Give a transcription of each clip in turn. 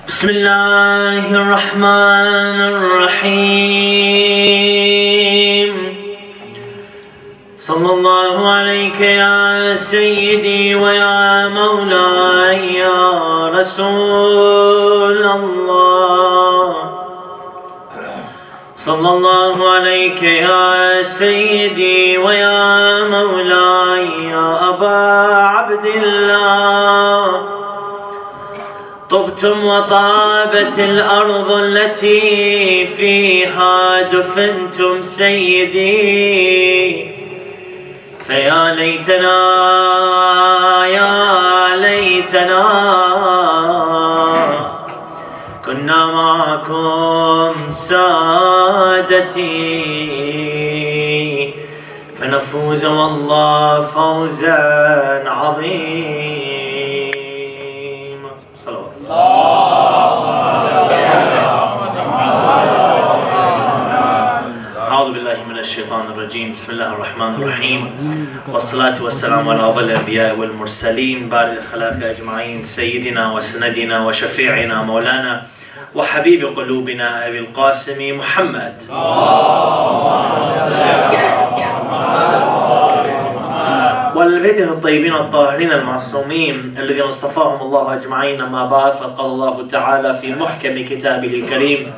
بسم الله الرحمن الرحيم صلى الله عليك يا سيدي ويا مولاي يا رسول الله صلى الله عليك يا سيدي ويا مولاي يا أبا عبد الله طبتم وطابت الأرض التي فيها دفنتم سيدي فيا ليتنا يا ليتنا كنا معكم سادتي فنفوز والله فوزا عظيما. أعوذ بالله من الشيطان الرجيم. بسم الله الرحمن الرحيم والصلاة والسلام على أفضل الأنبياء والمرسلين بارئ الخلائق أجمعين سيدنا وسندنا وشفيعنا مولانا وحبيب قلوبنا أبي القاسم محمد والبيته الطيبين الطاهرين المعصومين الذين اصطفاهم الله أجمعين. أما بعد، فقال الله تعالى في محكم كتابه الكريم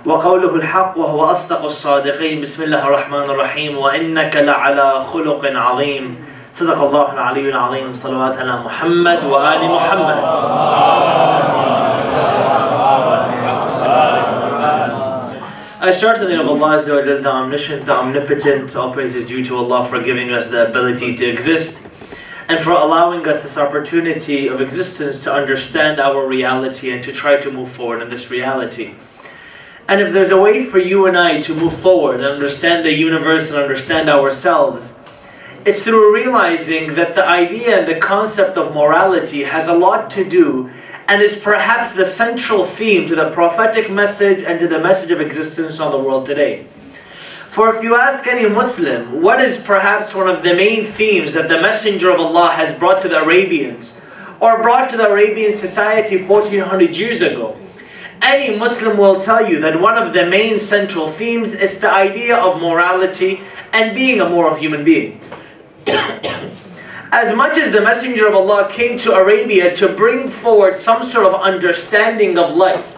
وقوله الحق وهو أصدق الصادقين. بسم الله الرحمن الرحيم وإنك لعلى خلق عظيم. صدق الله العلي العظيم. صلوات على محمد وآل محمد. I start in the name of Allah Azza wa Jalla, the Omniscient, the Omnipotent. All praise is due to Allah for giving us the ability to exist and for allowing us this opportunity of existence to understand our reality and to try to move forward in this reality. And if there's a way for you and I to move forward and understand the universe and understand ourselves, it's through realizing that the idea and the concept of morality has a lot to do and is perhaps the central theme to the prophetic message and to the message of existence on the world today. For if you ask any Muslim, what is perhaps one of the main themes that the Messenger of Allah has brought to the Arabians, or brought to the Arabian society 1400 years ago, any Muslim will tell you that one of the main central themes is the idea of morality and being a moral human being. As much as the Messenger of Allah came to Arabia to bring forward some sort of understanding of life,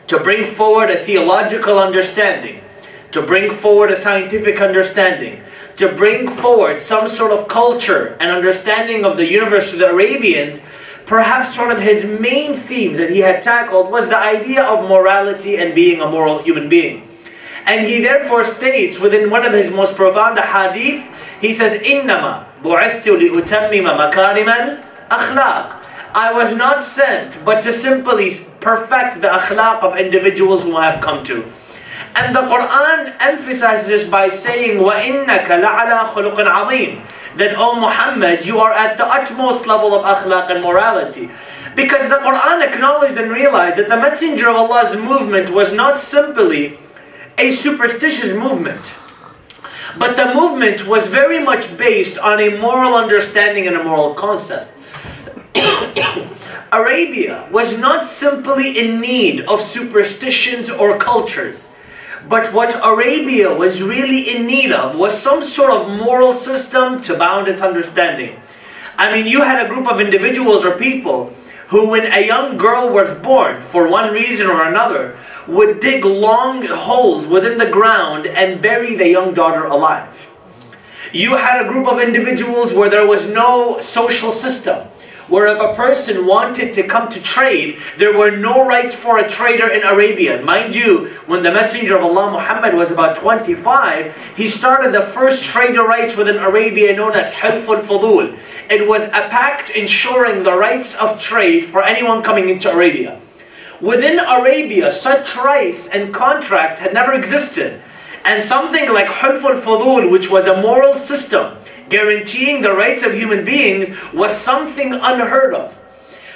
to bring forward a theological understanding, to bring forward a scientific understanding, to bring forward some sort of culture and understanding of the universe to the Arabians, perhaps one of his main themes that he had tackled was the idea of morality and being a moral human being. And he therefore states within one of his most profound hadith, he says, إِنَّمَا بُعِثْتُ لِأُتَمِّمَ مَكَارِمَ الْأَخْلَاقِ. I was not sent but to simply perfect the akhlaq of individuals whom I have come to. And the Quran emphasizes this by saying, وَإِنَّكَ لَعَلَى خُلُقٍ عَظِيمٍ, that, O Muhammad, you are at the utmost level of akhlaq and morality. Because the Quran acknowledged and realized that the Messenger of Allah's movement was not simply a superstitious movement, but the movement was very much based on a moral understanding and a moral concept. Arabia was not simply in need of superstitions or cultures, but what Arabia was really in need of was some sort of moral system to bound its understanding. I mean, you had a group of individuals or people who, when a young girl was born, for one reason or another, would dig long holes within the ground and bury the young daughter alive. You had a group of individuals where there was no social system, where if a person wanted to come to trade, there were no rights for a trader in Arabia. Mind you, when the Messenger of Allah Muhammad was about 25, he started the first trader rights within Arabia known as Hilf al-Fudul. It was a pact ensuring the rights of trade for anyone coming into Arabia. Within Arabia, such rights and contracts had never existed. And something like Hilf al-Fudul, which was a moral system guaranteeing the rights of human beings, was something unheard of.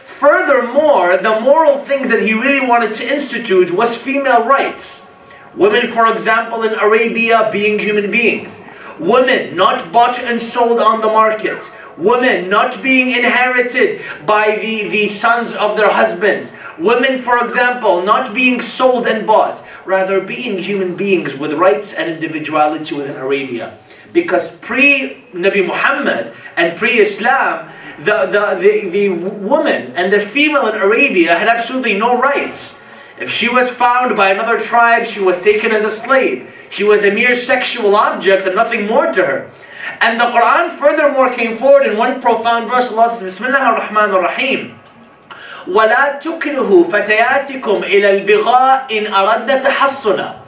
Furthermore, the moral things that he really wanted to institute was female rights. Women, for example, in Arabia being human beings. Women not bought and sold on the market. Women not being inherited by the sons of their husbands. Women, for example, not being sold and bought. Rather being human beings with rights and individuality within Arabia. Because pre-Nabi Muhammad and pre-Islam, the woman and the female in Arabia had absolutely no rights. If she was found by another tribe, she was taken as a slave. She was a mere sexual object and nothing more to her. And the Quran furthermore came forward in one profound verse. Allah says, Bismillah ar-Rahman ar-Rahim. وَلَا تُكْرِهُ فَتَيَاتِكُمْ إِلَى الْبِغَاءِ إِنْ أَرَدْنَ تَحَصُّنًا.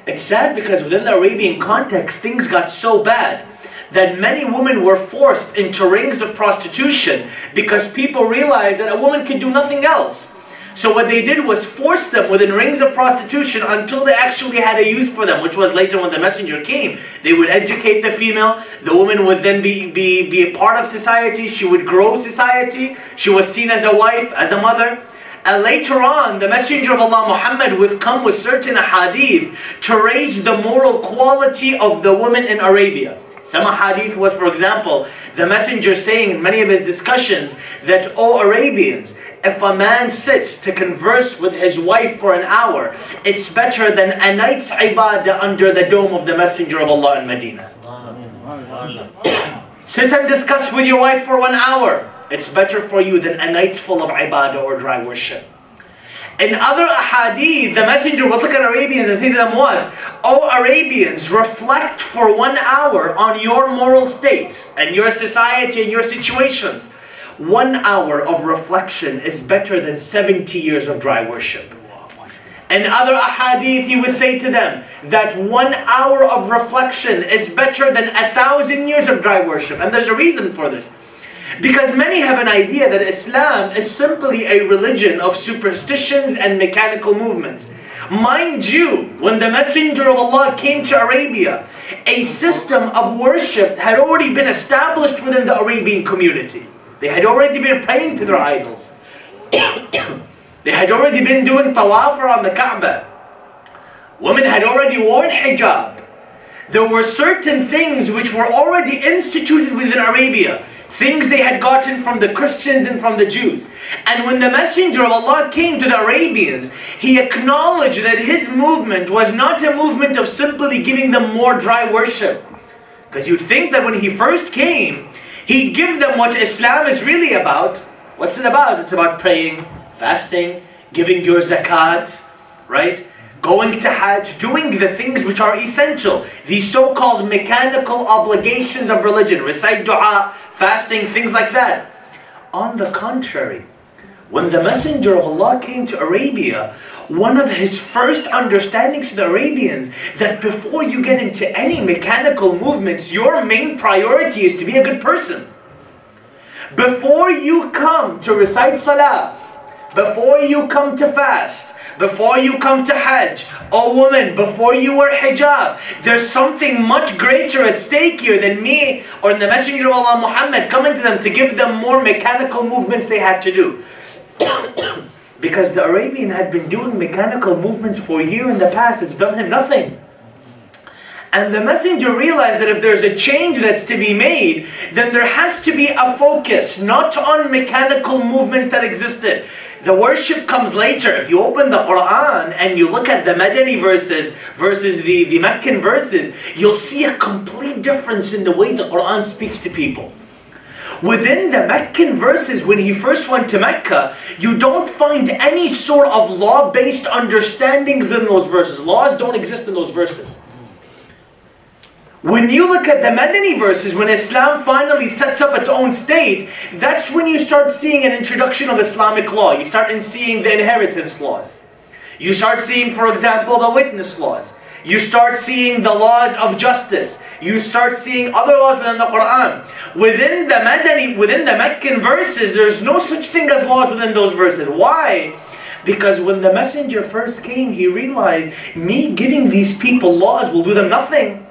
It's sad because within the Arabian context, things got so bad that many women were forced into rings of prostitution because people realized that a woman could do nothing else. So what they did was force them within rings of prostitution until they actually had a use for them, which was later when the messenger came. They would educate the female, the woman would then be a part of society, she would grow society, she was seen as a wife, as a mother. And later on, the Messenger of Allah Muhammad would come with certain hadith to raise the moral quality of the woman in Arabia. Some hadith was, for example, the Messenger saying in many of his discussions that, O Arabians, if a man sits to converse with his wife for an hour, it's better than a night's ibadah under the dome of the Messenger of Allah in Medina. Sit and discuss with your wife for 1 hour. It's better for you than a night full of ibadah or dry worship. In other ahadith, the Messenger would look at Arabians and say to them what? O Arabians, reflect for 1 hour on your moral state and your society and your situations. 1 hour of reflection is better than 70 years of dry worship. In other ahadith, he would say to them that 1 hour of reflection is better than 1,000 years of dry worship. And there's a reason for this. Because many have an idea that Islam is simply a religion of superstitions and mechanical movements. Mind you, when the Messenger of Allah came to Arabia, a system of worship had already been established within the Arabian community. They had already been praying to their idols. They had already been doing tawaf around the Kaaba. Women had already worn hijab. There were certain things which were already instituted within Arabia. Things they had gotten from the Christians and from the Jews. And when the Messenger of Allah came to the Arabians, he acknowledged that his movement was not a movement of simply giving them more dry worship. Because you'd think that when he first came, he'd give them what Islam is really about. What's it about? It's about praying, fasting, giving your zakat, right? Going to Hajj, doing the things which are essential. These so-called mechanical obligations of religion. Recite dua, fasting, things like that. On the contrary, when the Messenger of Allah came to Arabia, one of his first understandings to the Arabians that before you get into any mechanical movements, your main priority is to be a good person. Before you come to recite salah, before you come to fast, before you come to Hajj, oh woman, before you wear hijab, there's something much greater at stake here than me or the Messenger of Allah Muhammad coming to them to give them more mechanical movements they had to do. Because the Arabian had been doing mechanical movements for a year in the past, it's done him nothing. And the Messenger realized that if there's a change that's to be made, then there has to be a focus, not on mechanical movements that existed. The worship comes later. If you open the Quran and you look at the Madani verses versus the Meccan verses, you'll see a complete difference in the way the Quran speaks to people. Within the Meccan verses, when he first went to Mecca, you don't find any sort of law-based understandings in those verses. Laws don't exist in those verses. When you look at the Madani verses, when Islam finally sets up its own state, that's when you start seeing an introduction of Islamic law. You start seeing the inheritance laws. You start seeing, for example, the witness laws. You start seeing the laws of justice. You start seeing other laws within the Quran. Within the Madani, within the Meccan verses, there's no such thing as laws within those verses. Why? Because when the Messenger first came, he realized, me giving these people laws will do them nothing.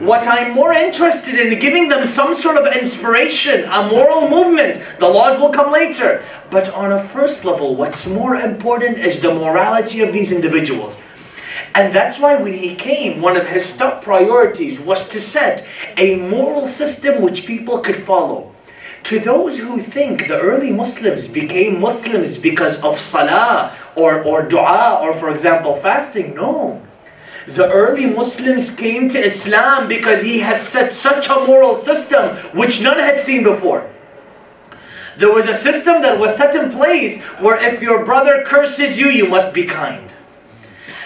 What I'm more interested in, giving them some sort of inspiration, a moral movement. The laws will come later. But on a first level, what's more important is the morality of these individuals. And that's why when he came, one of his top priorities was to set a moral system which people could follow. To those who think the early Muslims became Muslims because of salah or dua or, for example, fasting, no. The early Muslims came to Islam because he had set such a moral system which none had seen before. There was a system that was set in place where if your brother curses you, you must be kind.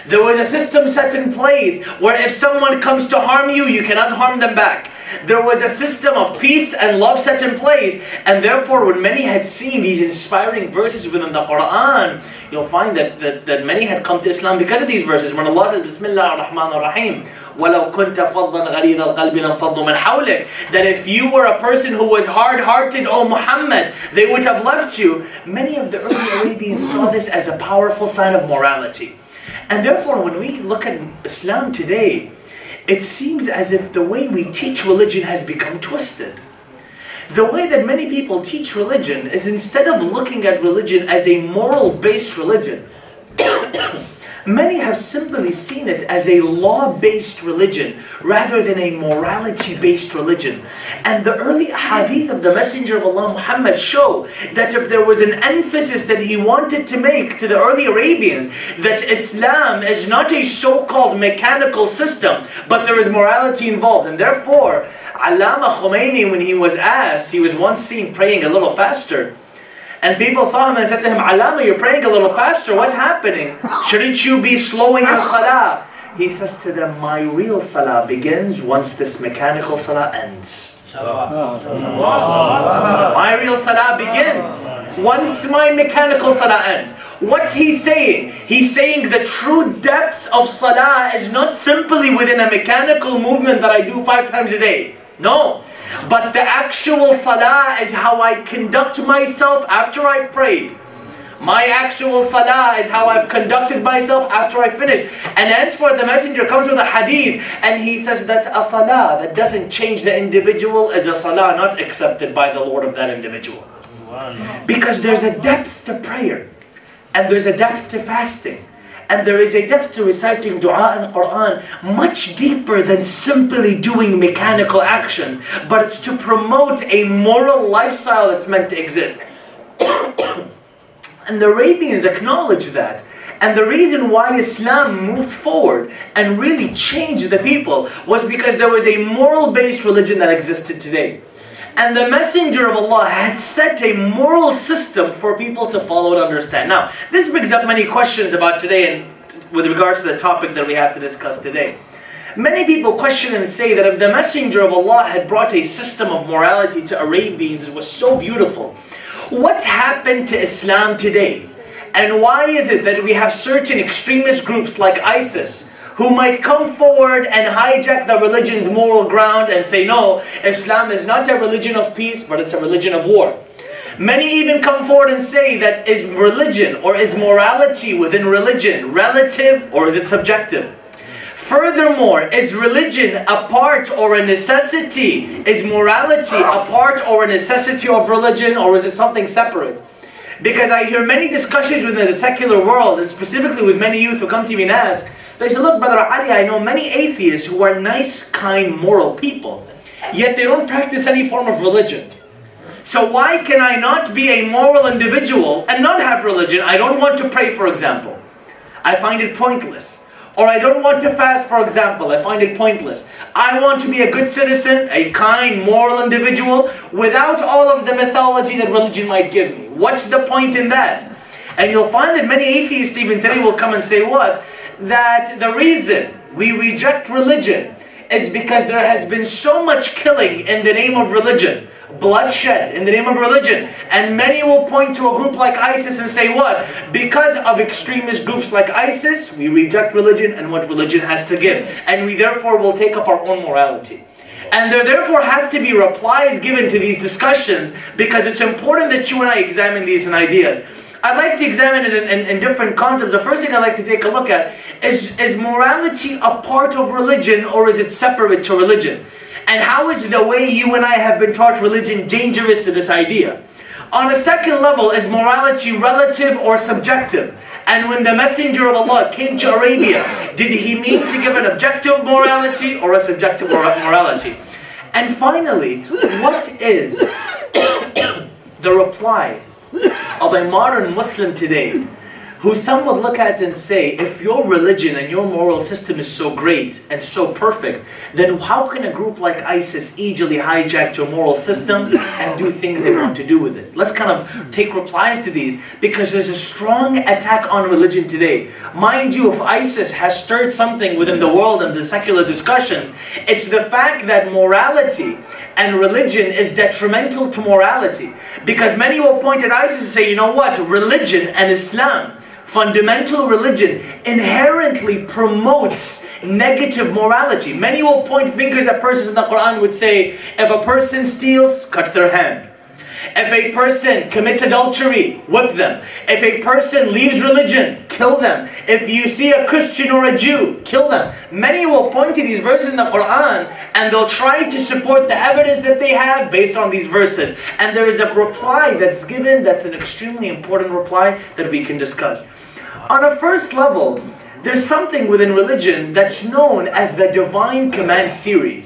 There was a system set in place where if someone comes to harm you, you cannot harm them back. There was a system of peace and love set in place. And therefore, when many had seen these inspiring verses within the Quran, you'll find that many had come to Islam because of these verses. When Allah says, Bismillah ar-Rahman ar-Rahim, وَلَوْ كُنْتَ فَضًّا غَلِيظَ الْقَلْبِ لَانْفَضُّوا مِنْ حَوْلِكَ, that if you were a person who was hard-hearted, O Muhammad, they would have left you. Many of the early Arabians saw this as a powerful sign of morality. And therefore, when we look at Islam today, it seems as if the way we teach religion has become twisted. The way that many people teach religion is, instead of looking at religion as a moral-based religion, many have simply seen it as a law-based religion rather than a morality-based religion. And the early hadith of the Messenger of Allah Muhammad show that if there was an emphasis that he wanted to make to the early Arabians, that Islam is not a so-called mechanical system, but there is morality involved. And therefore, Allama Khomeini, when he was asked, he was once seen praying a little faster. And people saw him and said to him, Allama, you're praying a little faster, what's happening? Shouldn't you be slowing your salah? He says to them, my real salah begins once this mechanical salah ends. My real salah begins once my mechanical salah ends. What's he saying? He's saying the true depth of salah is not simply within a mechanical movement that I do 5 times a day. No. But the actual salah is how I conduct myself after I've prayed. My actual salah is how I've conducted myself after I finish. And henceforth the Messenger comes with a hadith and he says that a salah that doesn't change the individual is a salah not accepted by the Lord of that individual. Because there's a depth to prayer, and there's a depth to fasting, and there is a depth to reciting dua and Quran much deeper than simply doing mechanical actions, but it's to promote a moral lifestyle that's meant to exist. And the Arabians acknowledged that. And the reason why Islam moved forward and really changed the people was because there was a moral-based religion that existed today. And the Messenger of Allah had set a moral system for people to follow and understand. Now, this brings up many questions about today and with regards to the topic that we have to discuss today. Many people question and say that if the Messenger of Allah had brought a system of morality to Arabians that was so beautiful, what's happened to Islam today? And why is it that we have certain extremist groups like ISIS who might come forward and hijack the religion's moral ground and say, no, Islam is not a religion of peace, but it's a religion of war. Many even come forward and say that is religion or is morality within religion relative or is it subjective? Furthermore, is religion a part or a necessity? Is morality a part or a necessity of religion, or is it something separate? Because I hear many discussions within the secular world, and specifically with many youth who come to me and ask, they say, look, Brother Ali, I know many atheists who are nice, kind, moral people, yet they don't practice any form of religion. So why can I not be a moral individual and not have religion? I don't want to pray, for example. I find it pointless. Or I don't want to fast, for example. I find it pointless. I want to be a good citizen, a kind, moral individual, without all of the mythology that religion might give me. What's the point in that? And you'll find that many atheists even today will come and say what? That the reason we reject religion is because there has been so much killing in the name of religion. Bloodshed in the name of religion. And many will point to a group like ISIS and say what? Because of extremist groups like ISIS, we reject religion and what religion has to give. And we therefore will take up our own morality. And there therefore has to be replies given to these discussions, because it's important that you and I examine these ideas. I'd like to examine it in different concepts. The first thing I'd like to take a look at is morality a part of religion or is it separate to religion? And how is the way you and I have been taught religion dangerous to this idea? On a second level, is morality relative or subjective? And when the Messenger of Allah came to Arabia, did he mean to give an objective morality or a subjective morality? And finally, what is the reply of a modern Muslim today, who some would look at and say, if your religion and your moral system is so great and so perfect, then how can a group like ISIS easily hijack your moral system and do things they want to do with it? Let's kind of take replies to these, because there's a strong attack on religion today. Mind you, if ISIS has stirred something within the world and the secular discussions, it's the fact that morality and religion is detrimental to morality. Because many will point at ISIS and say, you know what, religion and Islam, fundamental religion, inherently promotes negative morality. Many will point fingers at persons in the Quran would say, if a person steals, cut their hand. If a person commits adultery, whip them. If a person leaves religion, kill them. If you see a Christian or a Jew, kill them. Many will point to these verses in the Quran and they'll try to support the evidence that they have based on these verses. And there is a reply that's given that's an extremely important reply that we can discuss. On a first level, there's something within religion that's known as the divine command theory.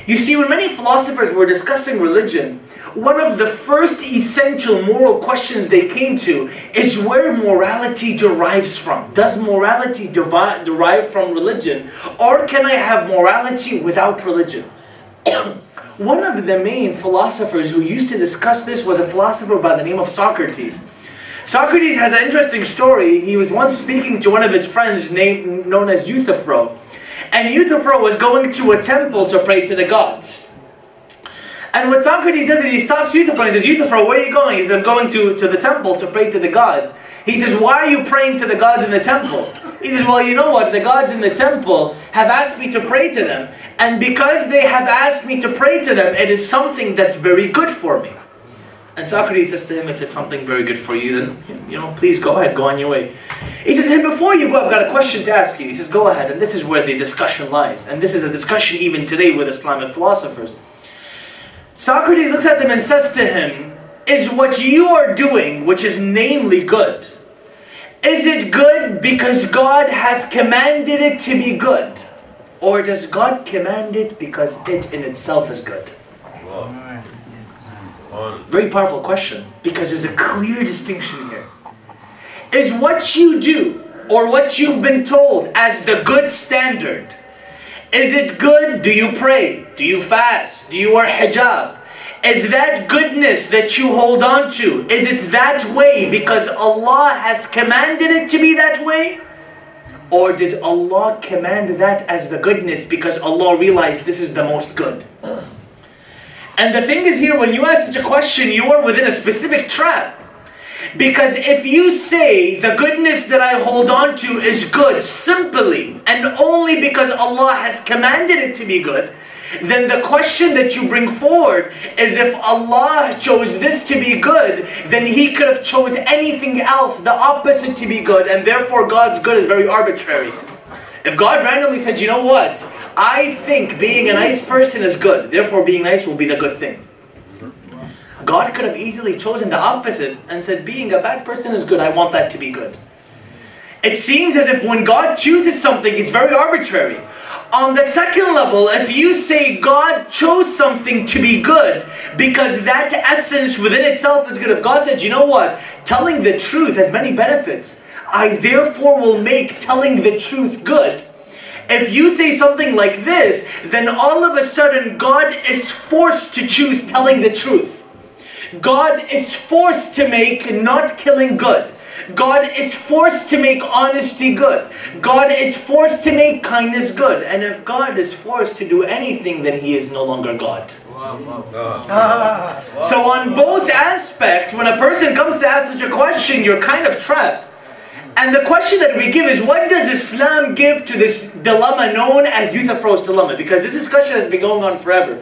You see, when many philosophers were discussing religion, one of the first essential moral questions they came to is where morality derives from. Does morality derive from religion? Or can I have morality without religion? One of the main philosophers who used to discuss this was a philosopher by the name of Socrates. Socrates has an interesting story. He was once speaking to one of his friends known as Euthyphro. And Euthyphro was going to a temple to pray to the gods. And what Socrates does is he stops Euthyphro and says, Euthyphro, where are you going? He says, I'm going to the temple to pray to the gods. He says, why are you praying to the gods in the temple? He says, well, you know what? The gods in the temple have asked me to pray to them. And because they have asked me to pray to them, it is something that's very good for me. And Socrates says to him, if it's something very good for you, then, you know, please go ahead, go on your way. He says, hey, before you go, I've got a question to ask you. He says, go ahead. And this is where the discussion lies. And this is a discussion even today with Islamic philosophers. Socrates looks at him and says to him, is what you are doing, which is namely good, is it good because God has commanded it to be good? Or does God command it because it in itself is good? Very powerful question, because there's a clear distinction here. Is what you do, or what you've been told as the good standard, is it good? Do you pray? Do you fast? Do you wear hijab? Is that goodness that you hold on to, is it that way because Allah has commanded it to be that way? Or did Allah command that as the goodness because Allah realized this is the most good? And the thing is here, when you ask such a question, you are within a specific trap. Because if you say the goodness that I hold on to is good simply and only because Allah has commanded it to be good, then the question that you bring forward is, if Allah chose this to be good, then He could have chose anything else, the opposite, to be good, and therefore God's good is very arbitrary. If God randomly said, you know what, I think being a nice person is good, therefore being nice will be the good thing. God could have easily chosen the opposite and said, being a bad person is good, I want that to be good. It seems as if when God chooses something, it's very arbitrary. On the second level, if you say God chose something to be good because that essence within itself is good, if God said, you know what, telling the truth has many benefits, I therefore will make telling the truth good. If you say something like this, then all of a sudden God is forced to choose telling the truth. God is forced to make not killing good. God is forced to make honesty good. God is forced to make kindness good. And if God is forced to do anything, then He is no longer God. So on both aspects, when a person comes to ask such a question, you're kind of trapped. And the question that we give is, what does Islam give to this dilemma known as Euthyphro's dilemma? Because this discussion has been going on forever.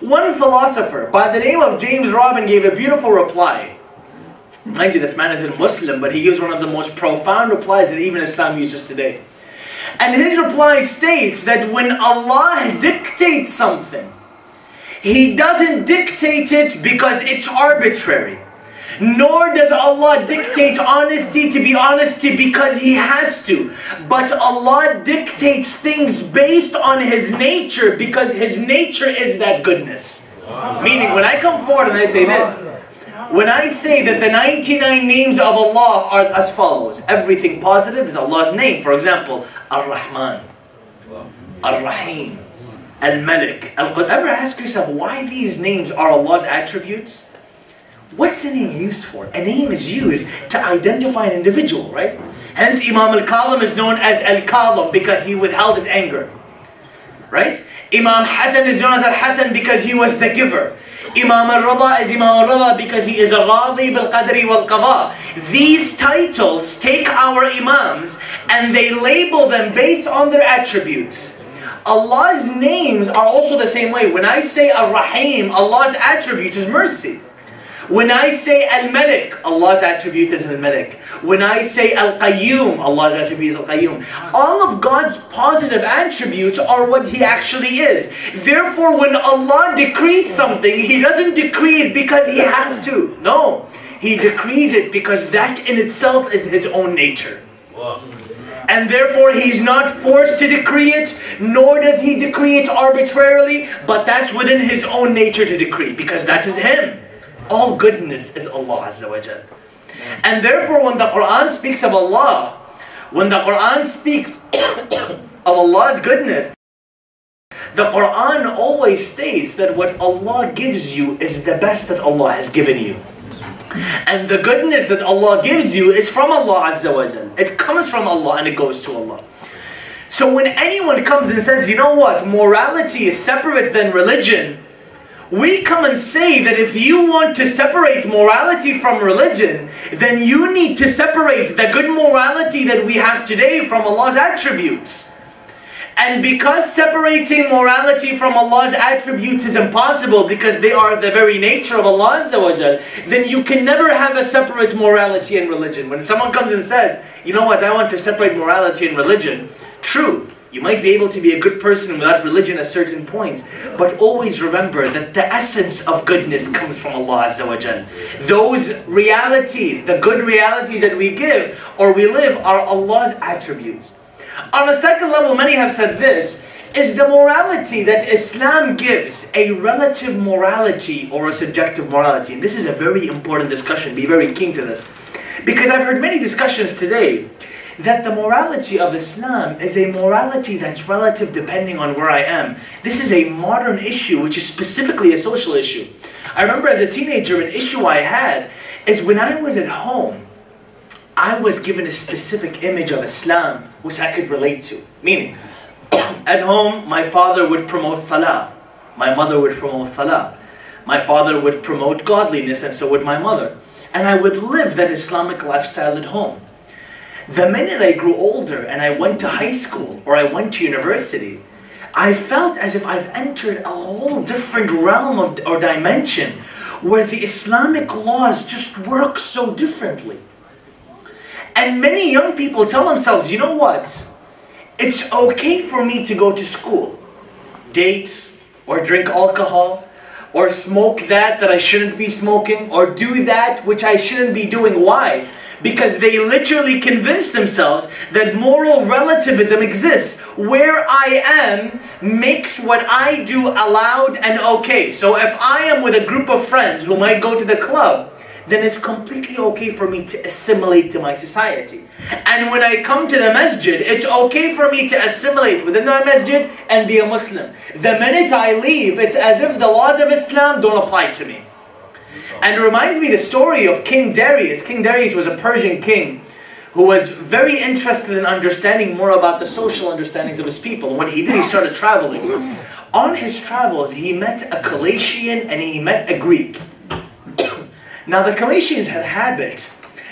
One philosopher by the name of James Robin gave a beautiful reply. Mind you, this man is a Muslim, but he gives one of the most profound replies that even Islam uses today. And his reply states that when Allah dictates something, He doesn't dictate it because it's arbitrary. Nor does Allah dictate honesty to be honesty because He has to. But Allah dictates things based on His nature because His nature is that goodness. Meaning, when I come forward and I say this, When I say that the 99 names of Allah are as follows, everything positive is Allah's name. For example, Ar-Rahman, Ar-Rahim, Al-Malik, Al-Qud. Ever ask yourself why these names are Allah's attributes? What's a name used for? A name is used to identify an individual, right? Hence Imam Al-Kalam is known as Al-Kalam because he withheld his anger. Right? Imam Hassan is known as Al-Hassan because he was the giver. Imam Al-Rada is Imam Al-Rada because he is a Radi bil-Qadri wal-Qada. These titles take our Imams and they label them based on their attributes. Allah's names are also the same way. When I say Ar-Rahim, Allah's attribute is mercy. When I say Al-Malik, Allah's attribute is Al-Malik. When I say Al-Qayyum, Allah's attribute is Al-Qayyum. All of God's positive attributes are what He actually is. Therefore, when Allah decrees something, He doesn't decree it because He has to. No, He decrees it because that in itself is His own nature. And therefore, He's not forced to decree it, nor does He decree it arbitrarily, but that's within His own nature to decree, because that is Him. All goodness is Allah Azza wa Jal. And therefore when the Quran speaks of Allah, when the Quran speaks of Allah's goodness, the Quran always states that what Allah gives you is the best that Allah has given you. And the goodness that Allah gives you is from Allah Azza wa Jal. It comes from Allah and it goes to Allah. So when anyone comes and says, you know what, morality is separate than religion, we come and say that if you want to separate morality from religion, then you need to separate the good morality that we have today from Allah's attributes. And because separating morality from Allah's attributes is impossible because they are the very nature of Allah Azza wa Jal, then you can never have a separate morality and religion. When someone comes and says, you know what, I want to separate morality and religion, true. You might be able to be a good person without religion at certain points, but always remember that the essence of goodness comes from Allah Azza wa Jal. Those realities, the good realities that we give or we live are Allah's attributes. On a second level, many have said this, is the morality that Islam gives a relative morality or a subjective morality? And this is a very important discussion, be very keen to this. Because I've heard many discussions today that the morality of Islam is a morality that's relative depending on where I am. This is a modern issue which is specifically a social issue. I remember as a teenager an issue I had is when I was at home, I was given a specific image of Islam which I could relate to. Meaning, at home my father would promote salah, my mother would promote salah, my father would promote godliness and so would my mother. And I would live that Islamic lifestyle at home. The minute I grew older and I went to high school or I went to university, I felt as if I've entered a whole different realm or dimension where the Islamic laws just work so differently. And many young people tell themselves, you know what? It's okay for me to go to school, date, or drink alcohol, or smoke that I shouldn't be smoking, or do that which I shouldn't be doing. Why? Because they literally convince themselves that moral relativism exists. Where I am makes what I do allowed and okay. So if I am with a group of friends who might go to the club, then it's completely okay for me to assimilate to my society. And when I come to the masjid, it's okay for me to assimilate within the masjid and be a Muslim. The minute I leave, it's as if the laws of Islam don't apply to me. And it reminds me the story of King Darius. King Darius was a Persian king who was very interested in understanding more about the social understandings of his people. And what he did, he started traveling. On his travels, he met a Galatian and he met a Greek. Now the Galatians had a habit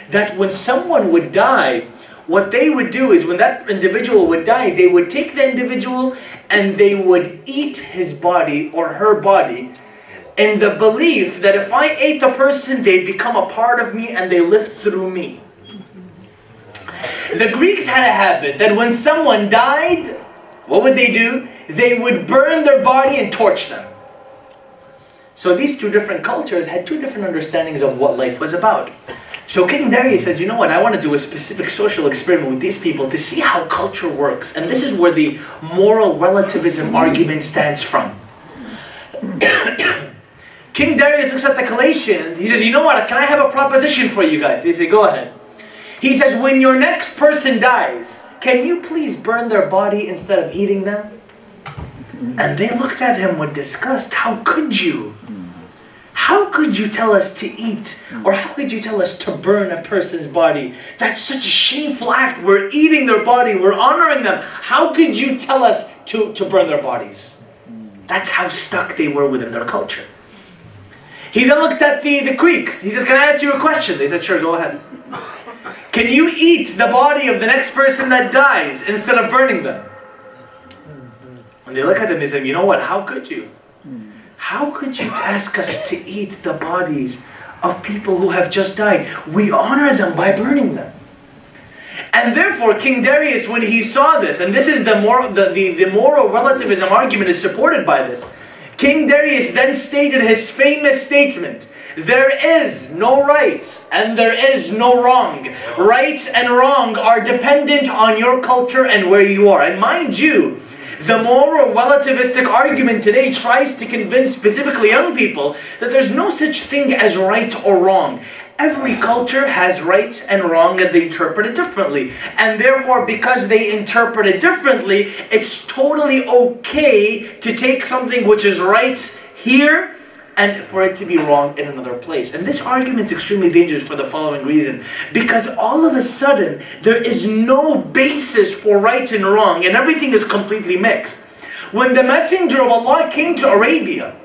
that when someone would die, what they would do is when that individual would die, they would take the individual and they would eat his body or her body in the belief that if I ate the person, they'd become a part of me and they live through me. The Greeks had a habit that when someone died, what would they do? They would burn their body and torch them. So these two different cultures had two different understandings of what life was about. So King Darius said, you know what, I want to do a specific social experiment with these people to see how culture works. And this is where the moral relativism argument stands from. King Darius looks at the Galatians. He says, you know what? Can I have a proposition for you guys? They say, go ahead. He says, when your next person dies, can you please burn their body instead of eating them? And they looked at him with disgust. How could you? How could you tell us to eat? Or how could you tell us to burn a person's body? That's such a shameful act. We're eating their body. We're honoring them. How could you tell us to burn their bodies? That's how stuck they were within their culture. He then looked at the Greeks. He says, can I ask you a question? They said, sure, go ahead. Can you eat the body of the next person that dies instead of burning them? And they look at him and they say, you know what, how could you? How could you ask us to eat the bodies of people who have just died? We honor them by burning them. And therefore, King Darius, when he saw this, and this is the moral relativism argument is supported by this, King Darius then stated his famous statement, there is no right and there is no wrong. Right and wrong are dependent on your culture and where you are. And mind you, the moral relativistic argument today tries to convince specifically young people that there's no such thing as right or wrong. Every culture has right and wrong and they interpret it differently. And therefore, because they interpret it differently, it's totally okay to take something which is right here and for it to be wrong in another place. And this argument is extremely dangerous for the following reason. Because all of a sudden, there is no basis for right and wrong and everything is completely mixed. When the Messenger of Allah came to Arabia,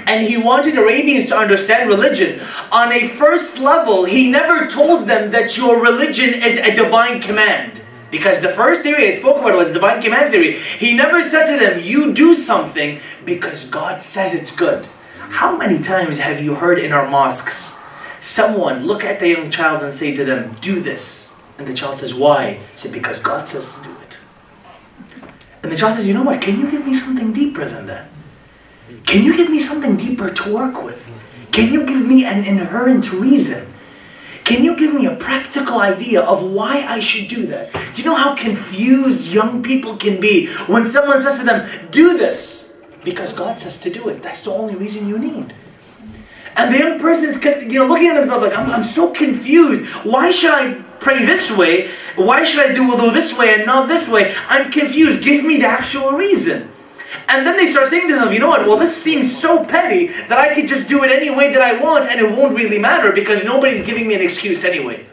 and he wanted Arabians to understand religion, on a first level, he never told them that your religion is a divine command. Because the first theory I spoke about was divine command theory. He never said to them, you do something because God says it's good. How many times have you heard in our mosques, someone look at a young child and say to them, do this. And the child says, why? He said, because God says to do it. And the child says, you know what, can you give me something deeper than that? Can you give me something deeper to work with? Can you give me an inherent reason? Can you give me a practical idea of why I should do that? Do you know how confused young people can be when someone says to them, do this because God says to do it. That's the only reason you need. And the young person is looking at themselves like, I'm so confused. Why should I pray this way? Why should I do wudu this way and not this way? I'm confused. Give me the actual reason. And then they start saying to themselves, you know what, well this seems so petty that I could just do it any way that I want and it won't really matter because nobody's giving me an excuse anyway.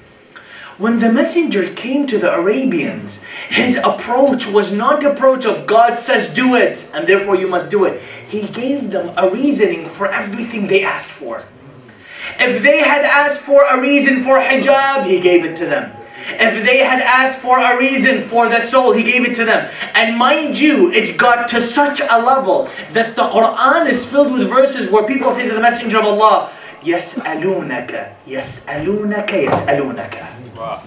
When the messenger came to the Arabians, his approach was not the approach of God says do it and therefore you must do it. He gave them a reasoning for everything they asked for. If they had asked for a reason for hijab, he gave it to them. If they had asked for a reason for the soul, he gave it to them. And mind you, it got to such a level that the Quran is filled with verses where people say to the Messenger of Allah, يَسْأَلُونَكَ يَسْأَلُونَكَ يَسْأَلُونَكَ. Wow.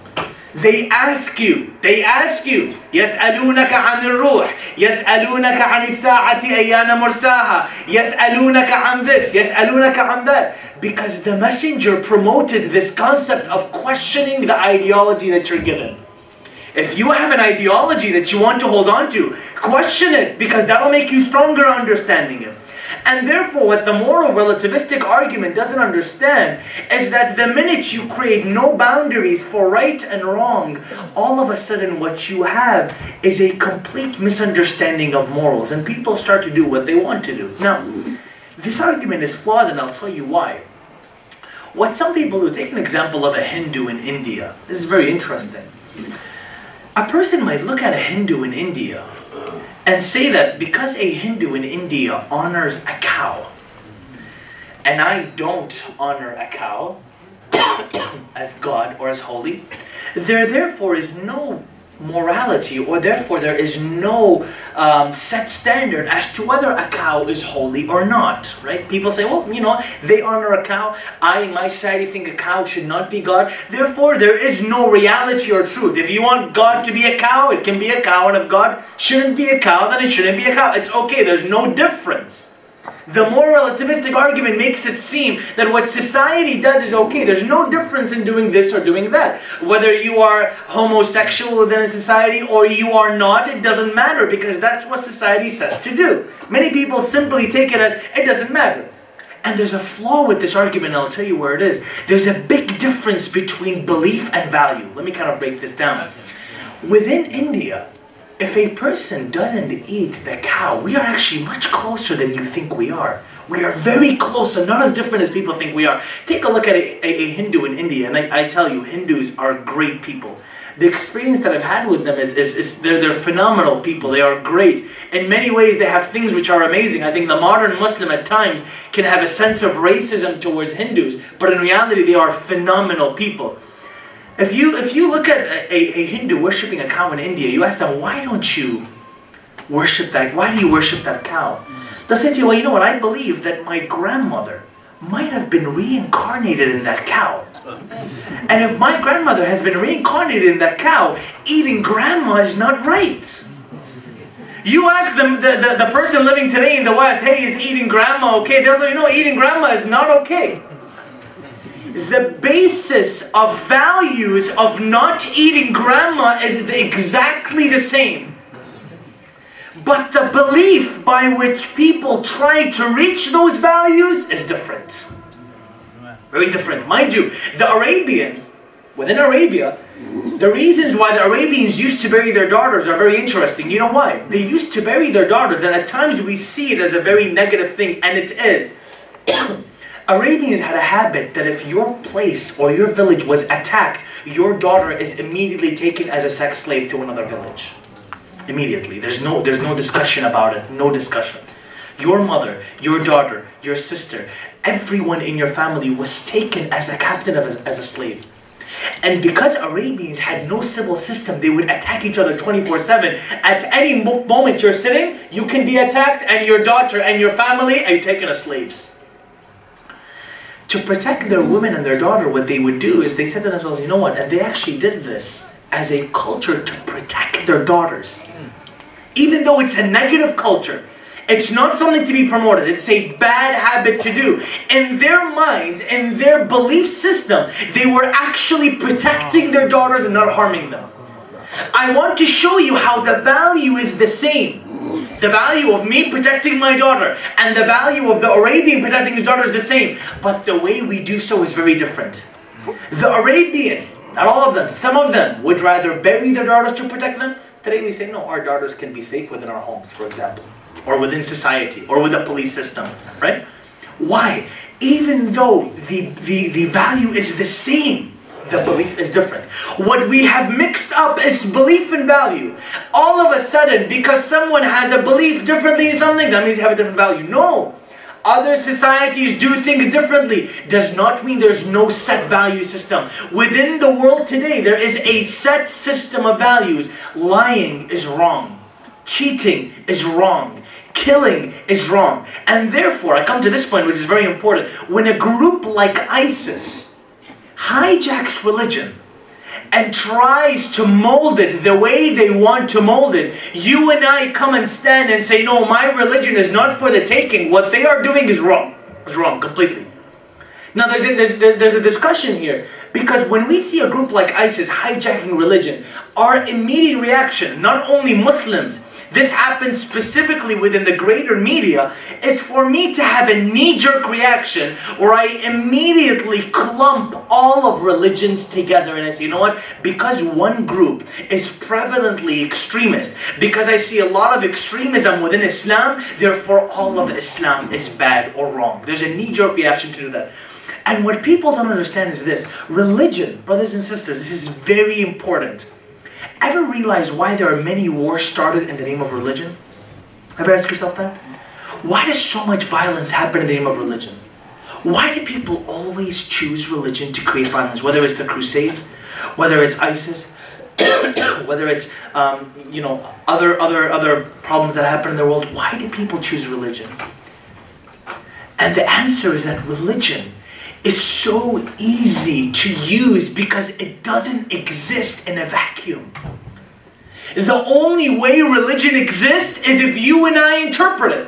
They ask you, يَسْأَلُونَكَ عَنِ الرُّوحِ يَسْأَلُونَكَ عَنِ السَّاعَةِ أَيَّانَ مُرْسَاهَا يَسْأَلُونَكَ عَنْ this, يَسْأَلُونَكَ عَنْ that. Because the messenger promoted this concept of questioning the ideology that you're given. If you have an ideology that you want to hold on to, question it because that'll make you stronger understanding it. And therefore, what the moral relativistic argument doesn't understand is that the minute you create no boundaries for right and wrong, all of a sudden what you have is a complete misunderstanding of morals and people start to do what they want to do. Now, this argument is flawed and I'll tell you why. What some people do, take an example of a Hindu in India. This is very interesting. A person might look at a Hindu in India and say that because a Hindu in India honors a cow, and I don't honor a cow as God or as holy, there therefore is no morality, or therefore there is no set standard as to whether a cow is holy or not, right? People say, well, you know, they honor a cow. I, in my society, think a cow should not be God. Therefore, there is no reality or truth. If you want God to be a cow, it can be a cow. And if God shouldn't be a cow, then it shouldn't be a cow. It's okay. There's no difference. The more relativistic argument makes it seem that what society does is okay. There's no difference in doing this or doing that. Whether you are homosexual within a society or you are not, it doesn't matter because that's what society says to do. Many people simply take it as, it doesn't matter. And there's a flaw with this argument, and I'll tell you where it is. There's a big difference between belief and value. Let me kind of break this down. Within India, if a person doesn't eat the cow, we are actually much closer than you think we are. We are very close and not as different as people think we are. Take a look at a Hindu in India, and I tell you, Hindus are great people. The experience that I've had with them is they're phenomenal people. They are great. In many ways, they have things which are amazing. I think the modern Muslim at times can have a sense of racism towards Hindus, but in reality, they are phenomenal people. If you look at a Hindu worshipping a cow in India, you ask them, why don't you worship that? Why do you worship that cow? They'll say to you, well, you know what? I believe that my grandmother might have been reincarnated in that cow. And if my grandmother has been reincarnated in that cow, eating grandma is not right. You ask them, the person living today in the West, hey, is eating grandma okay? They'll say, you know, eating grandma is not okay. The basis of values of not eating grandma is exactly the same. But the belief by which people try to reach those values is different. Very different. Mind you, within Arabia, the reasons why the Arabians used to bury their daughters are very interesting. You know why? They used to bury their daughters, and at times we see it as a very negative thing, and it is. Arabians had a habit that if your place or your village was attacked, your daughter is immediately taken as a sex slave to another village. Immediately. There's no discussion about it. No discussion. Your mother, your daughter, your sister, everyone in your family was taken as a captive, as a slave. And because Arabians had no civil system, they would attack each other 24/7. At any moment you're sitting, you can be attacked, and your daughter and your family are taken as slaves. To protect their women and their daughter, what they would do is they said to themselves, you know what, and they actually did this as a culture to protect their daughters. Even though it's a negative culture, it's not something to be promoted, it's a bad habit to do. In their minds, in their belief system, they were actually protecting their daughters and not harming them. I want to show you how the value is the same. The value of me protecting my daughter and the value of the Arabian protecting his daughter is the same. But the way we do so is very different. The Arabian, not all of them, some of them would rather bury their daughters to protect them. Today we say, no, our daughters can be safe within our homes, for example. Or within society, or with a police system, right? Why? Even though the value is the same, the belief is different. What we have mixed up is belief and value. All of a sudden, because someone has a belief differently in something, that means they have a different value. No. Other societies do things differently. Does not mean there's no set value system. Within the world today, there is a set system of values. Lying is wrong. Cheating is wrong. Killing is wrong. And therefore, I come to this point which is very important. When a group like ISIS hijacks religion and tries to mold it the way they want to mold it, you and I come and stand and say, no, my religion is not for the taking. What they are doing is wrong. It's wrong completely. Now there's a discussion here, because when we see a group like ISIS hijacking religion, our immediate reaction, not only Muslims, this happens specifically within the greater media, is for me to have a knee-jerk reaction where I immediately clump all of religions together and I say, you know what, because one group is prevalently extremist, because I see a lot of extremism within Islam, therefore all of Islam is bad or wrong. There's a knee-jerk reaction to do that. And what people don't understand is this: religion, brothers and sisters, this is very important. Ever realize why there are many wars started in the name of religion? Ever ask yourself that? Why does so much violence happen in the name of religion? Why do people always choose religion to create violence? Whether it's the Crusades, whether it's ISIS, whether it's other problems that happen in the world. Why do people choose religion? And the answer is that religion is so easy to use because it doesn't exist in a vacuum. The only way religion exists is if you and I interpret it.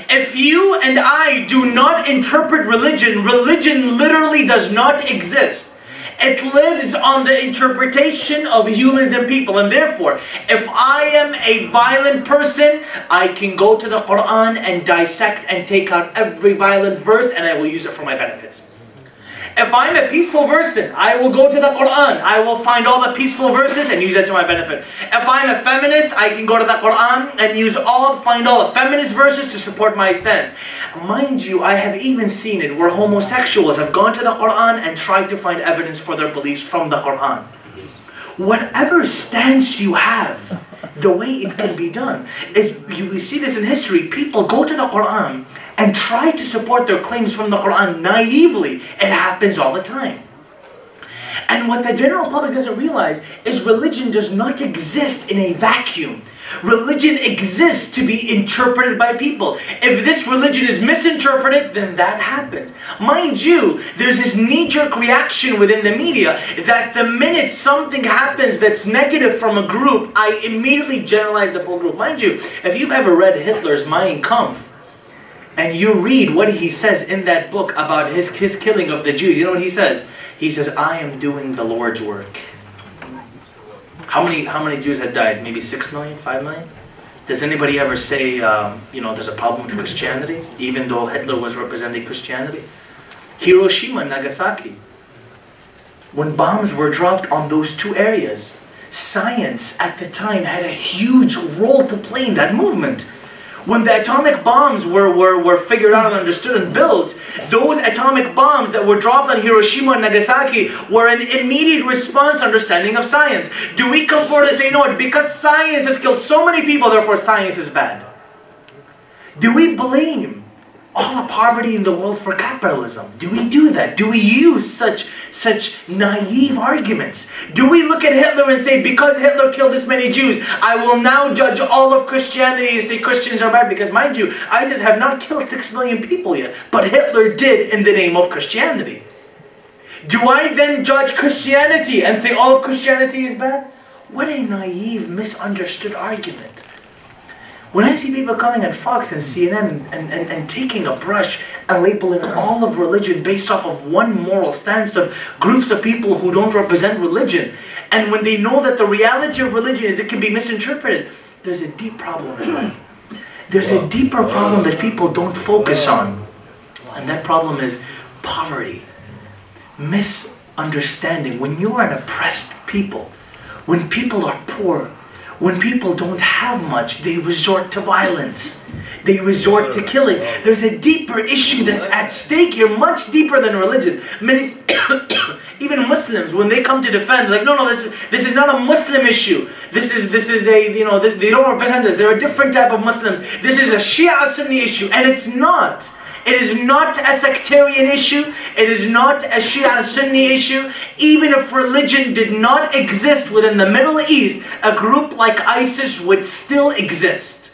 If you and I do not interpret religion, religion literally does not exist. It lives on the interpretation of humans and people. And therefore, if I am a violent person, I can go to the Quran and dissect and take out every violent verse, and I will use it for my benefit. If I'm a peaceful person, I will go to the Quran. I will find all the peaceful verses and use it to my benefit. If I'm a feminist, I can go to the Quran and find all the feminist verses to support my stance. Mind you, I have even seen it where homosexuals have gone to the Quran and tried to find evidence for their beliefs from the Quran. Whatever stance you have, the way it can be done is, we see this in history, people go to the Quran and try to support their claims from the Quran naively. It happens all the time. And what the general public doesn't realize is religion does not exist in a vacuum. Religion exists to be interpreted by people. If this religion is misinterpreted, then that happens. Mind you, there's this knee-jerk reaction within the media that the minute something happens that's negative from a group, I immediately generalize the full group. Mind you, if you've ever read Hitler's Mein Kampf, and you read what he says in that book about his killing of the Jews, you know what he says? He says, I am doing the Lord's work. How many Jews had died? Maybe 6 million, 5 million? Does anybody ever say, there's a problem with Christianity, even though Hitler was representing Christianity? Hiroshima and Nagasaki. When bombs were dropped on those two areas, science at the time had a huge role to play in that movement. When the atomic bombs were figured out and understood and built, those atomic bombs that were dropped on Hiroshima and Nagasaki were an immediate response understanding of science. Do we come forward and say, no, because science has killed so many people, therefore science is bad? Do we blame all the poverty in the world for capitalism? Do we do that? Do we use such naive arguments? Do we look at Hitler and say, because Hitler killed this many Jews, I will now judge all of Christianity and say Christians are bad? Because mind you, ISIS have not killed 6 million people yet, but Hitler did in the name of Christianity. Do I then judge Christianity and say all of Christianity is bad? What a naive, misunderstood argument. When I see people coming on Fox and CNN and taking a brush and labeling all of religion based off of one moral stance of groups of people who don't represent religion, and when they know that the reality of religion is it can be misinterpreted, there's a deep problem in that. There's a deeper problem that people don't focus on. And that problem is poverty, misunderstanding. When you are an oppressed people, when people are poor, when people don't have much, they resort to violence. They resort to killing. There's a deeper issue that's at stake here, much deeper than religion. Many, even Muslims, when they come to defend, like, no, this is not a Muslim issue. This is a, they don't represent us. They're a different type of Muslims. This is a Shia Sunni issue, and it's not. It is not a sectarian issue. It is not a Shia Sunni issue. Even if religion did not exist within the Middle East, a group like ISIS would still exist.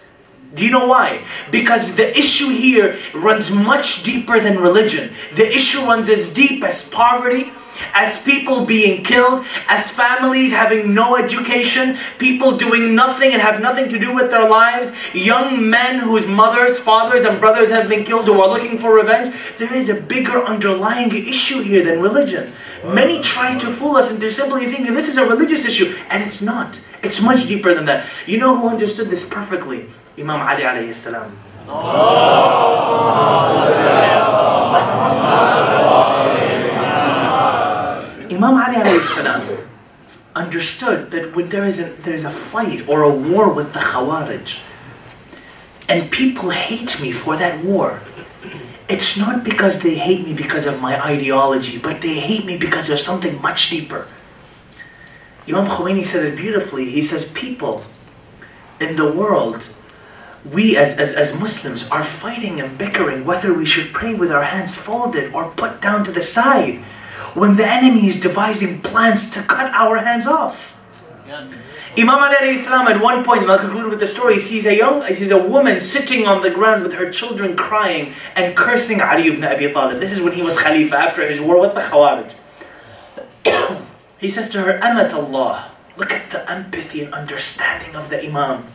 Do you know why? Because the issue here runs much deeper than religion. The issue runs as deep as poverty, as people being killed, as families having no education, people doing nothing and have nothing to do with their lives, young men whose mothers, fathers and brothers have been killed who are looking for revenge. There is a bigger underlying issue here than religion. Many try to fool us into simply thinking this is a religious issue, and it's not. It's much deeper than that. You know who understood this perfectly? Imam Ali alayhi salam. Imam Ali alayhi salam understood that when there is a fight or a war with the Khawarij, and people hate me for that war, it's not because they hate me because of my ideology, but they hate me because there's something much deeper. Imam Khomeini said it beautifully. He says, people in the world, we as Muslims are fighting and bickering whether we should pray with our hands folded or put down to the side, when the enemy is devising plans to cut our hands off. Imam Ali alayhi salam at one point, and I'll conclude with the story, sees a woman sitting on the ground with her children crying and cursing Ali ibn Abi Talib. This is when he was Khalifa after his war with the Khawarij. He says to her, Amat Allah, look at the empathy and understanding of the Imam.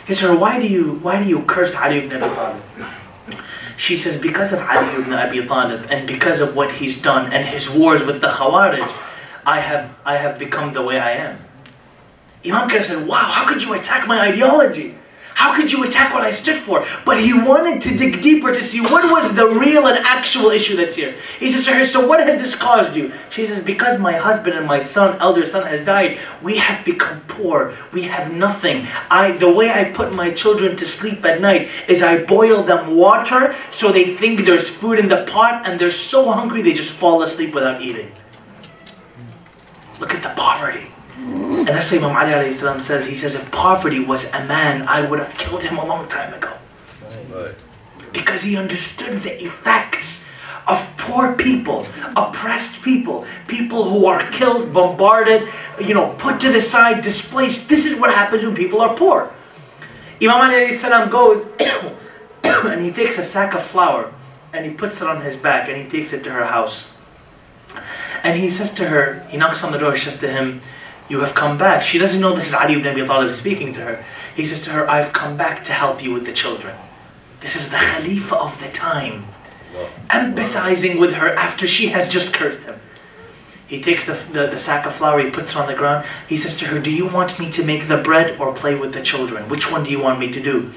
He says to her, why do you curse Ali ibn Abi Talib? She says, because of Ali ibn Abi Talib and because of what he's done and his wars with the Khawarij, I have become the way I am. Imam could have said, wow, how could you attack my ideology? How could you attack what I stood for? But he wanted to dig deeper to see what was the real and actual issue that's here. He says to her, so what has this caused you? She says, because my husband and my son, elder son, has died, we have become poor. We have nothing. The way I put my children to sleep at night is I boil them water so they think there's food in the pot, and they're so hungry they just fall asleep without eating. Look at the poverty. And that's what Imam Ali alayhi salam says. He says, if poverty was a man, I would have killed him a long time ago. Right. Because he understood the effects of poor people, oppressed people, people who are killed, bombarded, put to the side, displaced. This is what happens when people are poor. Imam Ali alayhi salam goes and he takes a sack of flour and he puts it on his back and he takes it to her house. And he says to her, he knocks on the door, he says to him, you have come back. She doesn't know this is Ali ibn Abi Talib speaking to her. He says to her, I've come back to help you with the children. This is the Khalifa of the time, empathizing with her after she has just cursed him. He takes the sack of flour, he puts it on the ground. He says to her, do you want me to make the bread or play with the children? Which one do you want me to do?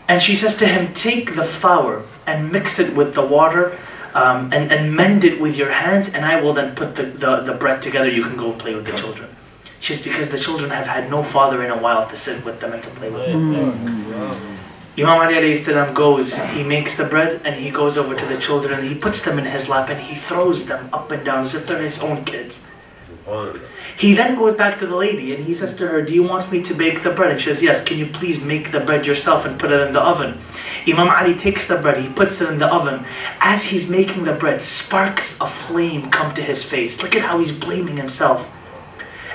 And she says to him, take the flour and mix it with the water, and mend it with your hands, and I will then put the bread together. You can go play with the children. Just because the children have had no father in a while to sit with them and to play with them. Imam Ali alayhi salam goes, he makes the bread and he goes over to the children and he puts them in his lap and he throws them up and down as if they're his own kids. He then goes back to the lady and he says to her, do you want me to bake the bread? And she says, yes, can you please make the bread yourself and put it in the oven? Imam Ali takes the bread, he puts it in the oven. As he's making the bread, sparks of flame come to his face. Look at how he's blaming himself.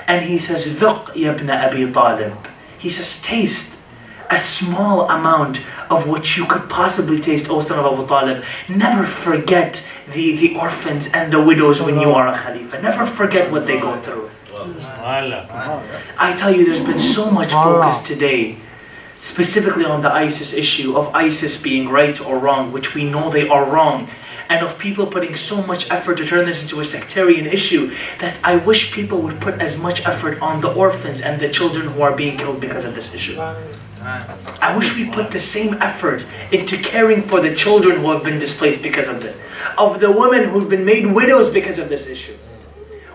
And he says, ذُقْ يَبْنَ أَبِي طَالِبٍ. He says, taste a small amount of what you could possibly taste, O son of Abu Talib. Never forget the orphans and the widows when you are a Khalifa. Never forget what they go through. I tell you, there's been so much focus today, specifically on the ISIS issue, of ISIS being right or wrong, which we know they are wrong, and of people putting so much effort to turn this into a sectarian issue, that I wish people would put as much effort on the orphans and the children who are being killed because of this issue. I wish we put the same effort into caring for the children who have been displaced because of this, of the women who've been made widows because of this issue.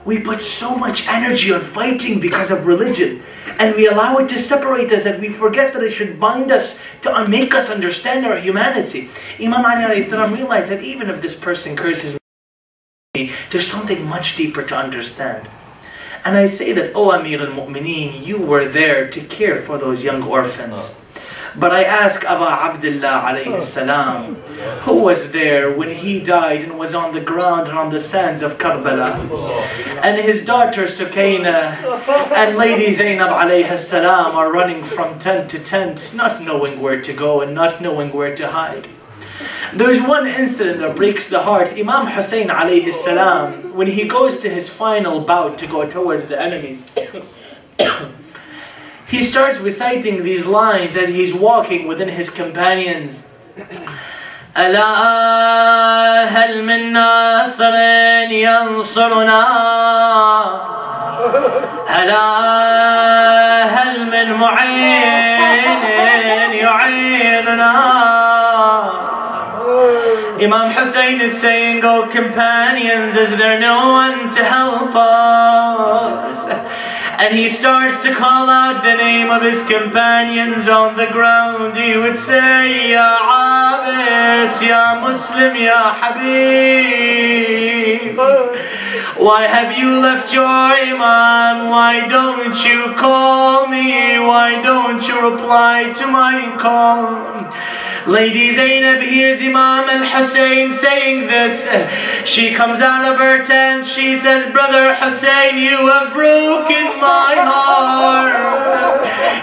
We put so much energy on fighting because of religion, and we allow it to separate us, and we forget that it should bind us to make us understand our humanity. Imam Ali alayhi salam realized that even if this person curses me, there's something much deeper to understand. And I say that, O Amir al-Mu'mineen, you were there to care for those young orphans. But I ask Abu Abdullah alayhi salam, who was there when he died and was on the ground and on the sands of Karbala? And his daughter Sukaina and Lady Zainab alayhi salam are running from tent to tent, not knowing where to go and not knowing where to hide. There's one incident that breaks the heart. Imam Hussein alayhi salam, when he goes to his final bout to go towards the enemies, he starts reciting these lines as he's walking within his companions. ألا هل من ناصر ينصرنا ألا هل من معين يعيننا. Imam Hussein is saying, oh companions, is there no one to help us? And he starts to call out the name of his companions on the ground. He would say, Ya Abis, Ya Muslim, Ya Habib. Why have you left your Imam? Why don't you call me? Why don't you reply to my call? Lady Zainab hears Imam al-Hussein saying this. She comes out of her tent. She says, Brother Hussein, you have broken my heart.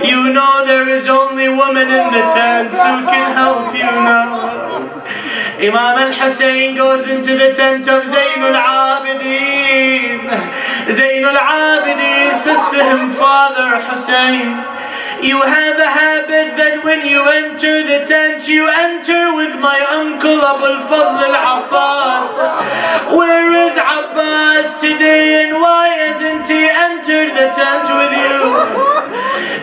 You know there is only women in the tents who can help you now. Imam al-Hussein goes into the tent of Zainul Abidin. Zainul Abidin says to him, Father Hussein, You have a habit that when you enter the tent, you enter with my uncle Abu al-Fadl al-Abbas. Where is Abbas today, and why hasn't he entered the tent with you?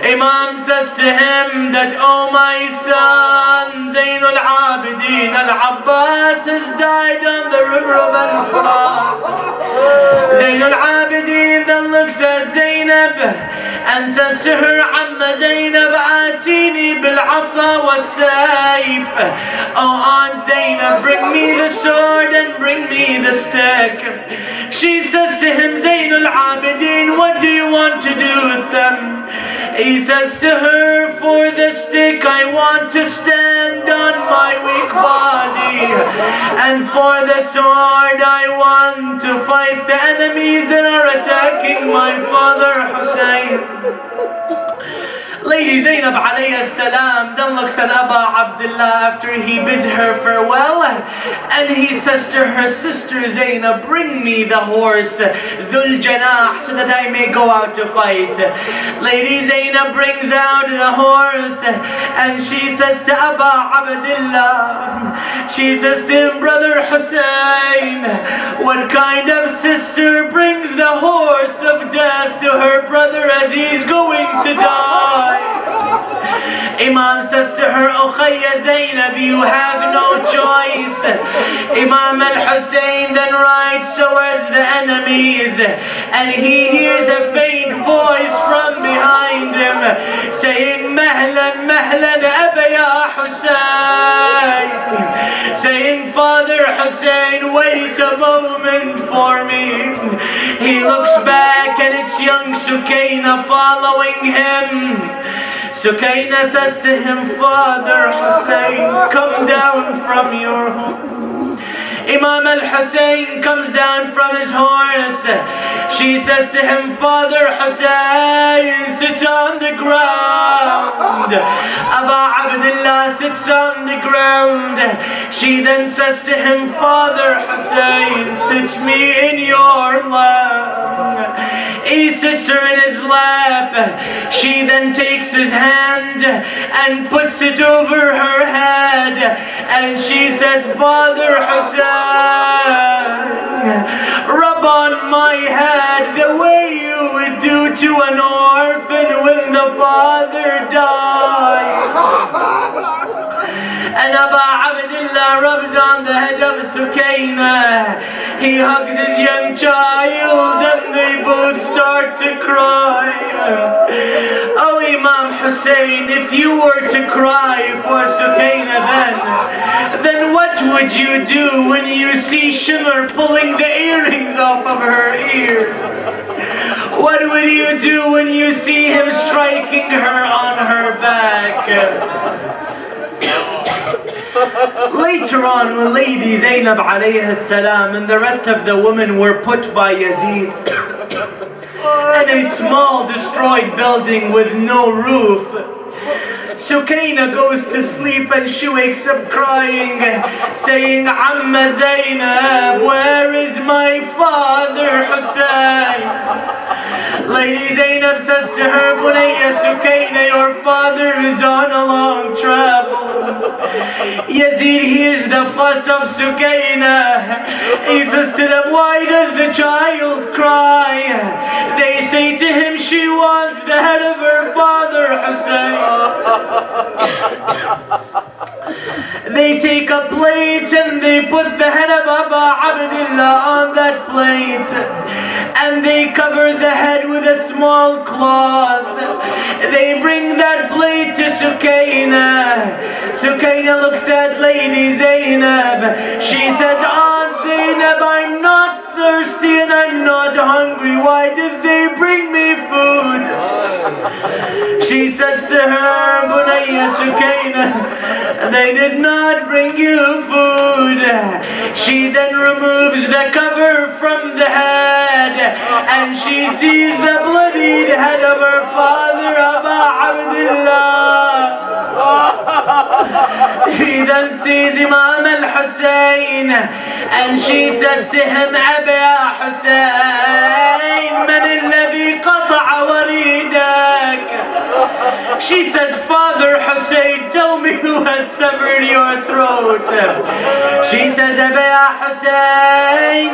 Imam says to him that, oh my son, Zayn al-Abidin al-Abbas has died on the river of Al-Furat. Zayn al-Abidin then looks at Zainab and says to her, Amma Zainab, atini bil-asa was-sayf. Oh Aunt Zainab, bring me the sword and bring me the stick. She says to him, Zayn al-Abidin, what do you want to do with them? He says to her, for the stick I want to stand on my weak body, and for the sword I want to fight the enemies that are attacking my father Hussein. Lady Zainab alayhi salam then looks at Aba Abdullah after he bids her farewell, and he says to her sister Zainab, bring me the horse Dhul Janah so that I may go out to fight. Lady Zainab brings out the horse and she says to Aba Abdullah, she says to him, brother Hussein, what kind of sister brings the horse of death to her brother as he's going to die? Imam says to her, Ukhayya Zainab, you have no choice. Imam al-Hussein then rides towards the enemies, and he hears a faint voice from behind him saying, Mahlan, Mahlan, Aba ya Hussein. Saying, Father Hussein, wait a moment for me. He looks back and it's young Sukaina following him. Sukaina says to him, Father Hussein, come down from your horse. Imam al-Hussein comes down from his horse. She says to him, Father Hussein, sit on the ground. Aba Abdullah sits on the ground. She then says to him, Father Hussein, sit me in your lap. He sits her in his lap. She then takes his hand and puts it over her head, and she says, Father Hussein, rub on my head the way you would do to an orphan when the father died. And Aba Abdullah rubs on the head of Sukaina. He hugs his young child and they both start to cry. Oh Imam Hussein, if you were to cry for Sukaina then what would you do when you see Shimmer pulling the earrings off of her ears? What would you do when you see him striking her on her back? Later on, when Lady Zainab alayhi salam and the rest of the women were put by Yazid in a small destroyed building with no roof, Sukaina goes to sleep and she wakes up crying, saying, Amma Zainab, where is my father Hussein? Lady Zainab says to her, Bunayya Sukaina, your father is on a long travel. Yazid hears the fuss of Sukaina. He says to them, why does the child cry? They say to him, she wants the head of her father Hussein. They take a plate and they put the head of Aba Abdullah on that plate, and they cover the head with a small cloth. They bring that plate to Sukaina. Sukaina looks at Lady Zainab. She says, Aunt Zainab, I'm not thirsty and I'm not hungry. Why did they bring me food? She says to her, Bunayya Sukaina, they did not bring you food. She then removes the cover from the head and she sees the bloodied head of her father, Aba Abdullah. She then sees Imam al-Hussein and she says to him, Aba Hussein, man alladhi qata'a waridak? She says, Father Hussein, tell me who has severed your throat. She says, Ya Hussein,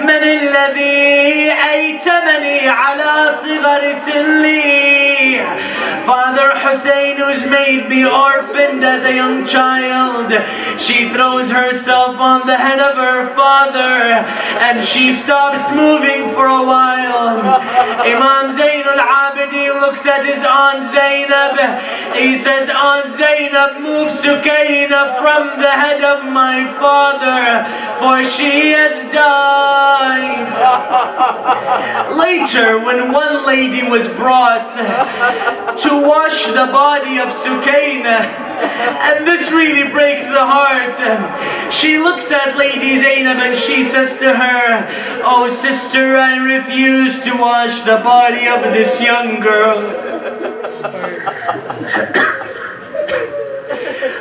من الذي أيتمني على صغر Sunni? Father Hussein, who's made me orphaned as a young child. She throws herself on the head of her father and she stops moving for a while. Imam Zain al-Abidin looks at his Aunt Zainab. He says, Aunt Zainab, move Sukaina from the head of my father, for she has died. Later, when one lady was brought to wash the body of Sukaina, and this really breaks the heart, she looks at Lady Zainab and she says to her, oh sister, I refuse to wash the body of this young girl.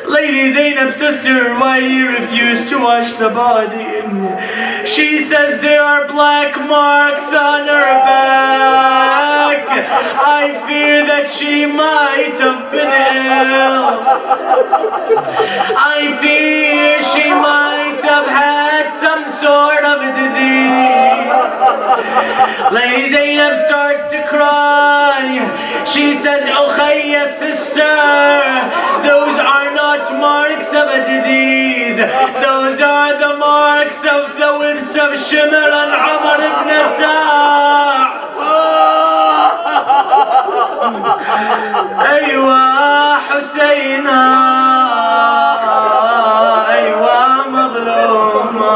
Lady Zainab, sister, why do you refuse to wash the body? She says there are black marks on her back. I fear that she might have been ill. I fear she might have had some sort of a disease. Lady Zainab starts to cry. She says, Ukhayya, sister, those are not marks of a disease. Those are the marks of the whips of Shimr and Umar ibn Sa'd. أيوة حسينا أيوة مظلومة.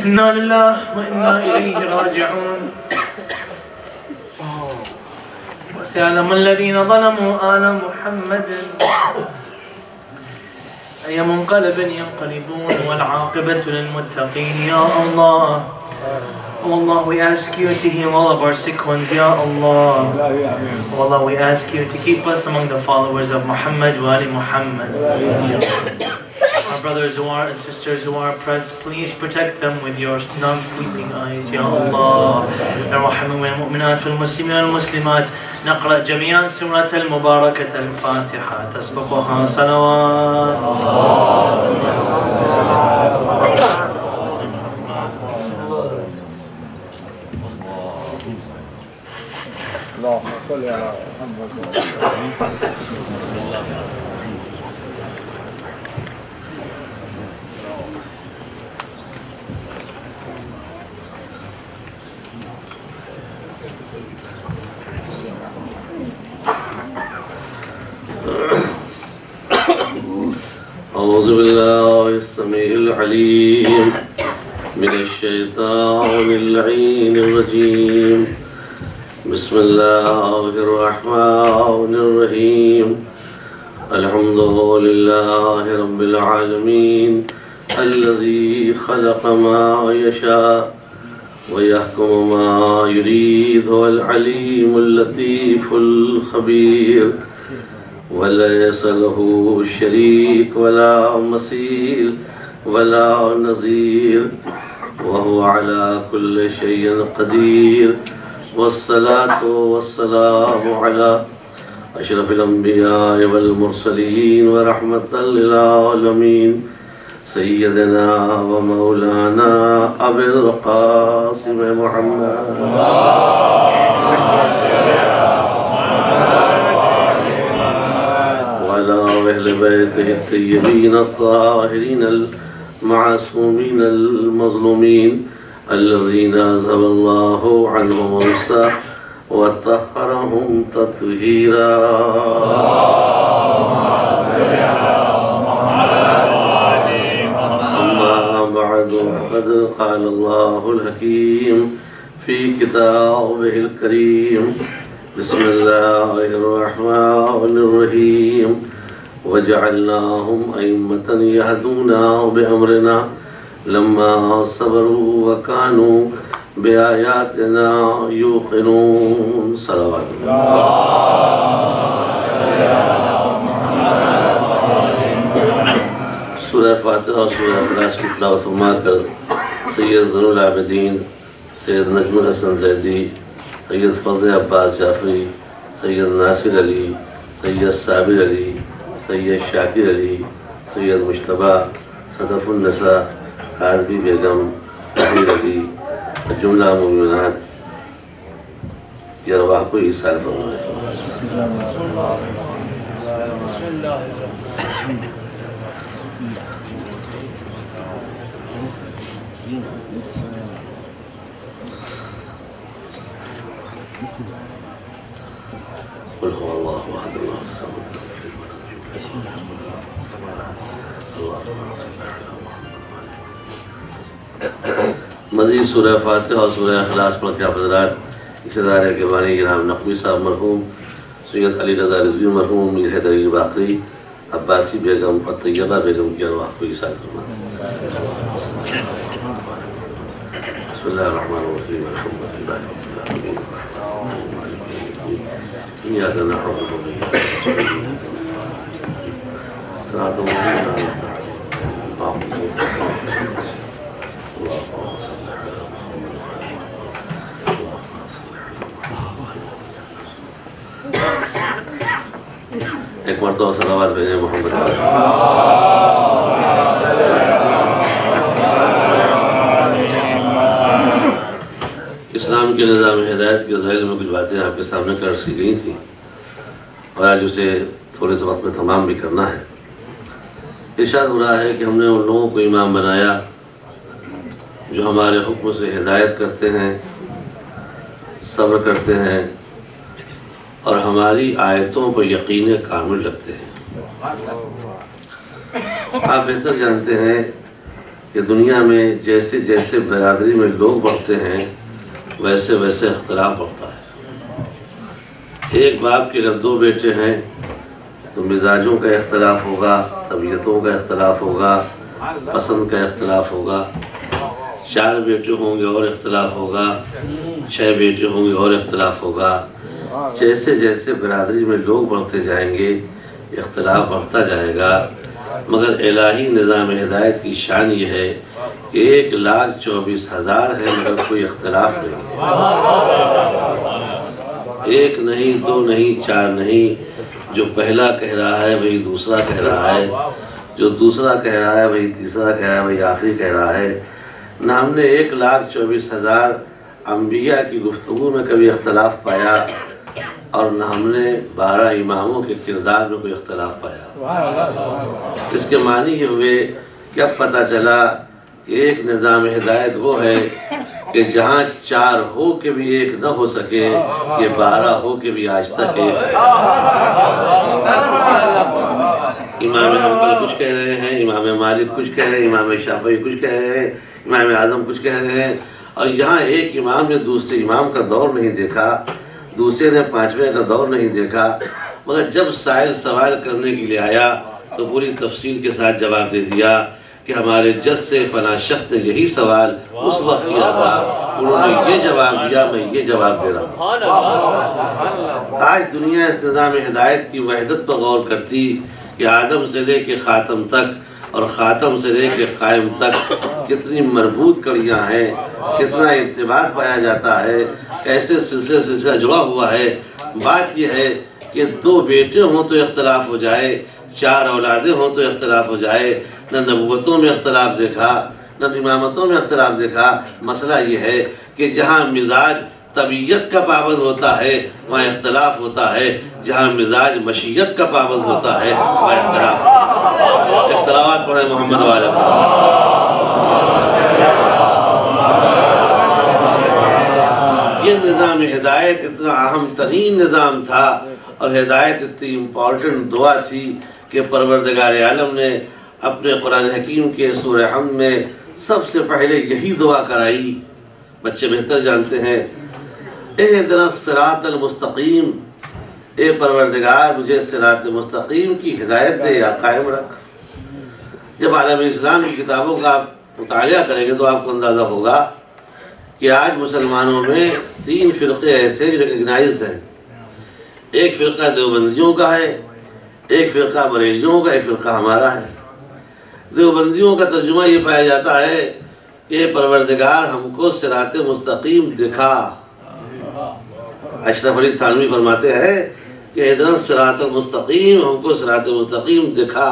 إنا لله وإنا إليه راجعون. وسيعلم الذين ظلموا آل محمد أي منقلب ينقلبون والعاقبة للمتقين. يا الله, oh Allah, we ask you to heal all of our sick ones. Ya Allah, oh Allah, we ask you to keep us among the followers of Muhammad wa Ali Muhammad. Our brothers who are and sisters who are oppressed, please protect them with your non-sleeping eyes. Ya Allah, الرحمن والمؤمنات والمسلمين والمسلمات. نقرأ جميعا سورة المباركة الفاتحة تسبقها صلوات. اللهم صل على محمد. أعوذ بالله السميع العليم من الشيطان اللعين الرجيم. بسم الله الرحمن الرحيم. الحمد لله رب العالمين الذي خلق ما يشاء ويحكم ما يريد. هو العليم اللطيف الخبير وليس له شريك ولا مثيل ولا نظير وهو على كل شيء قدير. والصلاة والسلام على أشرف الأنبياء والمرسلين ورحمة للعالمين سيدنا ومولانا أبي القاسم محمد وعلى أهل بيته الطيبين الطاهرين المعصومين المظلومين الذين أذهب الله عنهم الرجس وطهرهم تطهيرا. أما بعد فقد قال الله الحكيم في كتابه الكريم. بسم الله الرحمن الرحيم. وجعلناهم أئمة يهدون بأمرنا لما صبروا وكانوا بآياتنا يوقنون. صلوات سورہ فاتحہ اور سورہ اخلاص کی تلاوت فرما کر سید زین العابدین، سید نجم الحسن زیدی، سید فضل عباس جعفری، سید ناصر علی، سید صابر علی، سید شاکر علی، سید مجتبیٰ، صدف النساء، حازبی بیگم، طاہر علی، جملہ مومنات یہ ارواح کو ایصال فرمائے۔ قل هو الله احد الله الصمد لم يلد ولم يولد اللهم صل على محمد۔ مزید سورہ فاتحہ اور سورہ اخلاص پڑھ کے آپ حضرات اس ادارے کے بانی جناب نقوی صاحب مرحوم، سید علی رضا رضوی مرحوم، میر حیدر علی باقری، عباسی بیگم اور طیبہ بیگم کی ارواح کو ایصال فرمائے۔ بسم اللہ الرحمن الرحیم، الحمد للہ رب العالمین، إياك نعبد وإياك نستعين، صراط الذين أنعمت عليهم اللهم صل على محمد وعلى آل محمد، اللهم صل على محمد۔ ایک مرتبہ صلوات بھیجیں محمد۔ اسلام کے نظام ہدایت کے ذیل میں کچھ باتیں آپ کے سامنے عرض کی گئی تھیں اور آج اسے تھوڑے سے وقت میں تمام بھی کرنا ہے۔ ارشاد ہو رہا ہے کہ ہم نے ان لوگوں کو امام بنایا جو ہمارے حکم سے ہدایت کرتے ہیں، صبر کرتے ہیں اور ہماری آیتوں پر یقین کامل رکھتے ہیں۔ آپ بہتر جانتے ہیں کہ دنیا میں جیسے جیسے برادری میں لوگ بڑھتے ہیں ویسے ویسے اختلاف بڑھتا ہے۔ ایک باپ کے جب دو بیٹے ہیں تو مزاجوں کا اختلاف ہوگا، طبیعتوں کا اختلاف ہوگا، پسند کا اختلاف ہوگا۔ 4 بیٹے ہوں گے اور اختلاف ہوگا، 6 بیٹے ہوں گے اور اختلاف ہوگا۔ جیسے جیسے برادری میں لوگ بڑھتے جائیں گے اختلاف بڑھتا جائے گا، مگر الہی نظام ہدایت کی شان یہ ہے کہ 1,24,000 ہے مگر کوئی اختلاف نہیں ہے۔ 1 نہیں، 2 نہیں، 4 نہیں، جو پہلا کہہ رہا ہے وہی دوسرا کہہ رہا ہے، جو دوسرا کہہ رہا ہے وہی تیسرا کہہ رہا ہے، وہی آخری کہہ رہا ہے۔ نہ ہم نے 1,24,000 انبیاء کی گفتگو میں کبھی اختلاف پایا اور نہ ہم نے 12 اماموں کے کردار میں کوئی اختلاف پایا۔ اس کے معنی یہ ہوئے کہ اب پتہ چلا کہ ایک نظام ہدایت وہ ہے کہ جہاں 4 ہو کے بھی ایک نہ ہو سکے، یہ 12 ہو کے بھی آج تک ایک ہے۔ امام حنبل کچھ کہہ رہے ہیں، امام مالک کچھ کہہ رہے ہیں، امام شافعی کچھ کہہ رہے ہیں، امام اعظم کچھ کہہ رہے ہیں، اور یہاں ایک امام نے دوسرے امام کا دور نہیں دیکھا، دوسرے نے 5ویں کا دور نہیں دیکھا، مگر جب سائل سوال کرنے کے لیے آیا تو پوری تفصیل کے ساتھ جواب دے دیا کہ ہمارے جد سے فلاں شخص نے یہی سوال اس وقت کیا تھا، انہوں نے یہ جواب دیا، میں یہ جواب دے رہا ہوں۔ آج دنیا اس نظام ہدایت کی وحدت پر غور کرتی کہ آدم سے لے کے خاتم تک اور خاتم سے لے کے قائم تک کتنی مربوط کڑیاں ہیں، کتنا ارتباط پایا جاتا ہے، کیسے سلسلہ جڑا ہوا ہے۔ بات یہ ہے کہ 2 بیٹے ہوں تو اختلاف ہو جائے، 4 اولادیں ہوں تو اختلاف ہو جائے، نہ نبوتوں میں اختلاف دیکھا، نہ امامتوں میں اختلاف دیکھا۔ مسئلہ یہ ہے کہ جہاں مزاج طبیعت کا پابند ہوتا ہے وہاں اختلاف ہوتا ہے، جہاں مزاج مشیت کا پابند ہوتا ہے وہاں اختلاف ہوتا ہے۔ ایک صلوات پڑھیں محمد والے یہ نظام ہدایت اتنا اہم ترین نظام تھا اور ہدایت اتنی امپورٹنٹ دعا تھی کہ پروردگار عالم نے اپنے قرآن حکیم کے سورہ حمد میں سب سے پہلے یہی دعا کرائی۔ بچے بہتر جانتے ہیں، اہدنا الصراط المستقیم، اے پروردگار مجھے صراط مستقیم کی ہدایت دے یا قائم رکھ۔ جب عالم اسلام کی کتابوں کا آپ مطالعہ کریں گے تو آپ کو اندازہ ہوگا کہ آج مسلمانوں میں 3 فرقے ایسے جو ریکگنائزڈ ہیں۔ ایک فرقہ دیوبندیوں کا ہے، ایک فرقہ بریلیوں کا، ایک فرقہ ہمارا ہے۔ دیوبندیوں کا ترجمہ یہ پایا جاتا ہے کہ پروردگار ہم کو صراط مستقیم دکھا۔ اشرف علی تھانوی فرماتے ہیں کہ اہدنا الصراط المستقیم، ہم کو صراط مستقیم دکھا۔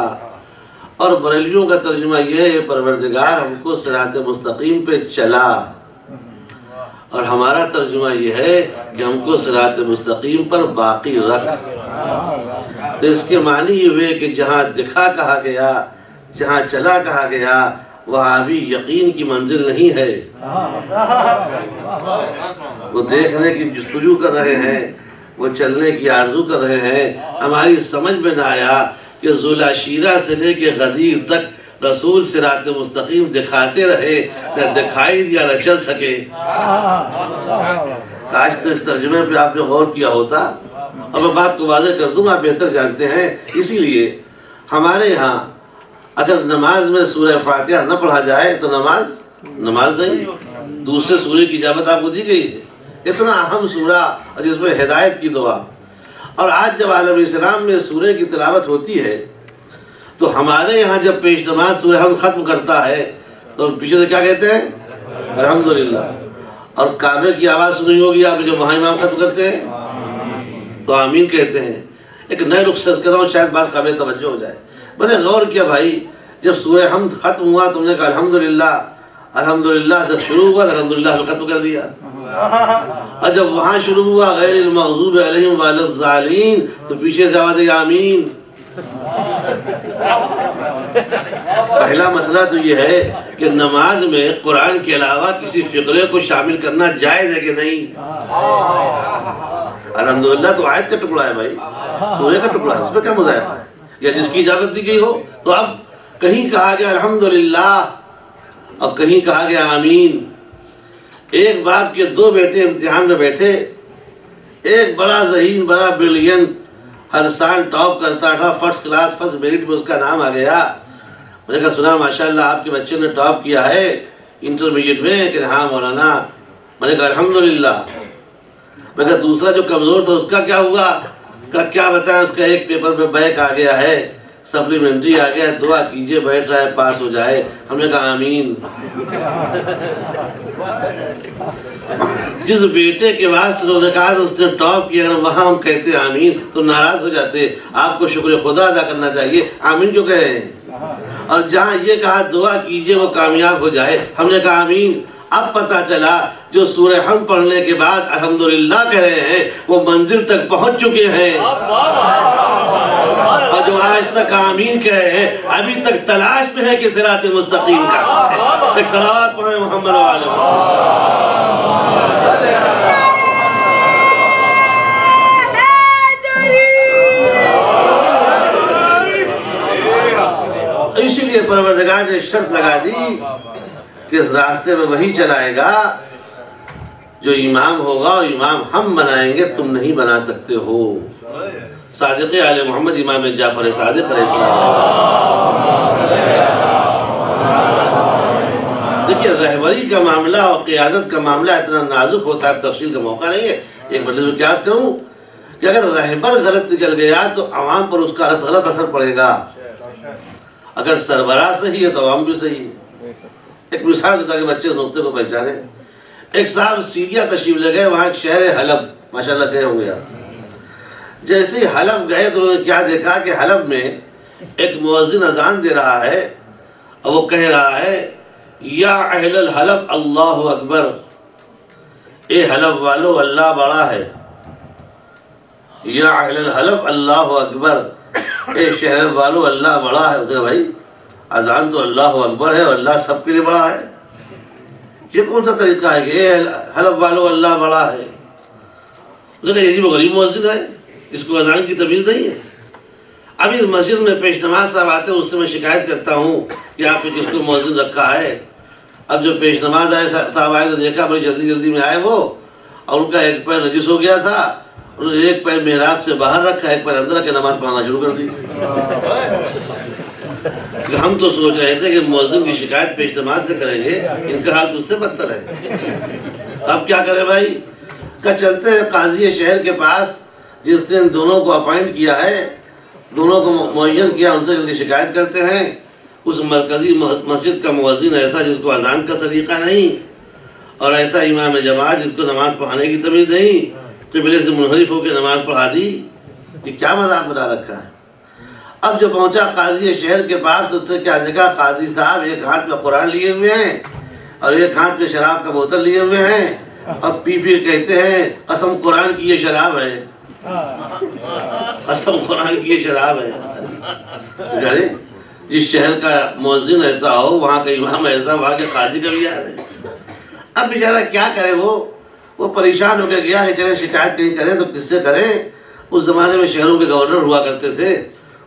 اور بریلویوں کا ترجمہ یہ ہے پروردگار ہم کو صراط مستقیم پہ چلا، اور ہمارا ترجمہ یہ ہے کہ ہم کو صراط مستقیم پر باقی رکھ۔ تو اس کے معنی یہ ہوئے کہ جہاں دکھا کہا گیا، جہاں چلا کہا گیا، وہاں بھی یقین کی منزل نہیں ہے۔ وہ دیکھنے کی جستجو کر رہے ہیں، وہ چلنے کی آرزو کر رہے ہیں۔ ہماری سمجھ میں نہ آیا کہ ذولا شیرہ سے لے کے غدیر تک رسول صراط مستقیم دکھاتے رہے، نہ دکھائی دیا نہ چل سکے۔ کاش تو اس ترجمے پہ آپ نے غور کیا ہوتا۔ اب میں بات کو واضح کر دوں، آپ بہتر جانتے ہیں۔ اسی لیے ہمارے یہاں اگر نماز میں سورہ فاتحہ نہ پڑھا جائے تو نماز نہیں۔ دوسرے سورے کی اجازت آپ کو دی گئی ہے، اتنا اہم سورہ اور جس میں ہدایت کی دعا۔ اور آج جب عالم اسلام میں سورے کی تلاوت ہوتی ہے تو ہمارے یہاں جب پیش نماز سورہ حمد ختم کرتا ہے تو پیچھے سے کیا کہتے ہیں؟ الحمدللہ۔ اور کعبے کی آواز سنی ہوگی آپ جب وہاں امام ختم کرتے ہیں تو آمین کہتے ہیں۔ ایک نئے رخ سے کر رہا ہوں، شاید بات قابل توجہ ہو جائے۔ میں نے غور کیا بھائی، جب سورہ حمد ختم ہوا تم نے کہا الحمدللہ، الحمدللہ سے شروع ہوا تو الحمدللہ میں ختم کر دیا۔ اور جب وہاں شروع ہوا غیر المغضوب علیہم ولا الضالین تو پیچھے سے آواز آمین۔ پہلا مسئلہ تو یہ ہے کہ نماز میں قرآن کے علاوہ کسی فقرے کو شامل کرنا جائز ہے کہ نہیں؟ الحمدللہ تو آیت کا ٹکڑا ہے بھائی، سورہ کا ٹکڑا ہے، اس پہ کیا مذائقہ ہے؟ یا جس کی اجازت دی گئی ہو تو اب کہیں کہا گیا الحمدللہ اور کہیں کہا گیا آمین۔ ایک باپ کے دو بیٹے امتحان میں بیٹھے، ایک بڑا ذہین، بڑا بریلینٹ، ہر سال ٹاپ کرتا تھا، فرسٹ کلاس فرسٹ میرٹ میں اس کا نام آ گیا۔ میں نے کہا سنا ماشاءاللہ آپ کے بچے نے ٹاپ کیا ہے انٹرمیڈیٹ میں؟ کہ ہاں مولانا۔ میں نے کہا الحمدللہ۔ میں نے کہا دوسرا جو کمزور تھا اس کا کیا ہوا؟ کہا کیا بتائیں، اس کا ایک پیپر میں بیک آ گیا ہے، سپلیمنٹری آ گیا ہے، دعا کیجئے بیٹھ رہا ہے پاس ہو جائے۔ ہم نے کہا آمین۔ جس بیٹے کے واسطے انہوں نے کہا اس نے ٹاپ کیا، اگر وہاں ہم کہتے آمین تو ناراض ہو جاتے۔ آپ کو شکر خدا ادا کرنا چاہیے، آمین کیوں کہے ہیں؟ اور جہاں یہ کہا دعا کیجئے وہ کامیاب ہو جائے، ہم نے کہا آمین۔ اب پتا چلا جو سورہ حمد پڑھنے کے بعد الحمدللہ کہہ رہے ہیں وہ منزل تک پہنچ چکے ہیں، اور جو آج تک آمین کہہ رہے ہیں ابھی تک تلاش میں ہے کہ صراط مستقیم کا ایک صلوات پڑھیں محمد والے۔ اسی لیے پروردگار نے شرط لگا دی کہ اس راستے میں وہی چلائے گا جو امام ہوگا، اور امام ہم بنائیں گے، تم نہیں بنا سکتے ہو۔ صادق آل محمد امام جعفر صادق علیہ السلام۔ دیکھیے رہبری کا معاملہ اور قیادت کا معاملہ اتنا نازک ہوتا ہے، تفصیل کا موقع نہیں ہے۔ ایک مجلس میں قیاس کروں کہ اگر رہبر غلط نکل گیا تو عوام پر اس کا غلط اثر پڑے گا، اگر سربراہ صحیح ہے تو عوام بھی صحیح ہے۔ ایک مثال دیتا کہ بچے اس نقطے کو پہچانے۔ ایک صاحب سیریا تشریف لے گئے، وہاں ایک شہر ہے حلب، ماشاءاللہ گئے ہوں گے آپ۔ جیسے ہی حلب گئے تو انہوں نے کیا دیکھا کہ حلب میں ایک مؤذن اذان دے رہا ہے اور وہ کہہ رہا ہے یا اہل الحلب اللہ اکبر، اے حلب والو اللہ بڑا ہے، یا اہل الحلب اللہ اکبر، اے شہر والو اللہ بڑا ہے۔ اس نے بھائی اذان تو اللہ اکبر ہے اور اللہ سب کے لیے بڑا ہے، یہ کون سا طریقہ ہے کہ اے حلب والو اللہ بڑا ہے؟ اس نے کہا یہ وہ غریب مؤذن ہے، اس کو اذان کی تمیز نہیں ہے۔ ابھی مسجد میں پیش نماز صاحب آتے ہیں، اس سے میں شکایت کرتا ہوں کہ آپ نے کس کو مؤذن رکھا ہے۔ اب جو پیش نماز آئے صاحب آئے تو دیکھا بڑی جلدی جلدی میں آئے وہ، اور ان کا ایک پیر نجس ہو گیا تھا، انہوں نے ایک پیر محراب سے باہر رکھا، ایک پیر اندر رکھ کے نماز پڑھنا شروع کر دی۔ ہم تو سوچ رہے تھے کہ مؤذن کی شکایت پیش نماز سے کریں گے، ان کا حال اس سے بدتر ہے۔ اب کیا کریں بھائی؟ کہ چلتے ہیں قاضی شہر کے پاس جس نے دونوں کو اپائنٹ کیا ہے، دونوں کو معین کیا، ان سے جلدی شکایت کرتے ہیں۔ اس مرکزی مسجد کا مؤذن ایسا جس کو اذان کا سلیقہ نہیں، اور ایسا امام جماعت جس کو نماز پڑھانے کی تمیز نہیں، قبلے سے منحرف ہو کے نماز پڑھا دی، یہ کیا مذاق بنا رکھا ہے۔ اب جو پہنچا قاضی شہر کے پاس تو اس نے کیا دیکھا، قاضی صاحب ایک ہاتھ میں قرآن لیے ہوئے ہیں اور ایک ہاتھ میں شراب کا بوتل لیے ہوئے ہیں، اب پی پی کہتے ہیں قسم قرآن کی یہ شراب ہے، قسم قرآن کی یہ شراب ہے۔ جس شہر کا مؤذن ایسا ہو، وہاں کا امام ایسا، وہاں کے قاضی کا بھی یاد ہے۔ اب بیچارہ کیا کرے، وہ پریشان ہو کے گیا کہ چلے شکایت کہیں کریں تو کس سے کریں۔ اس زمانے میں شہروں کے گورنر ہوا کرتے تھے،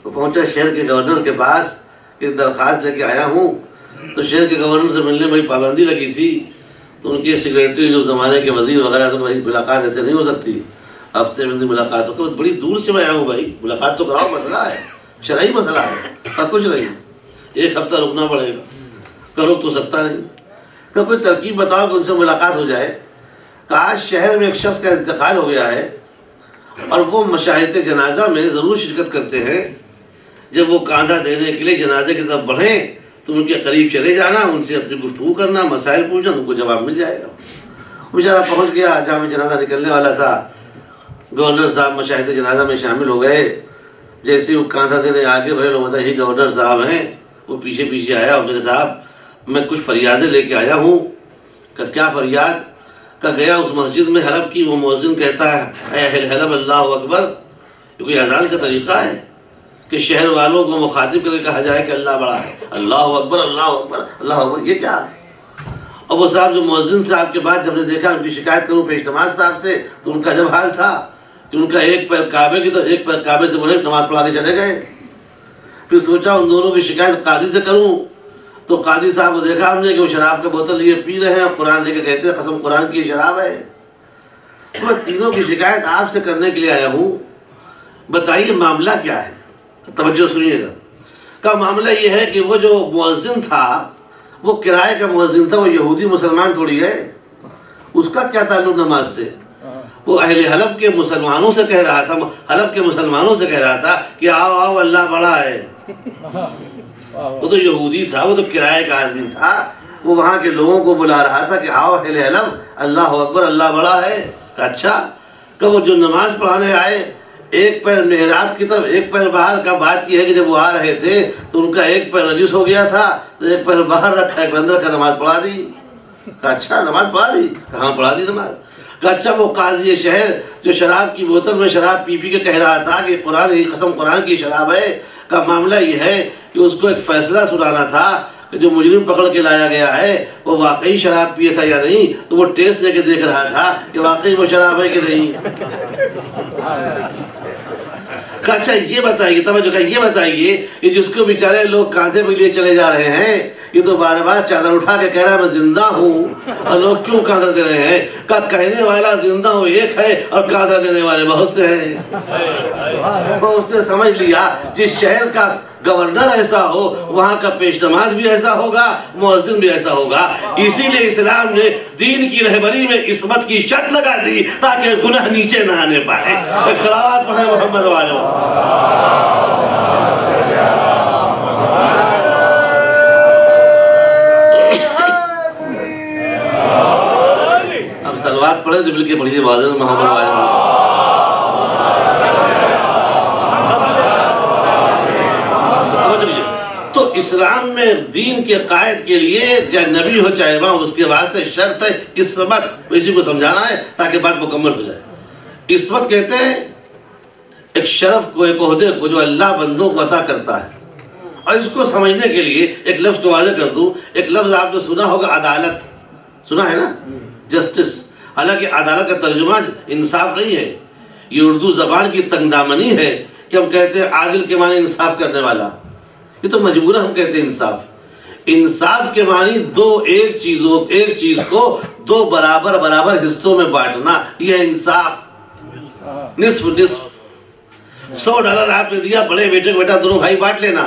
وہ پہنچا شہر کے گورنر کے پاس کہ درخواست لے کے آیا ہوں۔ تو شہر کے گورنر سے ملنے میں پابندی لگی تھی، تو ان کے سیکریٹری جو زمانے کے وزیر وغیرہ، تو ملاقات ایسے نہیں ہو سکتی، ہفتے میں ملاقات ہو، کہ بڑی دور سے میں آیا ہوں بھائی، ملاقات تو کراؤ، مسئلہ ہے، شرعی مسئلہ ہے، اور کچھ نہیں، ایک ہفتہ رکنا پڑے گا، کرو تو سکتا نہیں، کہ کوئی ترکیب بتاؤ کہ ان سے ملاقات ہو جائے۔ کہا شہر میں ایک شخص کا انتقال ہو گیا ہے اور وہ مشاہد جنازہ میں ضرور شرکت کرتے ہیں، جب وہ کاندھا دینے کے لیے جنازے کی طرف بڑھیں تو ان کے قریب چلے جانا، ان سے اپنی گفتگو کرنا، مسائل پوچھنا، ان کو جواب مل جائے گا۔ بیچارہ پہنچ گیا جہاں میں جنازہ نکلنے والا تھا، گورنر صاحب مشاہد جنازہ میں شامل ہو گئے۔ جیسے وہ کاندھا دینے آگے بڑھے، لوگ بتا یہ گورنر صاحب ہیں، وہ پیچھے پیچھے آیا، اس نے کہا صاحب میں کچھ فریادیں لے کے آیا ہوں۔ کہ کیا فریاد؟ کہ گیا اس مسجد میں حلب کی، وہ مؤذن کہتا ہے اے اہل حلب اللہ اکبر، یہ کوئی اذان کا طریقہ ہے کہ شہر والوں کو مخاطب کر کے کہا جائے کہ اللہ بڑا ہے، اللہ اکبر اللہ اکبر اللہ اکبر، یہ کیا ہے؟ اور وہ صاحب جو مؤذن صاحب کے بعد جب نے دیکھا ان کی شکایت کروں پیش نماز صاحب سے، تو ان کا جب حال تھا کہ ان کا ایک پیر کعبے کی تو ایک پیر کعبے سے بڑھے نماز پڑھا کے چلے گئے۔ پھر سوچا ان دونوں کی شکایت قاضی سے کروں، تو قاضی صاحب کو دیکھا ہم نے کہ وہ شراب کا بوتل لیے پی رہے ہیں اور قرآن لے کے کہتے ہیں قسم قرآن کی یہ شراب ہے۔ تو میں تینوں کی شکایت آپ سے کرنے کے لیے آیا ہوں، بتائیے معاملہ کیا ہے؟ توجہ سنیے گا۔ کا معاملہ یہ ہے کہ وہ جو مؤذن تھا وہ کرائے کا مؤذن تھا، وہ یہودی مسلمان تھوڑی ہے، اس کا کیا تعلق نماز سے؟ وہ اہل حلب کے مسلمانوں سے کہہ رہا تھا، حلب کے مسلمانوں سے کہہ رہا تھا کہ آؤ آؤ اللہ بڑا ہے۔ وہ تو یہودی تھا، وہ تو کرائے کا آدمی تھا، وہ وہاں کے لوگوں کو بلا رہا تھا کہ آؤ اہل حلب اللہ اکبر اللہ بڑا ہے۔ اچھا، کہ وہ جو نماز پڑھانے آئے ایک پیر محراب کی طرف ایک پیر باہر، کا بات یہ ہے کہ جب وہ آ رہے تھے تو ان کا ایک پیر نجس ہو گیا تھا، تو ایک پیر باہر رکھا ایک اندر کا، نماز پڑھا دی۔ اچھا نماز پڑھا دی؟ کہاں پڑھا دی نماز؟ اچھا وہ قاضی شہر جو شراب کی بوتل میں شراب پی پی کے کہہ رہا تھا کہ قرآن کی قسم قرآن کی شراب ہے، کا معاملہ یہ ہے کہ اس کو ایک فیصلہ سنانا تھا کہ جو مجرم پکڑ کے لایا گیا ہے وہ واقعی شراب پیے تھا یا نہیں، تو وہ ٹیسٹ لے کے دیکھ رہا تھا کہ واقعی وہ شراب ہے کہ نہیں۔ اچھا یہ بتائیے، توجہ کہ یہ بتائیے کہ جس کو بیچارے لوگ کاندھے پہ لیے چلے جا رہے ہیں، یہ تو بار بار چادر اٹھا کے کہہ رہا ہے میں زندہ ہوں، اور لوگ کیوں کاندھا دے رہے ہیں؟ کہ کہنے والا زندہ ہوں ایک ہے اور کاندھا دینے والے بہت سے ہیں۔ وہ اس نے سمجھ لیا جس شہر کا گورنر ایسا ہو وہاں کا پیش نماز بھی ایسا ہوگا، مؤذن بھی ایسا ہوگا۔ اسی لیے اسلام نے دین کی رہبری میں عصمت کی شرط لگا دی تاکہ گناہ نیچے نہ آنے پائے۔ ایک صلوات پڑھیں محمد والے۔ اب صلوات پڑھیں تو بلکہ پڑھیے واضح محمد والے۔ تو اسلام میں دین کے قائد کے لیے چاہے نبی ہو چاہے وہاں، اس کے واسطے شرط ہے عصمت، اسی کو سمجھانا ہے تاکہ بات مکمل ہو جائے۔ عصمت کہتے ہیں ایک شرف کو، ایک عہدے کو جو اللہ بندوں کو عطا کرتا ہے، اور اس کو سمجھنے کے لیے ایک لفظ کو واضح کر دوں۔ ایک لفظ آپ نے سنا ہوگا عدالت، سنا ہے نا، جسٹس۔ حالانکہ عدالت کا ترجمہ انصاف نہیں ہے، یہ اردو زبان کی تنگ دامنی ہے کہ ہم کہتے ہیں عادل کے معنی انصاف کرنے والا، یہ تو مجبوراً ہم کہتے ہیں انصاف۔ انصاف کے معنی ایک چیز کو دو برابر برابر حصوں میں بانٹنا، یہ انصاف۔ نصف نصف، $100 آپ نے دیا بڑے بیٹے کو، بیٹا دونوں بھائی بانٹ لینا،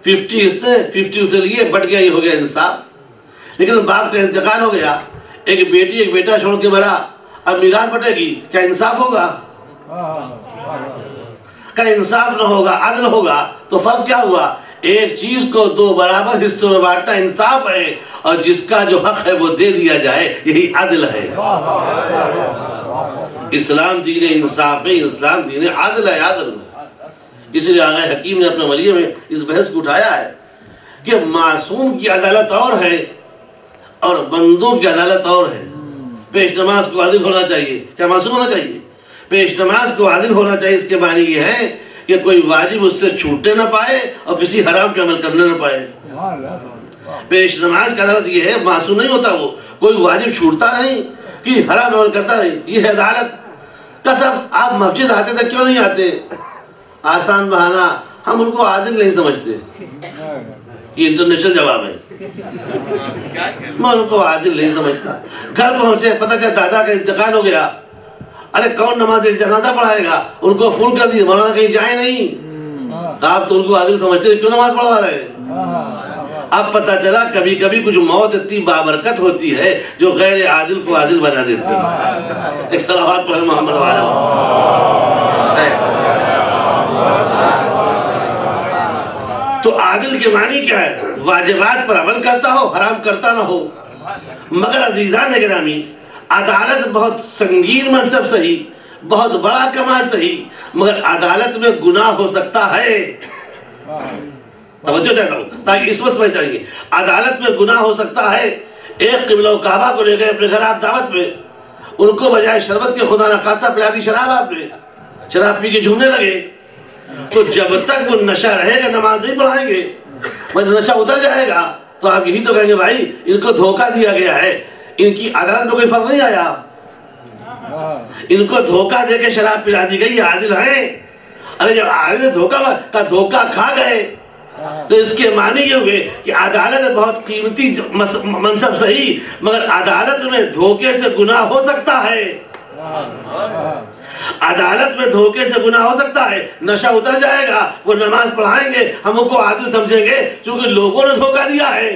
50 اس نے 50 اسے لیے، بٹ گیا، یہ ہو گیا انصاف۔ لیکن باپ کا انتقال ہو گیا، ایک بیٹی ایک بیٹا چھوڑ کے مرا، اب میراث بٹے گی، کیا انصاف ہوگا؟ کا انصاف نہ ہوگا، عدل ہوگا، تو فرق کیا ہوا؟ ایک چیز کو دو برابر حصوں میں بانٹنا انصاف ہے، اور جس کا جو حق ہے وہ دے دیا جائے، یہی عدل ہے۔ اسلام دین انصاف ہے، اسلام دین عدل ہے، عدل۔ اس لیے آقا حکیم نے اپنے ولیہ میں اس بحث کو اٹھایا ہے کہ معصوم کی عدالت اور ہے اور بندوں کی عدالت اور ہے۔ پیش نماز کو عادل ہونا چاہیے، کیا معصوم ہونا چاہیے؟ پیش نماز کو عادل ہونا چاہیے، اس کے معنی یہ ہے کہ کوئی واجب اس سے چھوٹنے نہ پائے اور کسی حرام پہ عمل کرنے نہ پائے۔ پیش نماز کی عدالت یہ ہے، معصوم نہیں ہوتا وہ، کوئی واجب چھوٹتا نہیں کہ حرام عمل کرتا نہیں، یہ ہے عدالت۔ قسم آپ مسجد آتے تھے، کیوں نہیں آتے؟ آسان بہانہ، ہم ان کو عادل نہیں سمجھتے، یہ انٹرنیشنل جواب ہے، میں ان کو عادل نہیں سمجھتا۔ گھر پہنچے، پتہ چلا دادا کا انتقال ہو گیا، ارے کون نماز جنازہ پڑھائے گا؟ ان کو فون کر دیے، مولانا کہیں جائے نہیں، آپ تو ان کو عادل سمجھتے، کیوں نماز پڑھوا رہے ہیں؟ اب پتہ چلا کبھی کبھی کچھ موت اتنی بابرکت ہوتی ہے جو غیر عادل کو عادل بنا دیتی ہے۔ ایک صلوات پڑھیں محمد والے۔ تو عادل کے معنی کیا ہے؟ واجبات پر عمل کرتا ہو، حرام کرتا نہ ہو۔ مگر عزیزان گرامی، عدالت بہت سنگین منصب صحیح، بہت بڑا کمال صحیح، مگر عدالت میں گناہ ہو سکتا ہے۔ توجہ چاہتا ہوں تاکہ اس وقت سمجھ جائیں گے، عدالت میں گناہ ہو سکتا ہے۔ ایک قبلہ و کعبہ کو لے گئے اپنے گھر آپ دعوت میں، ان کو بجائے شربت کے خدا نخواستہ پلا دی شراب، آپ نے شراب پی کے جھومنے لگے، تو جب تک وہ نشہ رہے گا نماز نہیں پڑھائیں گے، جب نشہ اتر جائے گا تو آپ یہی تو کہیں گے بھائی ان کو دھوکہ دیا گیا ہے، ان کی عدالت میں کوئی فرق نہیں آیا، ان کو دھوکہ دے کے شراب پلا دی گئی، یہ عادل ہیں۔ ارے جب عادل دھوکہ کھا گئے تو اس کے معنی یہ ہوئے کہ عدالت بہت قیمتی منصب صحیح، مگر عدالت میں دھوکے سے گناہ ہو سکتا ہے۔ عدالت میں دھوکے سے گناہ ہو سکتا ہے، نشہ اتر جائے گا، وہ نماز پڑھائیں گے، ہم ان کو عادل سمجھیں گے چونکہ لوگوں نے دھوکہ دیا ہے۔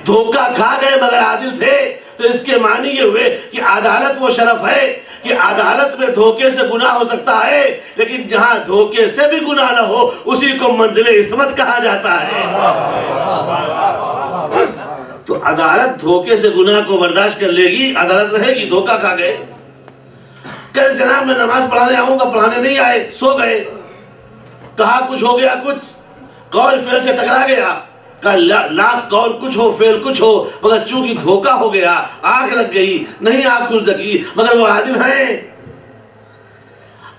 دھوکہ کھا گئے مگر عادل تھے، تو اس کے معنی یہ ہوئے کہ عدالت وہ شرف ہے کہ عدالت میں دھوکے سے گناہ ہو سکتا ہے، لیکن جہاں دھوکے سے بھی گناہ نہ ہو اسی کو منزل عصمت کہا جاتا ہے۔ تو عدالت دھوکے سے گناہ کو برداشت کر لے گی، عدالت رہے گی۔ دھوکہ کھا گئے، کہ جناب میں نماز پڑھانے آؤں گا، پڑھانے نہیں آئے، سو گئے، کہا کچھ ہو گیا، کچھ قول فعل سے ٹکرا گیا، کہا لاکھ قول کچھ ہو فعل کچھ ہو، مگر چونکہ دھوکہ ہو گیا، آنکھ لگ گئی، نہیں آنکھ کھل سکی، مگر وہ عادل ہیں۔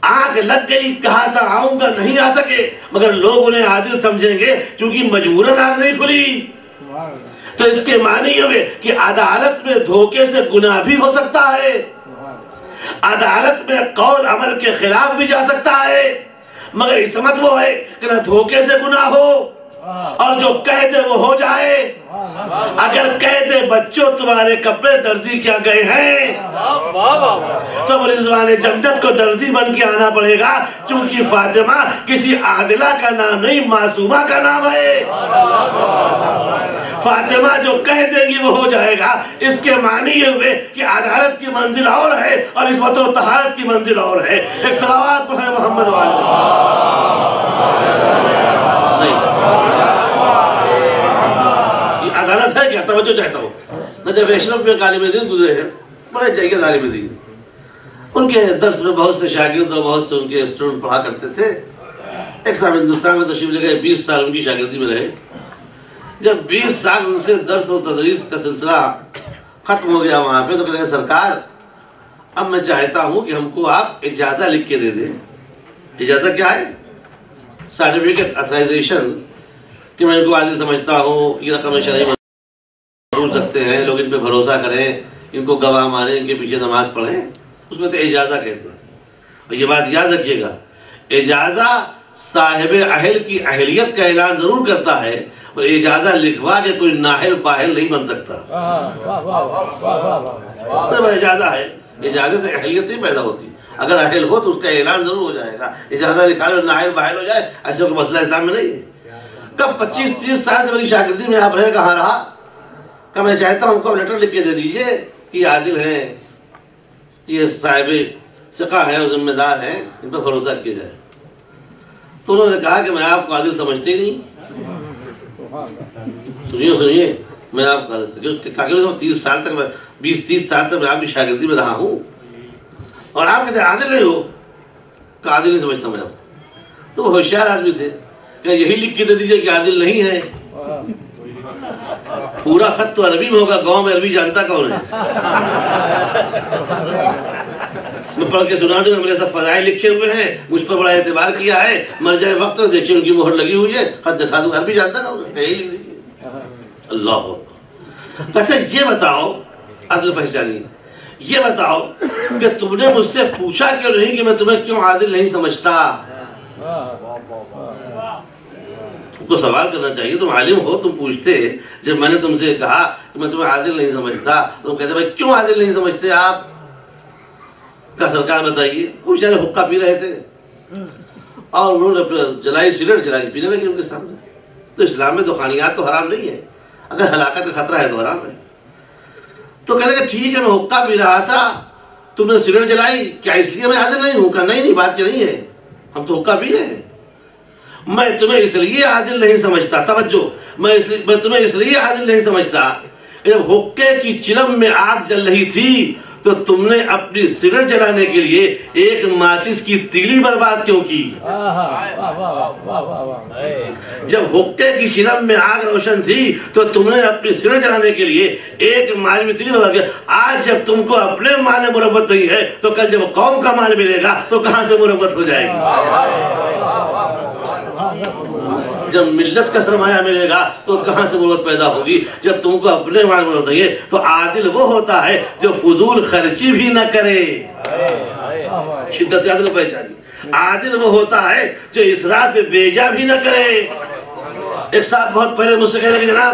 آنکھ لگ گئی، کہا تھا آؤں گا، نہیں آ سکے، مگر لوگ انہیں عادل سمجھیں گے چونکہ مجبوراً آنکھ نہیں کھلی۔ تو اس کے معنی یہ ہوئے کہ عدالت میں دھوکے سے گناہ بھی ہو سکتا ہے، عدالت میں قول عمل کے خلاف بھی جا سکتا ہے، مگر عصمت وہ ہے کہ نہ دھوکے سے گناہ ہو اور جو کہہ دے وہ ہو جائے۔ اگر کہہ دے بچوں تمہارے کپڑے درزی کیا گئے ہیں، تو رضوان جمدت کو درزی بن کے آنا پڑے گا، چونکہ فاطمہ کسی عادلہ کا نام نہیں، معصومہ کا نام ہے۔ فاطمہ جو کہہ دے گی وہ ہو جائے گا۔ اس کے معنی یہ ہوئے کہ عدالت کی منزل اور ہے اور عصمت و طہارت کی منزل اور ہے۔ ایک صلوات پڑھیں محمد والے۔ یہ عدالت ہے کیا؟ توجہ چاہتا ہوں۔ نجف اشرف میں عالم دین گزرے ہیں، بڑے جید عالم دین، ان کے درس میں بہت سے شاگرد اور بہت سے ان کے اسٹوڈنٹ پڑھا کرتے تھے۔ ایک صاحب ہندوستان میں تشریف لے گئے، 20 سال ان کی شاگردی میں رہے۔ جب 20 سال ان سے درس و تدریس کا سلسلہ ختم ہو گیا وہاں پہ، تو کہنے لگے سرکار اب میں چاہتا ہوں کہ ہم کو آپ اجازہ لکھ کے دے دیں۔ اجازہ کیا ہے؟ سرٹیفکیٹ اتھرائزیشن، کہ میں ان کو عادل سمجھتا ہوں، یہ رقم شرعی بول سکتے ہیں، لوگ ان پہ بھروسہ کریں، ان کو گواہ مانیں، ان کے پیچھے نماز پڑھیں، اس کو تو اجازہ کہتے ہیں۔ اور یہ بات یاد رکھیے گا، اجازہ صاحب اہل کی اہلیت کا اعلان ضرور کرتا ہے، اور اجازہ لکھوا کے کوئی نااہل باہل نہیں بن سکتا۔ اجازہ ہے، اجازت سے اہلیت نہیں پیدا ہوتی، اگر اہل ہو تو اس کا اعلان ضرور ہو جائے گا۔ اجازہ لکھا لو نااہل باہل ہو جائے، ایسے کوئی مسئلہ اسلام میں نہیں ہے۔ کب 25-30 سال سے میری شاگردی میں آپ رہے، کہاں رہا؟ کہ میں چاہتا ہوں کو لیٹر لکھ کے دے دیجئے کہ یہ عادل ہیں، یہ صاحب ثقہ ہیں اور ذمہ دار ہیں، ان پر بھروسہ کیا جائے۔ تو انہوں نے کہا کہ میں آپ کو عادل سمجھتے نہیں، سنیے میں آپ کا 30 سال تک 20-30 سال تک میں آپ کی شاگردی میں رہا ہوں اور آپ کہتے ہیں عادل نہیں ہو، کہ عادل نہیں سمجھتا میں آپ. تو وہ ہوشیار آدمی تھے کہ یہی لکھ کے دے دیجئے کہ عادل نہیں ہے. پورا خط تو عربی میں ہوگا، گاؤں میں عربی جانتا کون ہے؟ میں پڑھ کے سنا دوں، میرے سب فضائل لکھے ہوئے ہیں، مجھ پر بڑا اعتبار کیا ہے، مر جائے وقت دیکھیے ان کی مہر لگی ہوئی ہے، خط دکھا دوں، عربی جانتا کون ہے؟ یہی لکھ دیجیے. اللہ اچھا یہ بتاؤ، عدل پہچانی، یہ بتاؤ کہ تم نے مجھ سے پوچھا کیوں نہیں کہ میں تمہیں کیوں عادل نہیں سمجھتا؟ تم کو سوال کرنا چاہیے، تم عالم ہو، تم پوچھتے. جب میں نے تم سے کہا کہ میں تمہیں عادل نہیں سمجھتا، تم کہتے بھائی کیوں عادل نہیں سمجھتے آپ؟ کا سرکار بتائیے. وہ بیچارے حقہ پی رہے تھے اور انہوں نے جلائی سگریٹ، جلا کے پینے لگے ان کے سامنے. تو اسلام میں دخانیات تو حرام نہیں ہے، اگر ہلاکت کا خطرہ ہے تو حرام ہے. تو کہنے کہ ٹھیک ہے میں حقہ پی رہا تھا، تم نے سگریٹ جلائی، کیا اس لیے میں عادل نہیں ہوں؟ کہا نہیں بات کیا نہیں ہے، ہم تو حقہ پی رہے ہیں. میں تمہیں اس لیے عادل نہیں سمجھتا، توجہ، میں تمہیں اس لیے عادل نہیں سمجھتا، جب حقے کی چلم میں آگ جل رہی تھی تو تم نے اپنی سگریٹ جلانے کے لیے ایک ماچس کی تیلی برباد کیوں کی؟ جب حقے کی چلم میں آگ روشن تھی تو تم نے اپنی سگریٹ جلانے کے لیے ایک مال میں تیلی برباد کیا. آج جب تم کو اپنے مال میں مروت نہیں ہے تو کل جب قوم کا مال ملے گا تو کہاں سے مروت ہو جائے گی؟ جب ملت کا سرمایہ ملے گا تو کہاں سے مروت پیدا ہوگی؟ جب تم کو اپنے مال مروت نہیں ہے. تو عادل وہ ہوتا ہے جو فضول خرچی بھی نہ کرے. شدت عادل پہچانی. عادل وہ ہوتا ہے جو اسراف بیجا بھی نہ کرے. ایک صاحب بہت پہلے مجھ سے کہنے کہ جناب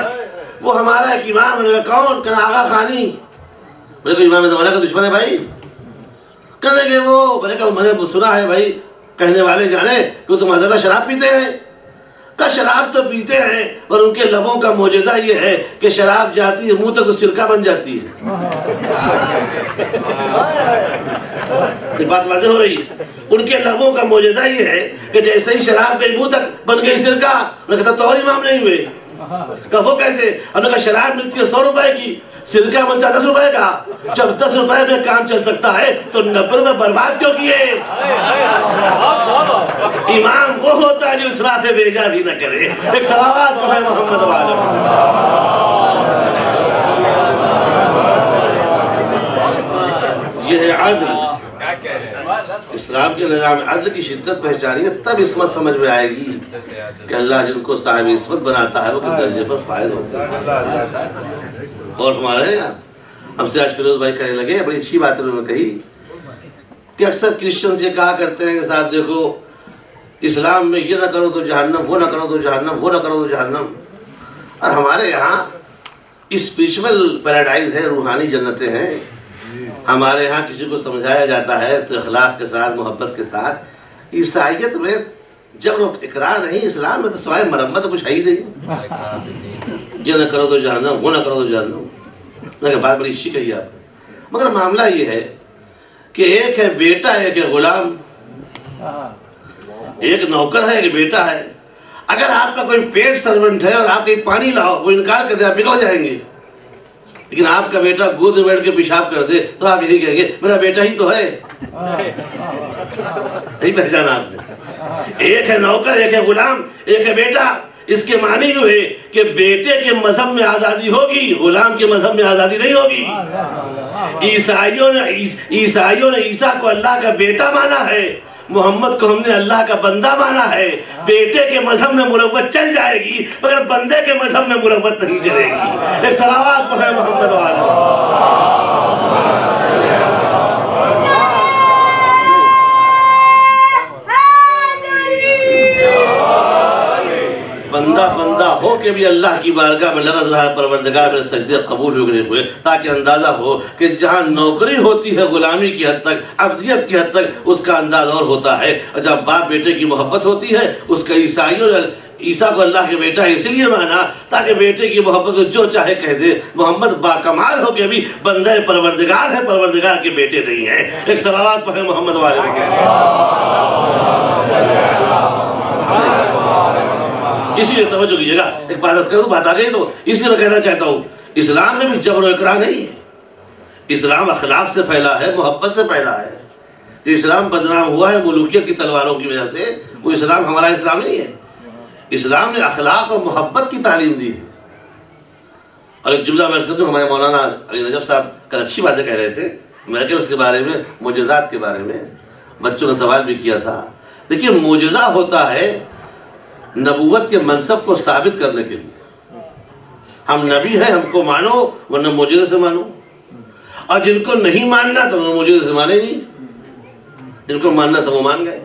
وہ ہمارا ایک امام ہے. کون؟ کہنا آغا خانی. میں نے کہا امام زمانہ کا دشمن ہے بھائی. کہنے کہ وہ، میں نے کہا میں نے سنا ہے بھائی کہنے والے جانے کہ تم حضرت شراب پیتے ہیں. کہ شراب تو پیتے ہیں اور ان کے لبوں کا معجزہ یہ ہے کہ شراب جاتی ہے منہ تک تو سرکہ بن جاتی ہے. یہ بات واضح ہو رہی ہے. ان کے لبوں کا معجزہ یہ ہے کہ جیسے ہی شراب گئی منہ تک بن گئی سرکہ. میں کہتا تو اور امام نہیں ہوئے. کہ وہ کیسے؟ ہم نے کہا شراب ملتی ہے 100 روپے کی، سرکہ بنتا 10 روپے کا. جب 10 روپے میں کام چل سکتا ہے تو 90 میں برباد کیوں کیے؟ امام وہ ہوتا ہے جو اسراف بیجا بھی نہ کرے. ایک صلوات پڑھیں محمد والے. یہ ہے عدل. اسلام کے نظام عدل کی شدت پہچانی ہے تب عصمت سمجھ میں آئے گی کہ اللہ جن کو صاحب عصمت بناتا ہے وہ کس درجے پر فائد ہوتا ہے. اور ہمارے یہاں ہم سے آج فیروز بھائی کہنے لگے، بڑی اچھی بات انہوں نے کہی کہ اکثر کرسچنز یہ کہا کرتے ہیں کہ صاحب دیکھو اسلام میں یہ نہ کرو تو جہنم، وہ نہ کرو تو جہنم، وہ نہ کرو تو جہنم. اور ہمارے یہاں اسپریچول پیراڈائز ہے، روحانی جنتیں ہیں. ہمارے یہاں کسی کو سمجھایا جاتا ہے تو اخلاق کے ساتھ، محبت کے ساتھ. عیسائیت میں جب اقرار نہیں، اسلام میں تو سوائے مرمت کچھ ہے ہی نہیں. یہ نہ کرو تو جہنم، وہ نہ کرو تو جہنم. بات بڑی اچھی کہی آپ نے. مگر معاملہ یہ ہے کہ ایک ہے بیٹا، ایک ہے غلام. ایک نوکر ہے، ایک بیٹا ہے. اگر آپ کا کوئی پیٹ سرونٹ ہے اور آپ کہیں پانی لاؤ، وہ انکار کر دے، آپ پگھل جائیں گے. لیکن آپ کا بیٹا گود میں بیٹھ کے پیشاب کر دے تو آپ یہی کہیں گے میرا بیٹا ہی تو ہے. نہیں پہچانا آپ نے؟ ایک ہے نوکر، ایک ہے غلام، ایک ہے بیٹا. اس کے معنی یہ ہے کہ بیٹے کے مذہب میں آزادی ہوگی، غلام کے مذہب میں آزادی نہیں ہوگی. عیسائیوں نے عیسیٰ کو اللہ کا بیٹا مانا ہے، محمد کو ہم نے اللہ کا بندہ مانا ہے. بیٹے کے مذہب میں مروت چل جائے گی مگر بندے کے مذہب میں مروت نہیں چلے گی. ایک صلوات پڑھیں محمد والے. بندہ ہو کے بھی اللہ کی بارگاہ میں لرز رہا ہے، پروردگار میرے سجدے قبول ہوئے، تاکہ اندازہ ہو کہ جہاں نوکری ہوتی ہے غلامی کی حد تک، عبدیت کی حد تک، اس کا انداز اور ہوتا ہے. اور جب باپ بیٹے کی محبت ہوتی ہے، اس کا عیسیٰ کو اللہ کے بیٹا ہے اس لیے مانا تاکہ بیٹے کی محبت کو جو چاہے کہہ دے. محمد باکمال ہو کے بھی بندہ پروردگار ہے، پروردگار کے بیٹے نہیں ہیں. ایک صلوات پڑھیں محمد والے میں کہہ رہے ہیں. اسی لیے توجہ کیجیے گا، ایک بات عرض کر دوں، بات آ گئی تو اس لیے میں کہنا چاہتا ہوں، اسلام میں بھی جبر و اکراہ نہیں ہے، اسلام اخلاق سے پھیلا ہے، محبت سے پھیلا ہے۔ جو اسلام بدنام ہوا ہے ملوکیت کی تلواروں کی وجہ سے، وہ اسلام ہمارا اسلام نہیں ہے۔ اسلام نے اخلاق اور محبت کی تعلیم دی ہے۔ اور ایک جملہ میں کہتا ہوں، ہمارے مولانا علی نجف صاحب کل اچھی باتیں کہہ رہے تھے میرکلز کے بارے میں، معجزات کے بارے میں، بچوں نے سوال بھی کیا تھا۔ دیکھیے معجزہ ہوتا ہے نبوت کے منصب کو ثابت کرنے کے لیے، ہم نبی ہیں، ہم کو مانو ورنہ معجزے سے مانو، اور جن کو نہیں ماننا تو وہ معجزے سے مانے نہیں، جن کو ماننا تو وہ مان گئے۔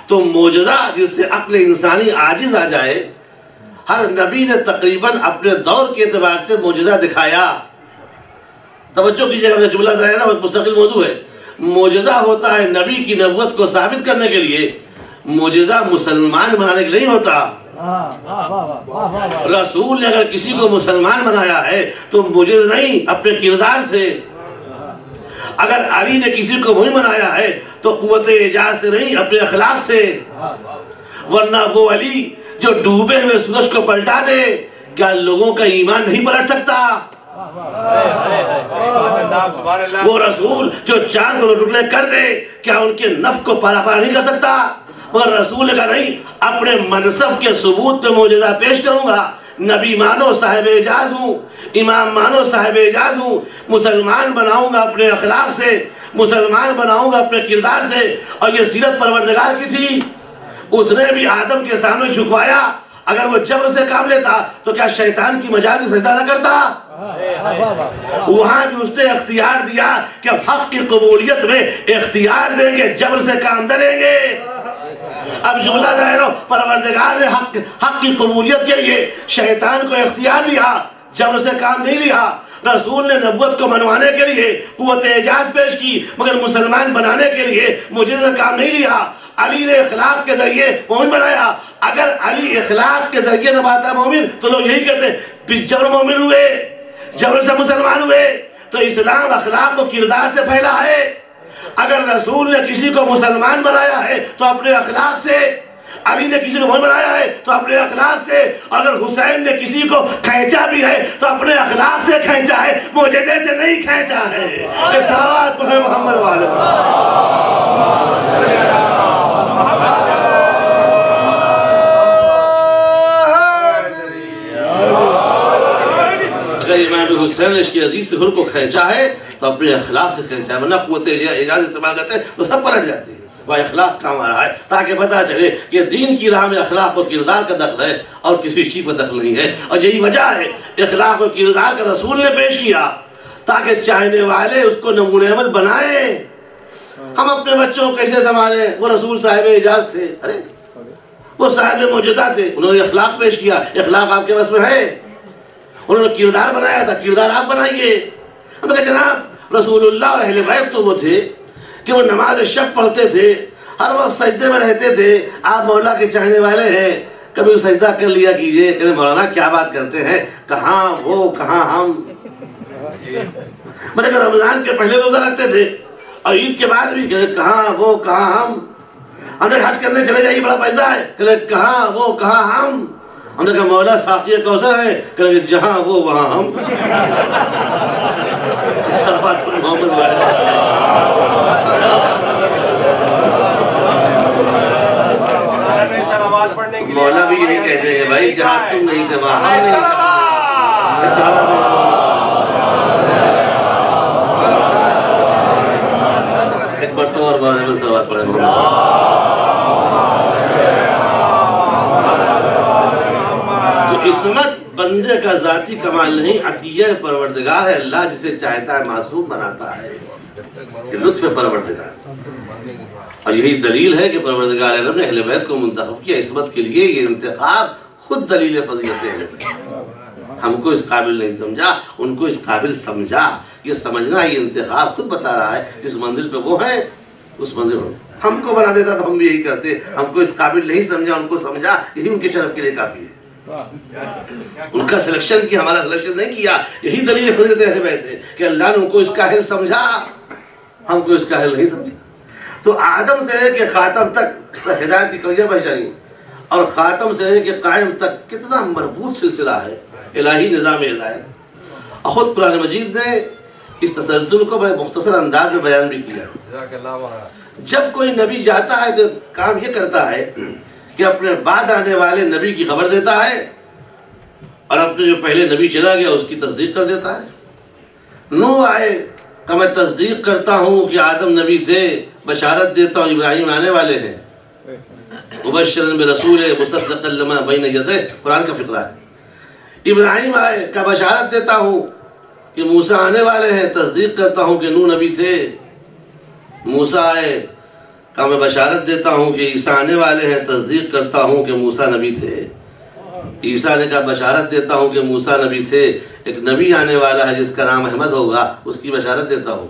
تو معجزہ جس سے عقل انسانی عاجز آ جائے، ہر نبی نے تقریباً اپنے دور کے اعتبار سے معجزہ دکھایا۔ توجہ کیجیے گا، جملہ ذرا ہے نا، مستقل موضوع ہے۔ معجزہ ہوتا ہے نبی کی نبوت کو ثابت کرنے کے لیے، معجزہ مسلمان بنانے کے لیے نہیں ہوتا۔ رسول نے اگر کسی کو مسلمان بنایا ہے تو معجزہ نہیں، اپنے کردار سے۔ اگر علی نے کسی کو مومن بنایا ہے تو قوت اعجاز سے نہیں، اپنے اخلاق سے۔ ورنہ وہ علی جو ڈوبے ہوئے سورج کو پلٹا دے، کیا لوگوں کا ایمان نہیں پلٹ سکتا؟ وہ رسول جو چاند کو ٹکڑے کر دے، کیا ان کے نفس کو پارا پارا نہیں کر سکتا؟ مگر رسول کا نہیں، اپنے منصب کے ثبوت پہ معجزہ پیش کروں گا۔ نبی مانو صاحب اعجاز ہوں، امام مانو صاحب اعجاز ہوں، مسلمان بناؤں گا اپنے اخلاق سے، مسلمان بناؤں گا اپنے کردار سے۔ اور یہ سیرت پروردگار کی تھی، اس نے بھی آدم کے سامنے جھکوایا۔ اگر وہ جبر سے کام لیتا تو کیا شیطان کی مجال میں سجدہ نہ کرتا؟ وہاں بھی اس نے اختیار دیا کہ اب حق کی قبولیت میں اختیار دیں گے، جبر سے کام نہ لیں گے۔ اب جملہ ظاہر ہو، پروردگار نے حق کی قبولیت کے لیے شیطان کو اختیار دیا، جبر سے کام نہیں لیا۔ رسول نے نبوت کو منوانے کے لیے قوت اعجاز پیش کی، مگر مسلمان بنانے کے لیے معجزے سے کام نہیں لیا۔ علی نے اخلاق کے ذریعے مومن بنایا۔ اگر علی اخلاق کے ذریعے نہ بناتا مومن تو لوگ یہی کہتے ہیں جبر مومن ہوئے، جبر سے مسلمان ہوئے۔ تو اسلام اخلاق و کردار سے پھیلا ہے۔ اگر رسول نے کسی کو مسلمان بنایا ہے تو اپنے اخلاق سے، علی نے کسی کو مومن بنایا ہے تو اپنے اخلاق سے، اگر حسین نے کسی کو کھینچا بھی ہے تو اپنے اخلاق سے کھینچا ہے، معجزے سے نہیں کھینچا ہے۔ ایک صلوات پڑھیں محمد والے۔ اگر امام حسین نے اس کے عزیز سے حر کو کھینچا ہے تو اپنے اخلاق سے کھینچا ہے، ورنہ قوت اعجاز استعمال کرتے ہیں تو سب پلٹ جاتے ہیں۔ وہ اخلاق کام آ رہا ہے تاکہ پتہ چلے کہ دین کی راہ میں اخلاق و کردار کا دخل ہے اور کسی چیز کا دخل نہیں ہے۔ اور یہی وجہ ہے اخلاق و کردار کا رسول نے پیش کیا تاکہ چاہنے والے اس کو نمونہ عمل بنائیں۔ ہم اپنے بچوں کو کیسے سنبھالیں؟ وہ رسول صاحب اعجاز تھے، ارے وہ صاحب معجزہ تھے، انہوں نے اخلاق پیش کیا۔ اخلاق آپ کے بس میں ہے، انہوں نے کردار بنایا تھا، کردار آپ بنائیے۔ ہم نے کہا جناب رسول اللہ اور اہل بیت تو وہ تھے کہ وہ نماز شب پڑھتے تھے، ہر وقت سجدے میں رہتے تھے، آپ مولا کے چاہنے والے ہیں، کبھی سجدہ کر لیا کیجئے۔ کہتے مولانا کیا بات کرتے ہیں، کہاں وہ کہاں ہم۔ میں نے کہا رمضان کے پہلے روزہ رکھتے تھے اور عید کے بعد بھی، کہتے کہاں وہ کہاں ہم۔ ہم نے حج کرنے چلے جائیے بڑا پیسہ ہے، کہتے کہاں وہ کہاں ہم۔ ہم نے کہا مولا ساقی کوثر ہے، کہتے جہاں وہ وہاں ہم۔ محمد مولا بھی یہی کہتے ہیں کہ بھائی جہاں تم نہیں تھے وہاں ہم نہیں۔ ایک مرتبہ اور بعد میں سلوات پڑھیں تو عصمت بندے کا ذاتی کمال نہیں، عطیہ پروردگار ہے۔ اللہ جسے چاہتا ہے معصوم بناتا ہے، یہ لطف پروردگار۔ اور یہی دلیل ہے کہ پروردگار عالم نے اہل بیت کو منتخب کیا عصمت کے لیے۔ یہ انتخاب خود دلیل فضیلت ہے۔ ہم کو اس قابل نہیں سمجھا، ان کو اس قابل سمجھا۔ یہ سمجھنا، یہ انتخاب خود بتا رہا ہے جس منزل پہ وہ ہیں اس منزل پر ہم کو بنا دیتا تو ہم بھی یہی کرتے۔ ہم کو اس قابل نہیں سمجھا، ان کو سمجھا، یہی ان کے شرف کے لیے کافی ہے۔ ان کا سلیکشن کیا، ہمارا سلیکشن نہیں کیا۔ یہی دلیل فضیلت اہل بیت ہے کہ اللہ نے ان کو اس قاہل سمجھا، ہم کو اس قاہل نہیں سمجھا۔ تو آدم سے لے کے خاتم تک ہدایت کی کلیاں پہچانی، اور خاتم سے لے کے قائم تک کتنا مربوط سلسلہ ہے الہی نظام ہدایت. اور خود قرآن مجید نے اس تسلسل کو بڑے مختصر انداز میں بیان بھی کیا. جب کوئی نبی جاتا ہے تو کام یہ کرتا ہے کہ اپنے بعد آنے والے نبی کی خبر دیتا ہے اور اپنے جو پہلے نبی چلا گیا اس کی تصدیق کر دیتا ہے. نوح آئے کہ میں تصدیق کرتا ہوں کہ آدم نبی تھے، بشارت دیتا ہوں ابراہیم آنے والے ہیں. مبشرا برسول مصدقا لما بین یدیہ، قرآن کا فقرہ ہے. ابراہیم آئے کہ بشارت دیتا ہوں کہ موسیٰ آنے والے ہیں، تصدیق کرتا ہوں کہ نوح نبی تھے. موسیٰ آئے کہ میں بشارت دیتا ہوں کہ عیسیٰ آنے والے ہیں، تصدیق کرتا ہوں کہ موسیٰ نبی تھے. عیسیٰ نے کہا بشارت دیتا ہوں کہ موسیٰ نبی تھے. ایک نبی آنے والا ہے جس کا نام احمد ہوگا، اس کی بشارت دیتا ہوں.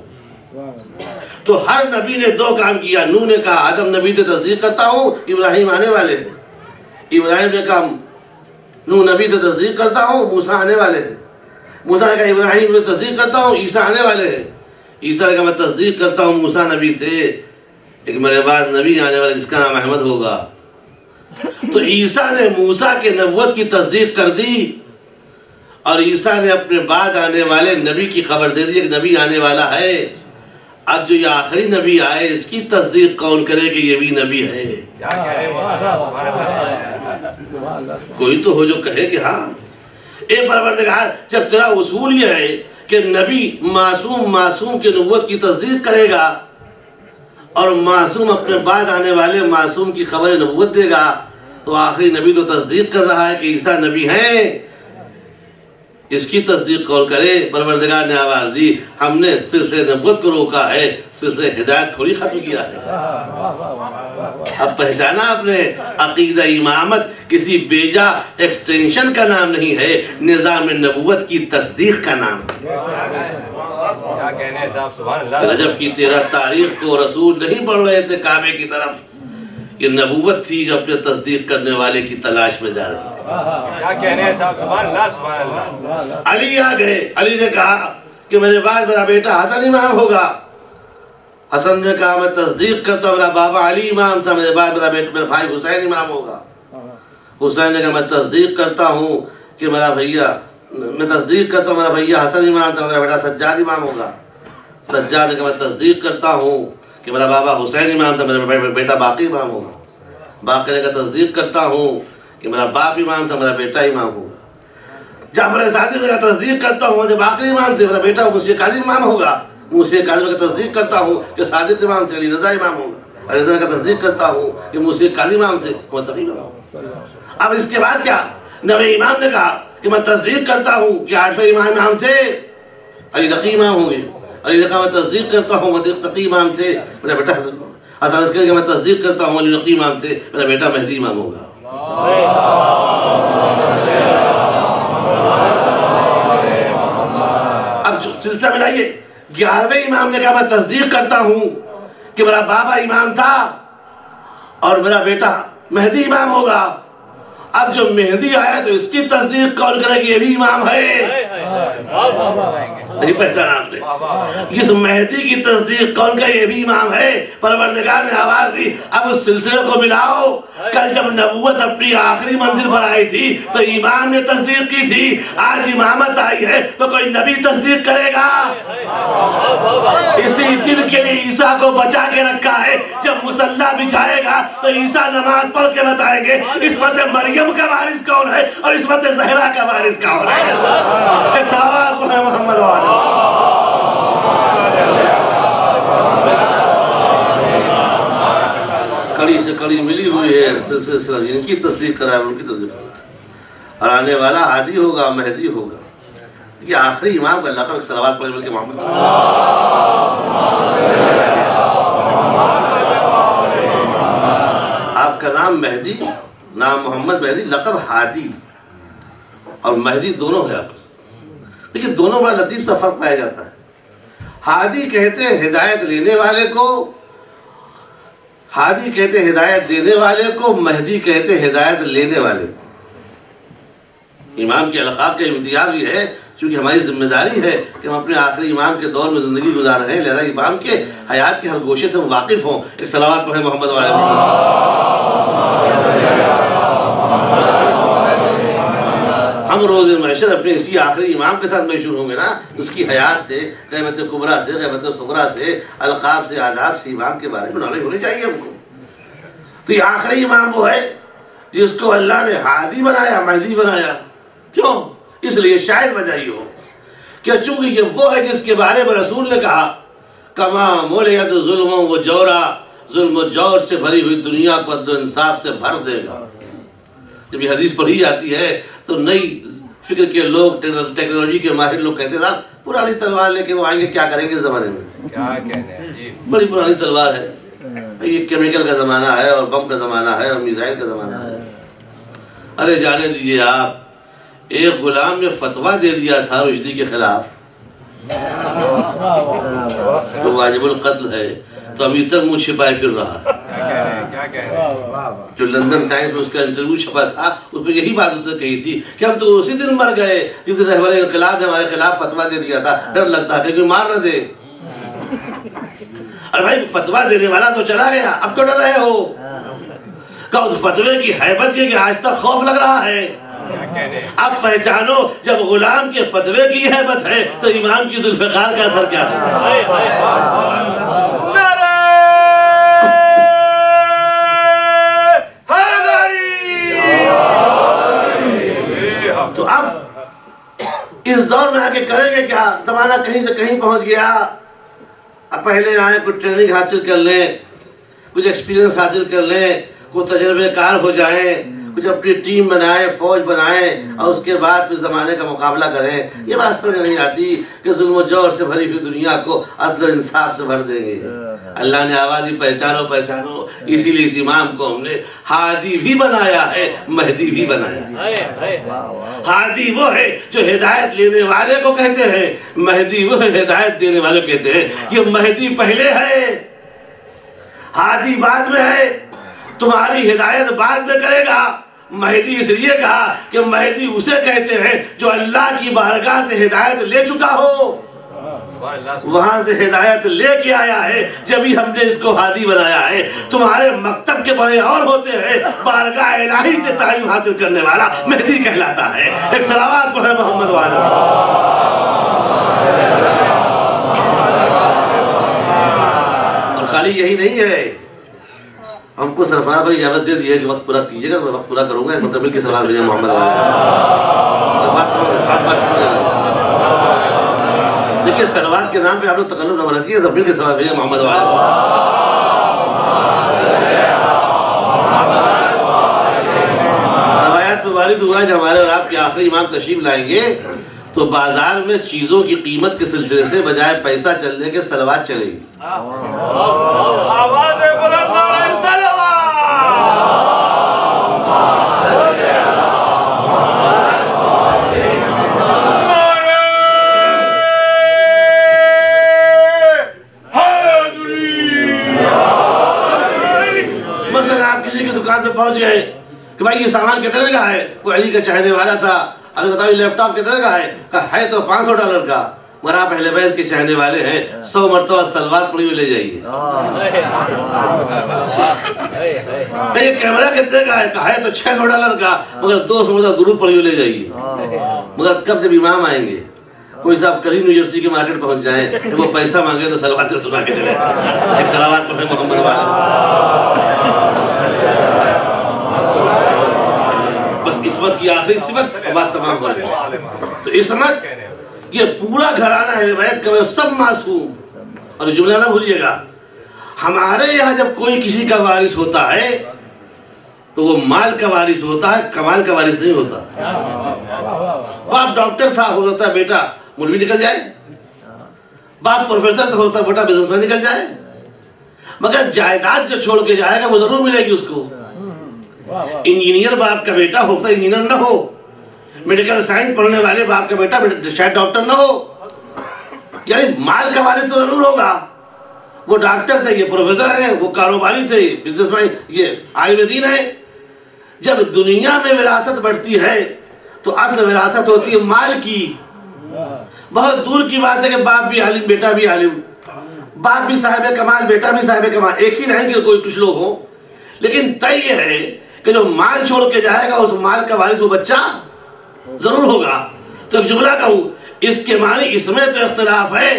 تو ہر نبی نے دو کام کیا. نوح نے کہا آدم نبی تھے، تصدیق کرتا ہوں ابراہیم آنے والے ہیں. ابراہیم نے کہا نوح نبی تھے، تصدیق کرتا ہوں موسیٰ آنے والے ہیں. موسیٰ نے کہا ابراہیم نے تصدیق کرتا ہوں عیسیٰ آنے والے ہیں. عیسیٰ نے کہا میں تصدیق کرتا ہوں موسیٰ نبی تھے، ایک میرے بعد نبی آنے والے جس کا نام احمد ہوگا. تو عیسیٰ نے موسیٰ کے نبوت کی تصدیق کر دی اور عیسیٰ نے اپنے بعد آنے والے نبی کی خبر دے دی، ایک نبی آنے والا ہے. اب جو یہ آخری نبی آئے اس کی تصدیق کون کرے کہ یہ بھی نبی ہے؟ کوئی تو ہو جو کہے کہ ہاں. اے پروردگار، جب تیرا اصول یہ ہے کہ نبی معصوم کی نبوت کی تصدیق کرے گا اور معصوم اپنے بعد آنے والے معصوم کی خبر نبوت دے گا، تو آخری نبی تو تصدیق کر رہا ہے کہ عیسیٰ نبی ہیں. اس کی تصدیق کون کرے؟ پروردگار نے آواز دی ہم نے سلسلے نبوت کو روکا ہے، سلسلے ہدایت تھوڑی ختم کیا ہے. اب پہچانا اپنے عقیدہ امامت کسی بیجا ایکسٹینشن کا نام نہیں ہے، نظام نبوت کی تصدیق کا نام ہے. رجب کی 13 تاریخ کو رسول نہیں بڑھ رہے تھے کعبے کی طرف، یہ نبوت تھی جو اپنے تصدیق کرنے والے کی تلاش میں جا رہی تھی. کیا کہنے ہیں صاحب؟ سبحان اللہ سبحان اللہ. علی آ گئے. علی نے کہا کہ میرے بعد میرا بیٹا حسن امام ہوگا. حسن نے کہا میں تصدیق کرتا ہوں میرا بابا علی امام تھا، میرے بعد میرا بھائی حسین امام ہوگا. حسین نے کہا میں تصدیق کرتا ہوں کہ میرا بھیا حسن امام تھا، میرا بیٹا سجاد امام ہوگا. سجاد نے کہا میں تصدیق کرتا ہوں کہ میرا بابا حسین امام تھا، میرا بیٹا باقی امام ہوگا. باقی نے کہا تصدیق کرتا ہوں کہ میرا باپ امام تھا، میرا بیٹا امام ہوگا. جعفر صادق نے کہا تصدیق کرتا ہوں مجھے باقی امام تھے، میرا بیٹا موسی کاظم امام ہوگا. موسی کاظم نے کہا تصدیق کرتا ہوں کہ صادق امام تھے، علی رضا امام ہوگا. علی رضا نے کہا تصدیق کرتا ہوں کہ موسی کاظم امام تھے، متقی امام ہوگا. اب اس کے بعد کیا؟ نویں امام نے کہا کہ میں تصدیق کرتا ہوں کہ 8ویں امام تھے، علی نقی امام ہوں گے. علی نے کہا میں تصدیق کرتا ہوں تقی امام تھے، میرا بیٹا حسن عسکری کہ میں تصدیق کرتا ہوں علی نقی امام تھے، میرا بیٹا مہدی امام ہوگا. اب جو سلسلہ ملائیے، 11ویں امام نے کہا میں تصدیق کرتا ہوں کہ میرا بابا امام تھا اور میرا بیٹا مہدی امام ہوگا. اب جو مہدی آیا تو اس کی تصدیق کون کرے کہ یہ بھی امام ہے؟ نہیں پہچانا آپ نے؟ اس مہدی کی تصدیق کون کا یہ بھی امام ہے؟ پروردگار نے آواز دی اب اس سلسلے کو ملاؤ. کل جب نبوت اپنی آخری منزل پر آئی تھی تو امام نے تصدیق کی تھی، آج امامت آئی ہے تو کوئی نبی تصدیق کرے گا. اسی دن کے لیے عیسیٰ کو بچا کے رکھا ہے. جب مصلی بچھائے گا تو عیسیٰ نماز پڑھ کے بتائیں گے عصمت مریم کا وارث کون ہے اور عصمت زہرا کا وارث کون ہے. سوال پڑھیں محمد والے. کڑی سے کڑی ملی ہوئی ہے، سلسلہ ان کی تصدیق کرائے ان کی تصدیق کرائے، اور آنے والا ہادی ہوگا مہدی ہوگا. یہ آخری امام کا لقب. صلوات پڑھیں بلکہ محمد. آپ کا نام مہدی، نام محمد مہدی، لقب ہادی اور مہدی دونوں ہے آپ. لیکن دونوں بڑا لطیف سا فرق پایا جاتا ہے. ہادی کہتے ہیں ہدایت لینے والے کو، ہادی کہتے ہیں ہدایت دینے والے کو، مہدی کہتے ہیں ہدایت لینے والے کو. امام کے القاب کا امتیاز یہ ہے چونکہ ہماری ذمہ داری ہے کہ ہم اپنے آخری امام کے دور میں زندگی گزار رہے ہیں، لہذا امام کے حیات کے ہر گوشے سے واقف ہوں. ایک صلوات پڑھیں محمد والے. ہم روز محشر اپنے اسی آخری امام کے ساتھ مشہور ہوں گے نا، اس کی حیات سے، غیبت کبریٰ سے، غیبت صغریٰ سے، القاب سے، آداب سے امام کے بارے میں نالج ہونی چاہیے ہم کو۔ تو یہ آخری امام وہ ہے جس کو اللہ نے ہادی بنایا، مہدی بنایا۔ کیوں؟ اس لیے شاید وجہ یہ ہو کہ چونکہ یہ وہ ہے جس کے بارے میں رسول نے کہا کما مولید ظلم و جورا، ظلم و جور سے بھری ہوئی دنیا کو عدل و انصاف سے بھر دے گا۔ جب یہ حدیث پڑھی جاتی ہے تو نئی فکر کے لوگ، ٹیکنالوجی کے ماہر لوگ کہتے تھا پرانی تلوار لے کے وہ آئیں گے، کیا کریں گے اس زمانے میں؟ کیا کہنے ہیں، بڑی پرانی تلوار ہے، یہ کیمیکل کا زمانہ ہے اور بم کا زمانہ ہے اور میزائل کا زمانہ ہے۔ ارے جانے دیجئے آپ، ایک غلام نے فتویٰ دے دیا تھا رشدی کے خلاف تو واجب القتل ہے، تو ابھی تک منہ چھپائے پھر رہا۔ کیا کہہ رہے ہیں؟ جو لندن ٹائمز میں اس کا انٹرویو چھپا تھا اس پہ یہی بات اس نے کہی تھی کہ ہم تو اسی دن مر گئے جس دن رہبر انقلاب نے ہمارے خلاف فتویٰ دے دیا تھا، ڈر لگتا ہے کہ کوئی مار نہ دے۔ ارے بھائی فتویٰ دینے والا تو چلا گیا، اب تو ڈر رہے ہو؟ کہ اس فتوے کی حیبت یہ کہ آج تک خوف لگ رہا ہے۔ اب پہچانو جب غلام کے فتوے کی حیبت ہے تو امام کی ذوالفقار کا اثر کیا ہے؟ تو اب اس دور میں آگے کریں گے کیا؟ زمانہ کہیں سے کہیں پہنچ گیا۔ اب پہلے آئیں، کچھ ٹریننگ حاصل کر لیں، کچھ ایکسپیرینس حاصل کر لیں، کچھ تجربے کار ہو جائیں، کچھ اپنی ٹیم بنائیں، فوج بنائیں، اور اس کے بعد پھر زمانے کا مقابلہ کریں۔ یہ بات سمجھ نہیں آتی کہ ظلم و جور سے بھری ہوئی دنیا کو عدل و انصاف سے بھر دیں گے۔ اللہ نے آواز دی پہچانو پہچانو، اسی لیے اس امام کو ہم نے ہادی بھی بنایا ہے، مہدی بھی بنایا ہے۔ ہادی وہ ہے جو ہدایت لینے والے کو کہتے ہیں، مہدی وہ ہدایت دینے والے کو کہتے ہیں۔ یہ مہدی پہلے ہے، ہادی بعد میں ہے، تمہاری ہدایت بعد میں کرے گا۔ مہدی اس لیے کہا کہ مہدی اسے کہتے ہیں جو اللہ کی بارگاہ سے ہدایت لے چکا ہو، وہاں سے ہدایت لے کے آیا ہے، جبھی ہم نے اس کو ہادی بنایا ہے۔ تمہارے مکتب کے بڑے اور ہوتے ہیں، بارگاہ الہی سے تعلیم حاصل کرنے والا مہدی کہلاتا ہے۔ ایک صلوات پڑھیں محمد والے۔ اور خالی یہی نہیں ہے، ہم کو سرفراز بھائی اجازت دے دی ہے کہ وقت پورا کیجیے گا، میں وقت پورا کروں گا، ایک مطلب مل کے سلوات بھیجیں محمد والے۔ دیکھیے سلوات کے نام پہ آپ لوگ تکلف نہ برتیے، سب مل کے سلوات بھیجیں محمد والے۔ روایات میں وارد ہوا ہے کہ ہمارے اور آپ کے آخری امام تشریف لائیں گے تو بازار میں چیزوں کی قیمت کے سلسلے سے بجائے پیسہ چلنے کے سلوات چلے گی۔ آواز بلند علیہ السلام۔ مثلا آپ کسی کی دکان پہ پہنچ گئے کہ بھائی یہ سامان کتنے کا ہے؟ کوئی علی کا چاہنے والا تھا، علی بتاؤ یہ لیپ ٹاپ کتنے کا ہے؟ کہا ہے تو $500 کا، مگر آپ اہل بیت کے چاہنے والے ہیں، 100 مرتبہ سلوات پڑھی ہوئی لے جائیے۔ یہ کیمرہ کتنے کا ہے؟ کہا ہے تو $600 کا، مگر 200 مرتبہ درود پڑھی ہوئی لے جائیے۔ مگر کب جب امام آئیں گے، کوئی صاحب کریم نیو جرسی کے مارکیٹ پہنچ جائیں کہ وہ پیسہ مانگے تو سلواتیں سنا کے چلے۔ ایک سلوات پڑھیں محمد والے۔ بس عصمت کی آخری صفت بات تمام ہو رہی ہے۔ تو عصمت یہ پورا گھرانہ اہل بیت کا سب معصوم۔ اور جملہ نہ بھولیے گا، ہمارے یہاں جب کوئی کسی کا وارث ہوتا ہے تو وہ مال کا وارث ہوتا ہے، کمال کا وارث نہیں ہوتا۔ باپ ڈاکٹر تھا، ہو سکتا ہے بیٹا مولوی نکل جائے، باپ پروفیسر تھا، ہوتا ہے بیٹا بزنس مین نکل جائے، مگر جائیداد جو چھوڑ کے جائے گا وہ ضرور ملے گی اس کو۔ انجینئر باپ کا بیٹا ہوتا ہے انجینئر نہ ہو، میڈیکل سائنس پڑھنے والے باپ کا بیٹا شاید ڈاکٹر نہ ہو، یعنی مال کا وارث تو ضرور ہوگا۔ وہ ڈاکٹر تھے، یہ پروفیسر ہیں، وہ کاروباری تھے، بزنس مین، یہ عالم دین ہے۔ جب دنیا میں وراثت بڑھتی ہے تو اصل وراثت ہوتی ہے مال کی۔ بہت دور کی بات ہے کہ باپ بھی عالم بیٹا بھی عالم، باپ بھی صاحب کمال بیٹا بھی صاحب کمال، ایک ہی رہیں گے کوئی کچھ لوگ ہوں، لیکن طے یہ ہے کہ جو مال چھوڑ کے جائے گا اس مال کا وارث وہ بچہ ضرور ہوگا. تو ایک جملہ کہوں اس کے معنی اس میں تو اختلاف ہے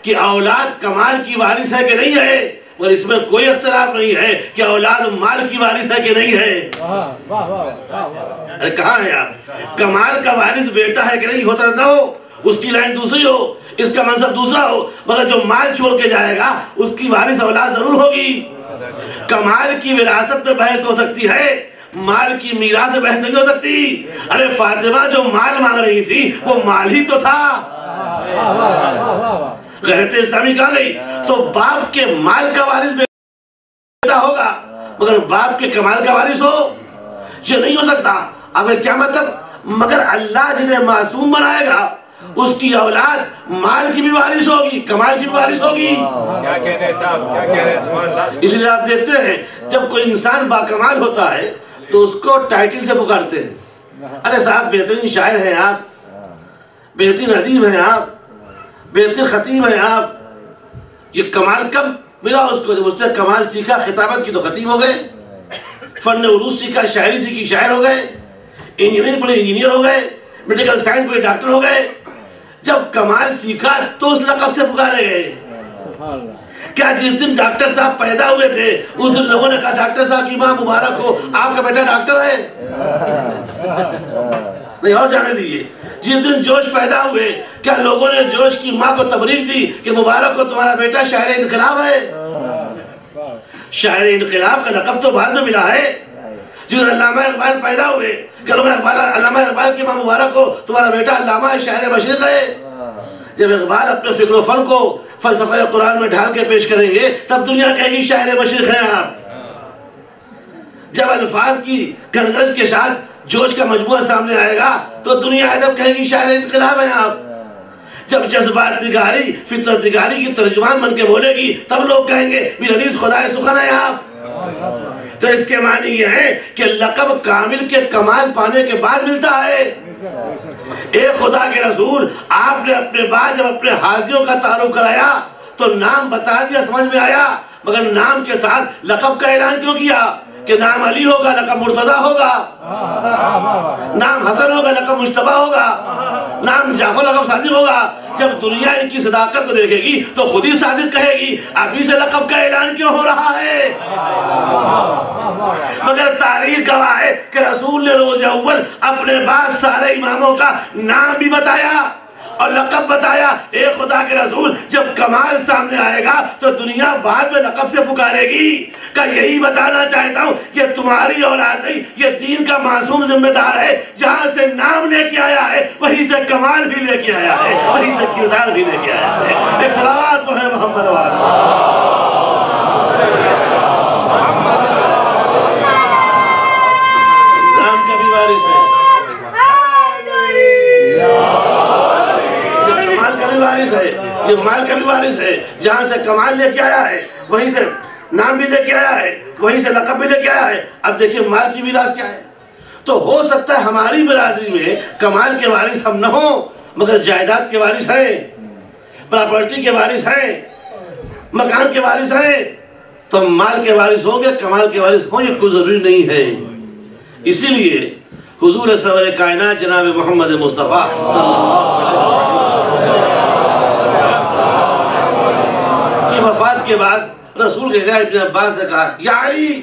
کہ اولاد کمال کی وارث ہے کہ نہیں ہے، اور اس میں کوئی اختلاف نہیں ہے کہ اولاد مال کی وارث ہے کہ نہیں ہے. ارے کہاں ہے آپ؟ کمال کا وارث بیٹا ہے کہ نہیں، ہوتا نہ ہو، اس کی لائن دوسری ہو، اس کا منصب دوسرا ہو، مگر جو مال چھوڑ کے جائے گا اس کی وارث اولاد ضرور ہوگی. کمال کی وراثت میں بحث ہو سکتی ہے، مال کی میراث میں بحث نہیں ہو سکتی. ارے فاطمہ جو مال مانگ رہی تھی وہ مال ہی تو تھا. غیرت اسلامی کہاں گئی؟ تو باپ کے مال کا وارث بیٹا ہوگا مگر باپ کے کمال کا وارث ہو، یہ نہیں ہو سکتا. اب کیا مطلب؟ مگر اللہ جنہیں معصوم بنائے گا اس کی اولاد مال کی بھی وارث ہوگی، کمال کی بھی وارث ہوگی. کیا کہہ رہے ہیں صاحب، کیا کہہ رہے ہیں؟ اس لیے آپ دیکھتے ہیں جب کوئی انسان باکمال ہوتا ہے تو اس کو ٹائٹل سے پکارتے ہیں. ارے صاحب بہترین شاعر ہیں آپ، بہترین ادیب ہیں آپ، بہترین خطیب ہیں آپ. یہ کمال کب ملا اس کو؟ جب اس نے کمال سیکھا، خطابت کی تو خطیب ہو گئے، فن عروض سیکھا، شاعری سیکھی، شاعر ہو گئے، انجینئرنگ پڑھی انجینئر ہو گئے، میڈیکل سائنس پڑھی ڈاکٹر ہو گئے. جب کمال سیکھا تو اس لقب سے پکارے گئے. کیا جس دن ڈاکٹر صاحب پیدا ہوئے تھے اس دن لوگوں نے کہا ڈاکٹر صاحب کی ماں مبارک ہو، آپ کا بیٹا ڈاکٹر ہے؟ نہیں، اور جانے دیجیے. جس دن جوش پیدا ہوئے کیا لوگوں نے جوش کی ماں کو تبریک دی کہ مبارک ہو تمہارا بیٹا شاعر انقلاب ہے؟ شاعر انقلاب کا لقب تو بعد میں ملا ہے. جس دن علامہ اقبال پیدا ہوئے کہ علامہ اقبال کی ماں مبارک ہو تمہارا بیٹا علامہ شاعر مشرق ہے. جب اقبال اپنے فکر و فن کو فلسفہ قرآن میں ڈھال کے پیش کریں گے تب دنیا کہے گی شاعر مشرق ہیں آپ. جب الفاظ کی گنگرج کے ساتھ جوش کا مجموعہ سامنے آئے گا تو دنیا ادب کہے گی شاعر انقلاب ہیں آپ. جب جذبات نگاری فطرت نگاری کی ترجمان بن کے بولے گی تب لوگ کہیں گے بیرنیس خدا سخن ہے آپ. تو اس کے معنی یہ ہے کہ لقب کامل کے کمال پانے کے بعد ملتا ہے. اے خدا کے رسول، آپ نے اپنے بعد جب اپنے حاضیوں کا تعارف کرایا تو نام بتا دیا، سمجھ میں آیا، مگر نام کے ساتھ لقب کا اعلان کیوں کیا؟ کہ نام علی ہوگا لقب مرتضیٰ ہوگا، نام حسن ہوگا لقب مجتبیٰ ہوگا، نام جعفر لقب صادق ہوگا. جب دنیا ان کی صداقت کو دیکھے گی تو خود ہی صادق کہے گی ابھی سے لقب کا اعلان کیوں ہو رہا ہے؟ مگر تاریخ گواہ ہے کہ رسول نے روز اول اپنے بعد سارے اماموں کا نام بھی بتایا اور لقب بتایا. اے خدا کے رسول، جب کمال سامنے آئے گا تو دنیا بعد میں لقب سے پکارے گی. کہ یہی بتانا چاہتا ہوں کہ تمہاری اولاد نہیں، یہ دین کا معصوم ذمہ دار ہے. جہاں سے نام لے کے آیا ہے وہیں سے کمال بھی لے کے آیا ہے، وہیں سے کردار بھی لے کے آیا ہے. ایک صلوات پڑھیں محمد والا. نام کا بھی وارث ہے، وارث ہے، یہ مال کا بھی وارث ہے. جہاں سے کمال لے کے آیا ہے وہیں سے نام بھی لے کے آیا ہے، وہیں سے لقب بھی لے کے آیا ہے. اب دیکھیں مال کی میراث کیا ہے. تو ہو سکتا ہے ہماری برادری میں کمال کے وارث ہم نہ ہوں مگر جائیداد کے وارث ہیں، پراپرٹی کے وارث ہیں، مکان کے وارث ہیں. تو ہم مال کے وارث ہوں گے، کمال کے وارث ہوں، یہ کوئی ضروری نہیں ہے. اسی لیے حضور سرور کائنات جناب محمد مصطفیٰ صلی اللہ علیہ وسلم کی وفات کے بعد رسول کے ابن عباس نے کہا یا علی،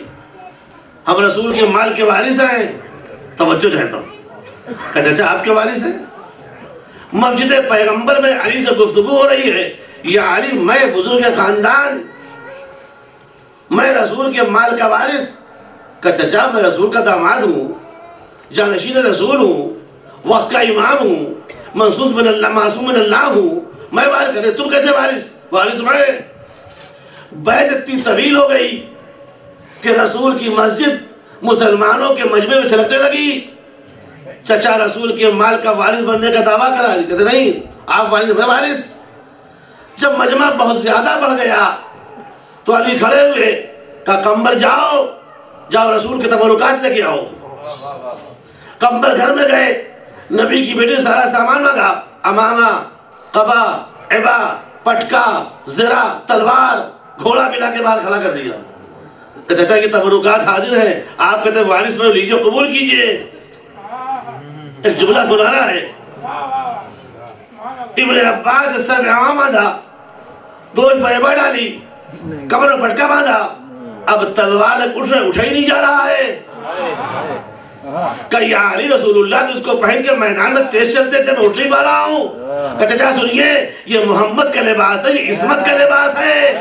ہم رسول کے مال کے وارث ہیں. توجہ چاہتا ہوں کہ چچا آپ کے وارث ہیں؟ مسجد پیغمبر میں علی سے گفتگو ہو رہی ہے. یا علی، میں بزرگ خاندان، میں رسول کے مال کا وارث. کہ چچا میں رسول کا داماد ہوں، جانشین رسول ہوں، وقت کا امام ہوں، منصوص من اللہ، معصوم من اللہ ہوں، میں وارث کرے، تم کیسے وارث میں؟ بحث اتنی طویل ہو گئی کہ رسول کی مسجد مسلمانوں کے مجمع میں چھلکنے لگی. چچا رسول کے مال کا وارث بننے کا دعویٰ کرا. کہتے نہیں، آپ وارث، میں وارث. جب مجمع بہت زیادہ بڑھ گیا تو علی کھڑے ہوئے، کہا قمبر جاؤ رسول کے تبرکات لے کے آؤ. قمبر گھر میں گئے، نبی کی بیٹی سارا سامان مانگا، امامہ، قبا، عبا، پٹکا، زرہ، تلوار، گھوڑا ملا کے باہر کھڑا کر دیا. کہ چچا کی تبرکات حاضر ہیں، آپ کہتے ہیں وارث میں لیجیے، قبول کیجئے. ایک جملہ سنانا ہے. ابن عباس سر میں عوام باندھا, دوش پر ڈالی, کمر میں پٹکا باندھا, اب تلوار اٹھا ہی نہیں جا رہا ہے. کہ یا علی رسول اللہ تو اس کو پہن کے میدان میں تیز چلتے تھے, میں اٹھ نہیں پا رہا ہوں. کہ چچا سنیے, یہ محمد کا لباس ہے, یہ عصمت کا لباس ہے.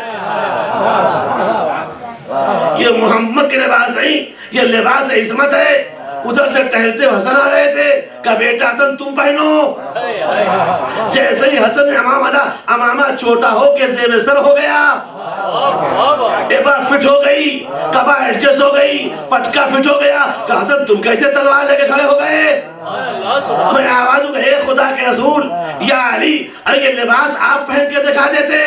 یہ محمد کے لباس نہیں, یہ لباس عصمت ہے. ادھر سے ٹہلتے حسن آ رہے تھے, کہ بیٹا حسن تم پہنو. جیسے ہی حسن نے امامہ چھوٹا ہو کے زیب سر ہو گیا, ایبا فٹ ہو گئی, کبا ایڈجسٹ ہو گئی, پٹکا فٹ ہو گیا. کہ حسن تم کیسے تلوار لے کے کھڑے ہو گئے؟ میں آواز ہوں کہ اے خدا کے رسول, یا علی, ارے یہ لباس آپ پہن کے دکھا دیتے.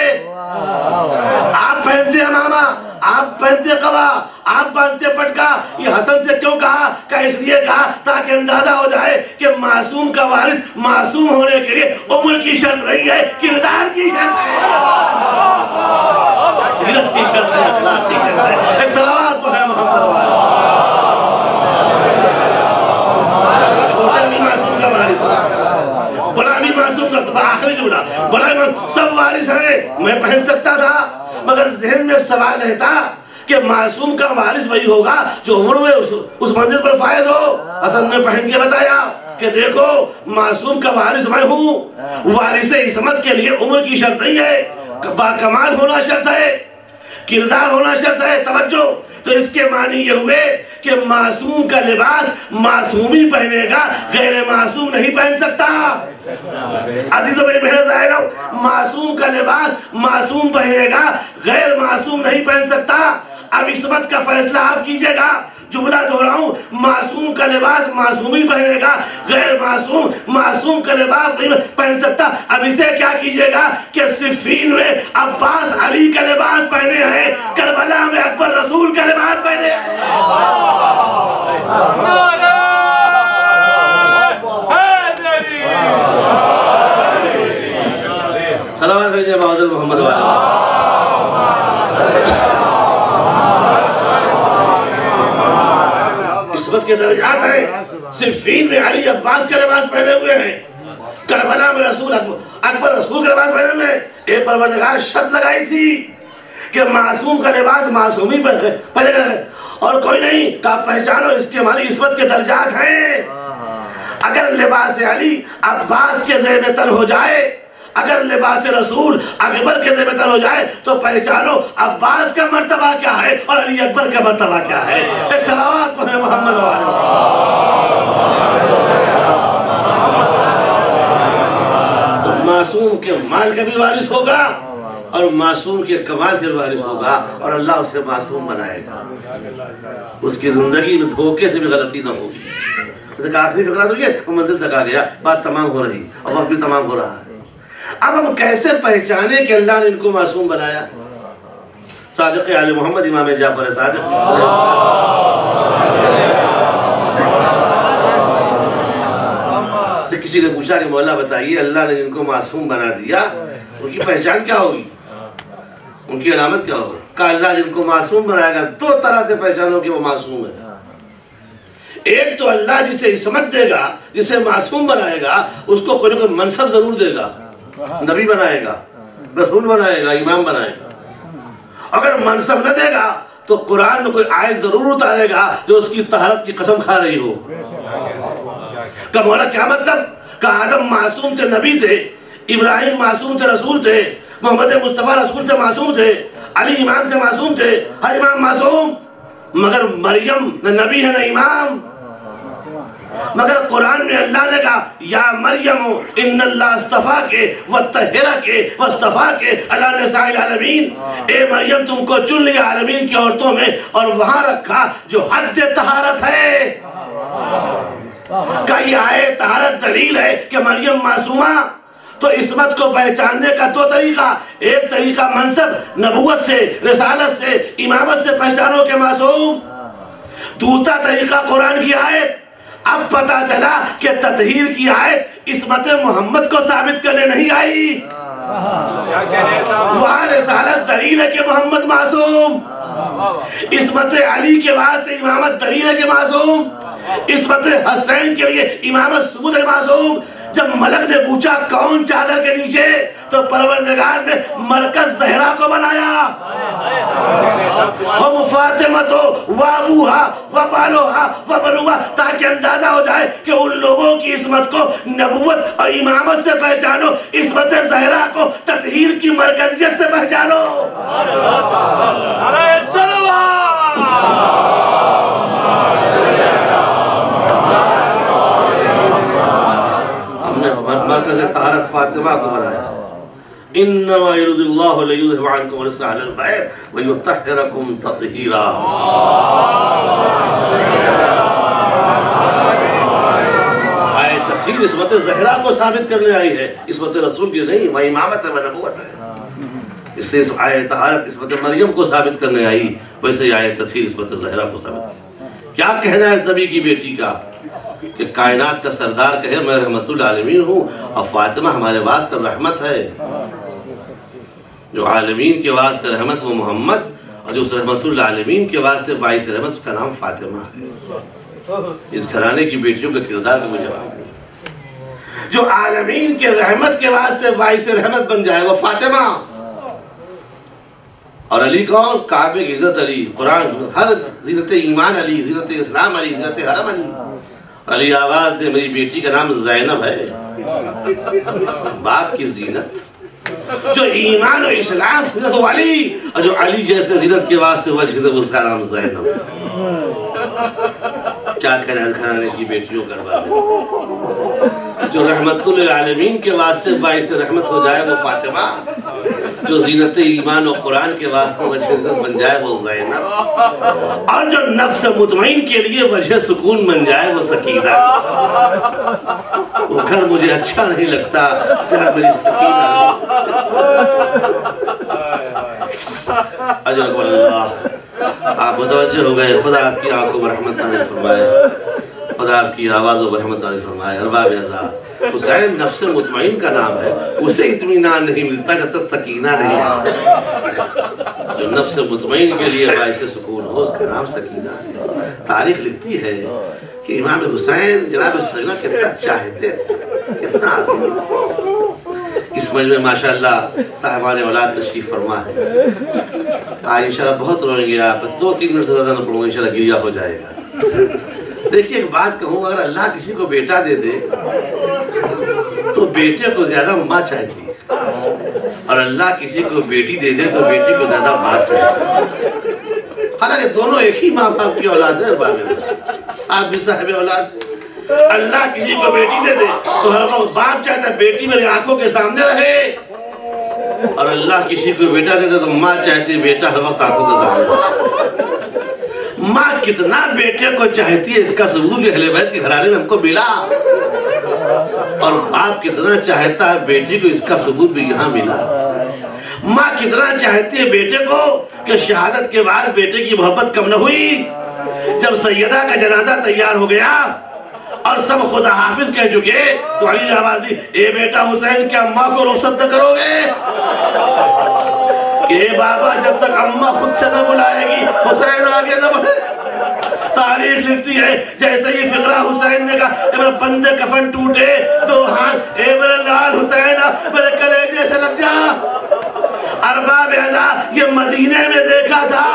آپ پہنتے امامہ, آپ پہنتے قبا, آپ پہنتے پٹکا. یہ حسن سے کیوں کہا؟ کہ اس لیے کہا تاکہ اندازہ ہو جائے کہ معصوم کا وارث معصوم ہونے کے لیے عمر کی شرط نہیں ہے, کردار کی شرط ہے, سیرت کی شرط ہے, اخلاق کی شرط ہے. ایک صلوات پڑھیں محمد والے. چھوٹا بھی معصوم کا وارث, بڑا بھی معصوم کا, آخری جملہ, بڑا بھی معصوم, سب وارث ہیں. میں پہن سکتا تھا, مگر ذہن میں سوال رہتا کہ معصوم کا وارث وہی ہوگا جو عمر میں اس منزل پر فائز ہو. حسن نے پہن کے بتایا کہ دیکھو معصوم کا وارث میں ہوں. وارث عصمت کے لیے عمر کی شرط نہیں ہے, باکمال ہونا شرط ہے, کردار ہونا شرط ہے. توجہ, تو اس کے معنی یہ ہوئے کہ معصوم کا لباس معصومی پہنے گا, غیر معصوم نہیں پہن سکتا. عزیزو میری بہن ظاہرہ, معصوم کا لباس معصوم پہنے گا, غیر معصوم نہیں پہن سکتا. اب عصمت کا فیصلہ آپ کیجئے گا. جملہ دہراؤں, معصوم کا لباس معصومی پہنے گا, غیر معصوم معصوم کا لباس نہیں پہن سکتا. اب اسے کیا کیجئے گا کہ صفین میں عباس علی کا لباس پہنے ہیں, کربلا میں اکبر رسول کا لباس پہنے ہیں. سلامت بھیجئے بہادر محمد والے. عصمت کے درجات ہیں. صفین میں علی عباس کا لباس پہنے ہوئے ہیں, کربلا میں رسول اکبر رسول کا لباس پہنے ہوئے ہیں. ایک پروردگار شرط لگائی تھی کہ معصوم کا لباس معصومی پہنے گا, اور کوئی نہیں. کہ آپ پہچانو, اس کے معنی عصمت کے درجات ہیں. اگر لباس علی عباس کے زیب تر ہو جائے, اگر لباس رسول اکبر کے زیب تر ہو جائے, تو پہچانو عباس کا مرتبہ کیا ہے اور علی اکبر کا مرتبہ کیا ہے. ایک صلوات پڑھیں محمد والے. تو معصوم کے مال کا بھی وارث ہوگا اور معصوم کے کمال کے وارث ہوگا, اور اللہ اسے معصوم بنائے گا. اس کی زندگی میں دھوکے سے بھی غلطی نہ ہوگی. آخری فقرہ تو یہ, وہ منزل تک آ گیا, بات تمام ہو رہی اور وقت بھی تمام ہو رہا ہے. اب ہم کیسے پہچانے کہ اللہ نے ان کو معصوم بنایا؟ صادق آل محمد امام جعفر صادق سے کسی نے پوچھا کہ مولا بتائیے, اللہ نے ان کو معصوم بنا دیا, ان کی پہچان کیا ہوگی, ان کی علامت کیا ہوگی؟ کہ اللہ نے ان کو معصوم بنائے گا. دو طرح سے پہچانو کہ وہ معصوم ہے. ایک تو اللہ جسے عصمت دے گا, جسے معصوم بنائے گا, اس کو کوئی نہ کوئی منصب ضرور دے گا, نبی بنائے گا, رسول بنائے گا, امام بنائے گا. اگر منصب نہ دے گا تو قرآن میں کوئی آیت ضرور اتارے گا جو اس کی طہارت کی قسم کھا رہی ہو. کہ مولا کیا مطلب؟ کہ آدم معصوم تھے, نبی تھے, ابراہیم معصوم تھے, رسول تھے, محمد مصطفیٰ رسول تھے, معصوم تھے, علی امام تھے, معصوم تھے, ہر امام معصوم. مگر مریم نہ نبی ہے نہ امام. مگر قرآن میں اللہ نے کہا یا مریم ان اللہ اصطفاکے وطہرکے واصطفاکے علی نساء العالمین, اے مریم تم کو چن لیا عالمین کی عورتوں میں اور وہاں رکھا جو حد طہارت ہے. کہ یہ آئے طہارت دلیل ہے کہ مریم معصومہ. تو عصمت کو پہچاننے کا دو طریقہ, ایک طریقہ منصب نبوت سے, رسالت سے, امامت سے پہچانو کہ معصوم. دوسرا طریقہ قرآن کی آیت. اب پتا چلا کہ تطہیر کی آیت عصمت محمد کو ثابت کرنے نہیں آئی, وہاں رسالت دلیل ہے کہ محمد معصوم. عصمت علی کے واسطے امامت دلیل ہے کہ معصوم. عصمت حسین کے لیے امامت ثبوت معصوم. جب ملک نے پوچھا کون چادر کے نیچے، تو پروردگار نے مرکز زہرا کو بنایا. ہم فاطمہ تو وابوہا وبالوہا وبنوہا، تاکہ اندازہ ہو جائے کہ ان لوگوں کی عصمت کو نبوت اور امامت سے پہچانو، عصمت زہرا کو تطہیر کی مرکزیت سے پہچانو. ہم نے مرکز طہارت فاطمہ کو بنایا. انما يريد الله ليذهب عنكم الرجس اهل البيت ويطهركم تطهيرا. آئے تطہیر عصمت زہرا کو ثابت کرنے آئی ہے، عصمت رسول کی نہیں، وہ امامت ہے، وہ نبوت ہے. اس لیے آئے طہارت عصمت مریم کو ثابت کرنے آئی، ویسے ہی آئے تطہیر عصمت زہرا کو ثابت کرنے. کیا کہنا ہے نبی کی بیٹی کا کہ کائنات کا سردار کہے میں رحمت العالمین ہوں، اور فاطمہ ہمارے واسطے رحمت ہے. جو عالمین کے واسطے رحمت وہ محمد، اور جو رحمت العالمین کے واسطے باعث رحمت اس کا نام فاطمہ ہے. اس گھرانے کی بیٹیوں کے کردار کو جواب دیں. جو عالمین کے رحمت کے واسطے باعث رحمت بن جائے وہ فاطمہ. اور علی کون؟ کعبے کی عزت علی، قرآن ہر زینت ایمان علی، زینت اسلام علی، زینت حرم علی. علی آواز دے میری بیٹی کا نام زینب ہے، باپ کی زینت. جو ایمان و اسلام زینت و علی، اور جو علی جیسے زینت کے واسطے وجہ دے اس کا نام زینب. کیا کریں گھرانے کی بیٹیوں کروا دیں. جو رحمت للعالمین کے واسطے باعث رحمت ہو جائے وہ فاطمہ، جو زینت ایمان و قرآن کے واسطے وجہ عزت بن جائے وہ زینب، اور جو نفس مطمئن کے لیے وجہ سکون بن جائے وہ سکینہ. وہ گھر مجھے اچھا نہیں لگتا جہاں میری سکینہ ہے. اجرکم اللہ. آپ متوجہ ہو گئے. خدا آپ کی آنکھوں پر رحمت نازل فرمائے، خدا آپ کی آوازوں پر رحمت نازل فرمائے. ارباب اعزاز، حسین نفس مطمئن کا نام ہے، اسے اطمینان نہیں ملتا جب تک سکینہ نہیں ہے. جو نفس مطمئن کے لیے باعث سکون ہو اس کا نام سکینہ ہے. تاریخ لکھتی ہے کہ امام حسین جناب سیدنا کتنا چاہتے تھے، کتنا عظیم. اس مجمع میں ماشاءاللہ صاحبان اولاد تشریف فرما ہے. آج انشاءاللہ بہت روئیں گے آپ، 2-3 منٹ سے زیادہ نہ پڑھوں گا، انشاءاللہ گریہ ہو جائے گا. دیکھیے ایک بات کہوں، اگر اللہ کسی کو بیٹا دے دے تو بیٹے کو زیادہ ماں چاہتی ہے، اور اللہ کسی کو بیٹی دے دے تو بیٹی کو زیادہ باپ چاہتی ہے. حالانکہ دونوں ایک ہی ماں باپ کی اولاد ہے. آپ بھی صاحب اولاد. اللہ کسی کو بیٹی دے دے تو ہر وقت باپ چاہتا ہے بیٹی میری آنکھوں کے سامنے رہے، اور اللہ کسی کو بیٹا دے دے تو ماں چاہتی ہے بیٹا ہر وقت آنکھوں کے سامنے رہے. ماں کتنا بیٹے کو چاہتی ہے اس کا ثبوت بھی اہل بیت کے گھرانے میں ہم کو ملا، اور باپ کتنا چاہتا ہے بیٹی کو اس کا ثبوت بھی یہاں ملا. ماں کتنا چاہتی ہے بیٹے کو کہ شہادت کے بعد بیٹے کی محبت کم نہ ہوئی. جب سیدہ کا جنازہ تیار ہو گیا اور سب خدا حافظ کہہ چکے تو علی نے آواز دی، اے بیٹا حسین کیا اماں کو رخصت نہ کرو گے؟ کہ اے بابا جب تک اماں خود سے نہ بلائے گی حسین آگے نہ بڑھے. تاریخ لکھتی ہے جیسے ہی فقرہ حسین نے کہا اے میرے بندے کفن ٹوٹے تو ہاتھ، اے میرے لال حسین میرے کلیجے سے لگ جا. ارباب اعزاز یہ مدینے میں دیکھا تھا،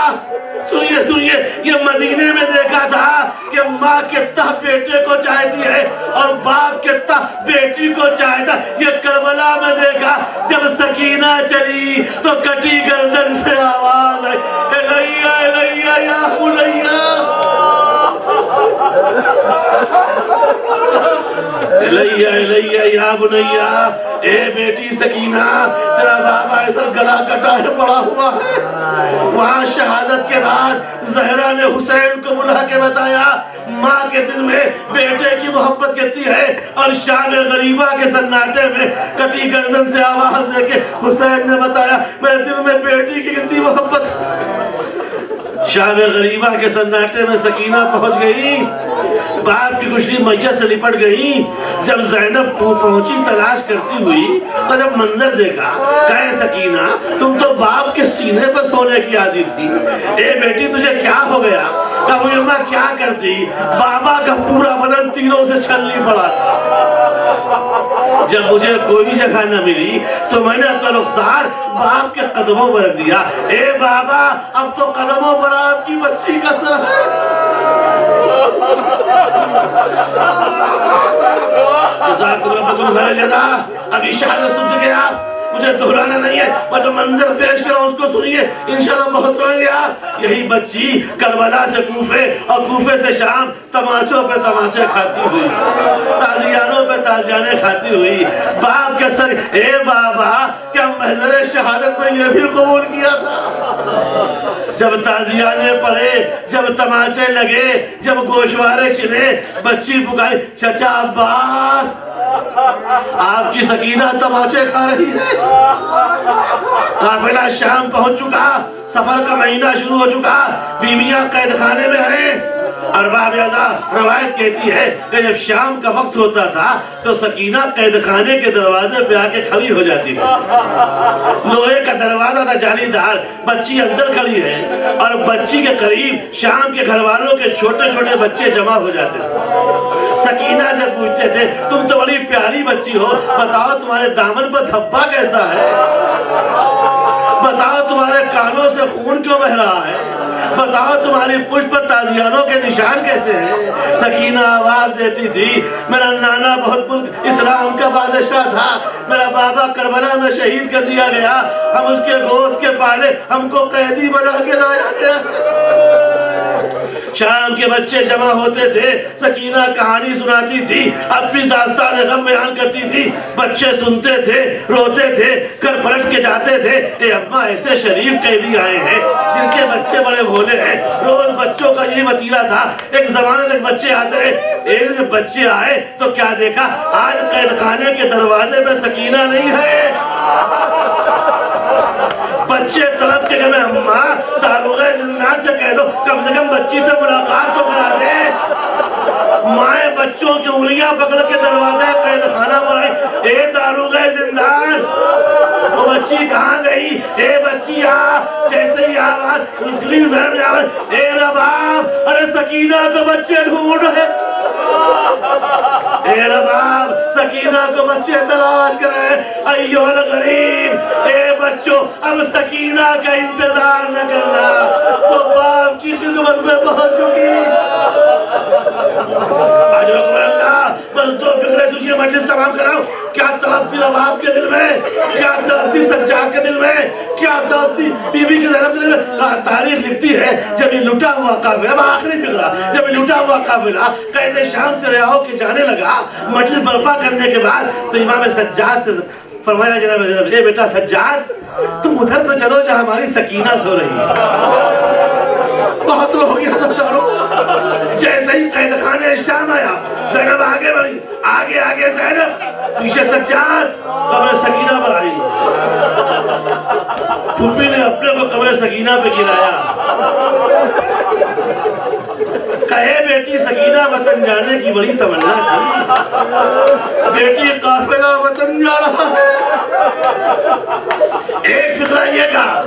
سنیے یہ مدینے میں دیکھا تھا کہ ماں کے تہ بیٹے کو چاہتی ہے اور باپ کے تہ بیٹی کو چاہتا. یہ کربلا میں دیکھا جب سکینہ چلی تو کٹی گردن سے آواز آئی، الیہ الیہ یا بنیہ، الیہ الیہ یا بنیہ، اے بیٹی سکینہ تیرا بابا ادھر گلا کٹا ہے پڑا ہوا ہے. وہاں شہادت کے بعد زہرا نے حسین کو بلا کے بتایا ماں کے دل میں بیٹے کی محبت کتنی ہے، اور شام غریبہ کے سناٹے میں کٹی گردن سے آواز دے کے حسین نے بتایا میرے دل میں بیٹی کی کتنی محبت. شام غریبہ کے سناٹے میں سکینہ پہنچ گئی، باپ کی خوشی میت سے لپٹ گئی. جب زینب پہنچی تلاش کرتی ہوئی اور جب منظر دیکھا کہے سکینہ تم تو باپ کے سینے پر سونے کی عادی تھی، اے بیٹی تجھے کیا ہو گیا؟ کہا مجھے ماں کیا کرتی؟ بابا کا پورا بدن تیروں سے چھلنی پڑا تھا۔ جب مجھے کوئی جگہ نہ ملی تو میں نے اپنا رخسار باپ کے قدموں پر رکھ دیا، اے بابا اب تو قدموں پر آپ کی بچی کا سر ہے۔ جزاکم ربکم خیر الجزا۔ ابھی شہادت سن چکے آپ، مجھے دہرانا نہیں ہے، میں تو منظر پیش کر رہا ہوں، اس کو سنیے، انشاءاللہ بہت روئیں گے آپ۔ یہی بچی کربلا سے کوفے اور کوفے سے شام تماچوں پہ تماچے کھاتی ہوئی، تازیانوں پہ تازیانے کھاتی ہوئی، باپ کے سر، اے بابا کیا محضر شہادت میں یہ بھی قبول کیا تھا؟ جب تازیانے پڑے، جب تماچے لگے، جب گوشوارے چنے، بچی پکاری، چچا عباس آپ کی سکینہ تماچے کھا رہی ہے۔ قافلہ شام پہنچ چکا، سفر کا مہینہ شروع ہو چکا، بیویاں قید خانے میں ہیں۔ ارباب اعضاء روایت کہتی ہے کہ جب شام کا وقت ہوتا تھا تو سکینہ قید خانے کے دروازے پہ آ کے کھڑی ہو جاتی تھی۔ لوہے کا دروازہ تھا جالی دار، بچی اندر کھڑی ہے اور بچی کے قریب شام کے گھر والوں کے چھوٹے چھوٹے بچے جمع ہو جاتے تھے۔ سکینہ سے پوچھتے تھے تم تو بڑی پیاری بچی ہو، بتاؤ تمہارے دامن پر دھبا کیسا ہے؟ بتاؤ تمہارے کانوں سے خون کیوں بہ رہا ہے؟ بتاؤ تمہاری پشت پر تازیانوں کے نشان کیسے ہیں؟ سکینہ آواز دیتی تھی میرا نانا بہت ملک اسلام کا بادشاہ تھا، میرا بابا کربلا میں شہید کر دیا گیا، ہم اس کے گود کے پالے، ہم کو قیدی بنا کے لایا گیا۔ شام کے بچے جمع ہوتے تھے، سکینہ کہانی سناتی تھی، اپنی داستان غم بیان کرتی تھی، بچے سنتے تھے، روتے تھے، کر پلٹ کے جاتے تھے، اے اماں ایسے شریف قیدی آئے ہیں جن کے بچے بڑے بھولے ہیں، روز بچوں کا یہ وتیرہ تھا، ایک زمانے تک بچے آتے ہیں، ایک جب بچے آئے تو کیا دیکھا، آج قید خانے کے دروازے پہ سکینہ نہیں ہے۔ بچے طلب کے گھر میں اماں داروغہ زندان سے کہہ دو کم سے کم بچی سے ملاقات تو کرا دے۔ مائیں بچوں کی انگلیاں پکڑ کے دروازہ قید خانہ پر آئی، اے داروغہ زندان، وہ بچی کہاں گئی؟ اے بچی آ، جیسے ہی آواز اسلی زہر میں آواز، اے رباب، ارے سکینہ کو بچے ڈھونڈ رہے، اے رباب سکینہ کو بچے تلاش کریں، ایوہ الغریب، اے بچوں اب سکینہ کا انتظار نہ کرنا، وہ باپ کی خدمت میں پہنچ چکی۔ آج رکھو اللہ، بس دو فکریں سوچیے مجلس تمام کراؤں، کیا طلب تھی رباب کے دل میں، کیا طلب تھی سجاد کے دل میں، کیا طلب تھی بی بی کے زینب کے دل میں؟ تاریخ لکھتی ہے جب یہ لٹا ہوا قافلہ، اب آخری فکرہ، جب یہ لٹا ہوا قافلہ قید شام سے رہا ہو کے جانے لگا، مجلس برپا کرنے کے بعد تو امام سجاد سے فرمایا جناب اے بیٹا سجاد تم ادھر تو چلو جہاں ہماری سکینہ سو رہی ہے۔ بہت لوگ یہ حضرتاروں جیسے ہی قید خانے شام آیا، زینب آگے بڑھی، آگے آگے زینب، پیچھے سجاد، قبر سکینہ پر آئی۔ پھوپھی نے اپنے کو قبر سکینہ پہ گرایا، کہے بیٹی سکینہ وطن جانے کی بڑی تمنا تھی، بیٹی قافلہ وطن جا رہا ہے۔ ایک فکرہ یہ کہا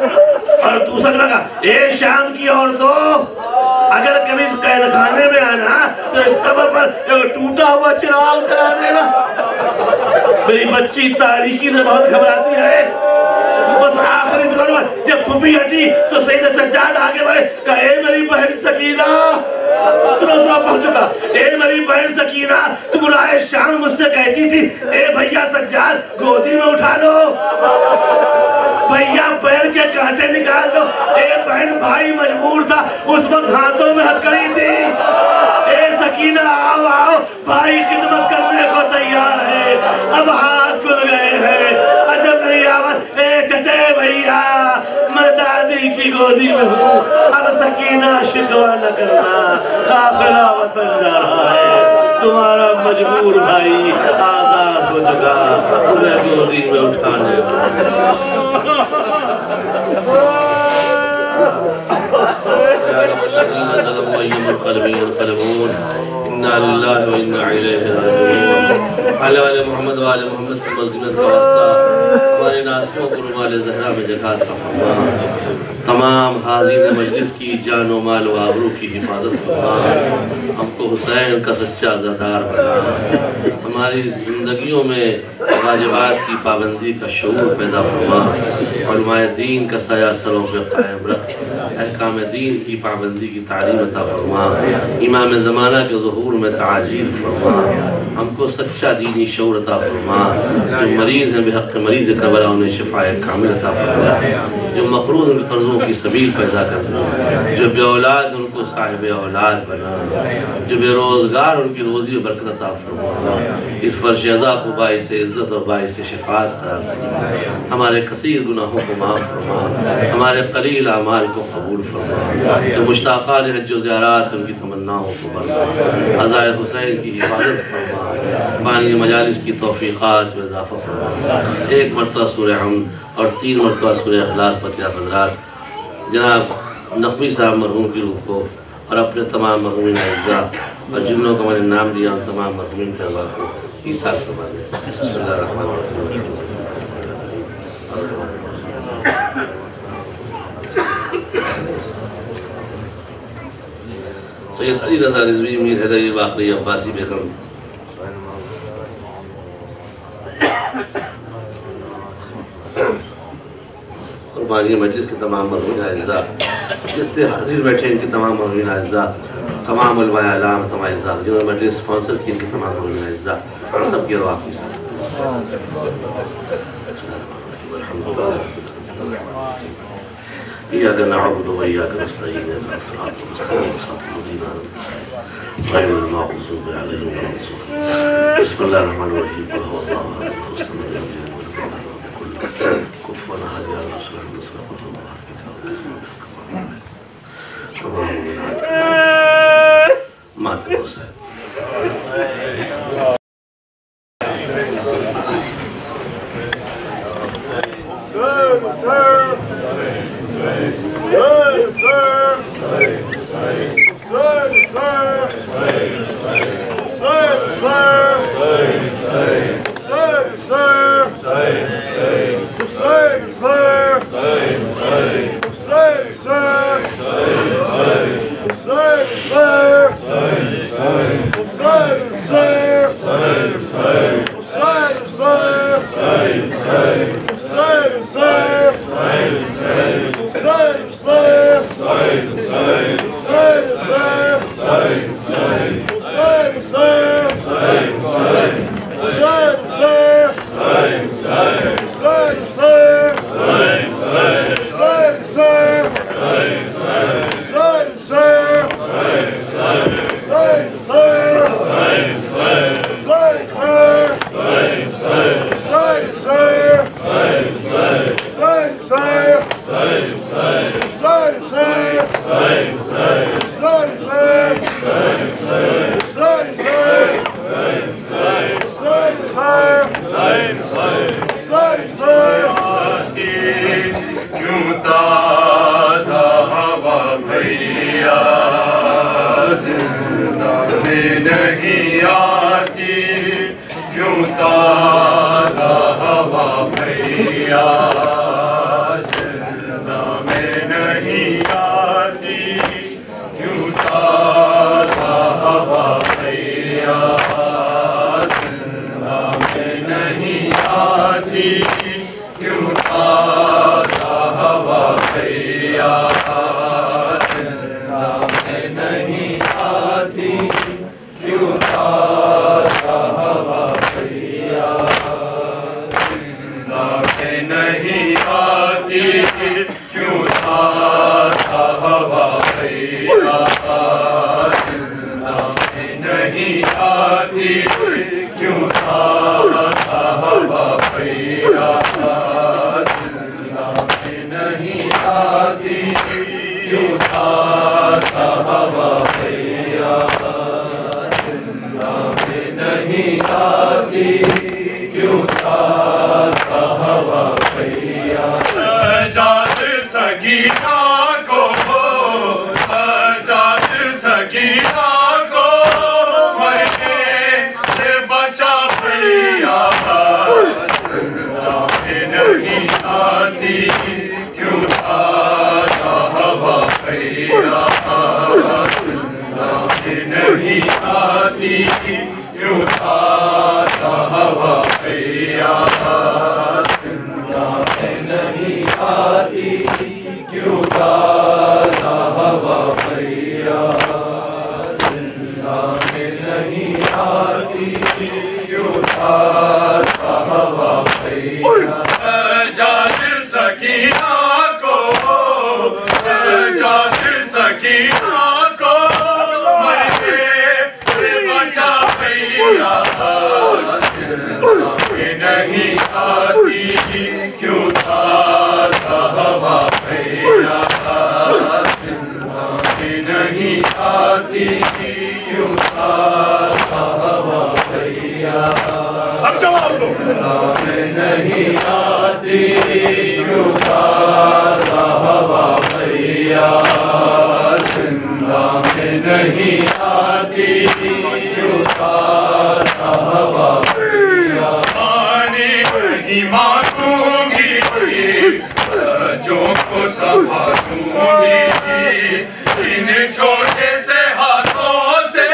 اور دوسرا کہا اے شام کی عورتوں، اگر کبھی اس قید خانے میں آنا تو اس قبر پر ایک ٹوٹا ہوا چراغ جلا دینا۔ میری بچی تاریکی سے بہت گھبراتی ہے، بس آخری فکر میں جب پھوپھی ہٹی تو سید سجاد آگے بڑھے، کہا اے میری بہن سکینہ، سنو پہنچ چکا، اے میری بہن سکینہ تم رائے شام مجھ سے کہتی تھی اے بھیا سجاد گودی میں اٹھا لو، بھیا پیر کے کانٹے نکال دو، اے بہن بھائی مجبور تھا اس وقت ہاتھوں میں ہتھکڑی تھی، اے سکینہ آؤ آؤ بھائی خدمت کرنے کو تیار ہے، اب ہاتھ کھل گئے ہیں، عجب نہیں آواز، اے چچے بھیا میں دادی کی گودی میں ہوں، اب سکینہ شکوہ نہ کرنا، قافلہ وطن جا رہا ہے، تمہارا مجبور بھائی آزاد ہو چکا، تمہیں گودی میں اٹھانے اِنَّا لِلَّهِ وَإِنَّا إِلَيْهِ رَاجِعُونَ عَلَى آلِ محمد وآل محمد سے مزدمت کا واسطہ ہمارے جاسموں کو رومال زہرا میں جگہ عطا فرما، تمام حاضرین مجلس کی جان و مال و آبرو کی حفاظت فرما، ہم کو حسین کا سچا عزادار بنا، ہماری زندگیوں میں واجبات کی پابندی کا شعور پیدا فرما، علماء دین کا سایہ سروں پہ قائم رکھ، احکام دین کی پابندی کی تعلیم عطا فرما، امام زمانہ کے ظہور میں تعجیل فرما، ہم کو سچا دینی شعور عطا فرما، جو مریض ہیں بحق مریض کربلا انہیں شفاء کامل عطا فرما، جو مقروض ان قرضوں کی سبیل پیدا کرنا، جو بے اولاد ان کو صاحب اولاد بنا، جو بے روزگار ان کی روزی و برکت عطا فرما، اس فرش عزا کو باعث عزت اور باعث شفاعت قرار فرما، ہمارے کثیر گناہوں کو معاف فرما، ہمارے قلیل اعمال کو قبول فرما، جو مشتاقان حج و زیارات ان کی تمناؤں کو برما، عزائے حسین کی حفاظت فرما، بانی مجالس کی توفیقات میں اضافہ فرما، ایک مرتبہ سورہ حمد اور 3 مرتبہ سورہ اخلاص پڑھتے ہیں حضرات۔ جناب نقوی صاحب مرحوم کی روح کو اور اپنے تمام مرحومین اعزاء اور جنوں کا میں نے نام لیا ان تمام مرحومین کے ارواح کو عیسیٰ فرما دیں۔ بسم اللہ الرحمن الرحیم۔ سید علی رضا رضوی میر حیدر باقری عباسی بیگم قربانی مجلس کے تمام مرحومین اعزاء، جتنے حاضر بیٹھے ان کے تمام مرحومین اعزاء، تمام علماء اعلام، تمام اعزاء جنہوں نے مجلس سپانسر کی ان کے تمام مرحومین اعزاء، سب کی ارواح کی ساتھ إياك نعبد وإياك نستعين اهدنا الصراط المستقيم صراط الذين أنعمت عليهم غير المغضوب عليهم ولا الضالين بسم الله الرحمن الرحيم قل هو الله أحد الله الصمد لم يلد ولم يولد ولم يكن له كفوا أحد يا رب صل على المصطفى قل هو الله أحد مات حسين Najaf نہیں آتی کیوں تازہ ہوا خیرات زندہ میں نہیں آتی کیوں تازہ ہوا خیرات زندہ میں نہیں آتی کیوں تازہ ہوا خیرات زندہ میں نہیں آتی کیوں تازہ ہوا خیرات سجاد سکینہ کو سجاد سکینہ کو مرنے سے بچا خیرات زندہ میں نہیں آتی کیوں تازہ ہوا خیرات زندہ میں نہیں آتی کیوں تازہ ہوا خیرات سب جواب دو میں نہیں آتی کیوں تازہ ہوا خیرات زندہ میں نہیں آتی کیوں تازہ ہوا خیرات پانی نہیں مانگوں گی بچوں کو سنبھالوں گی ان چھوٹے سے ہاتھوں سے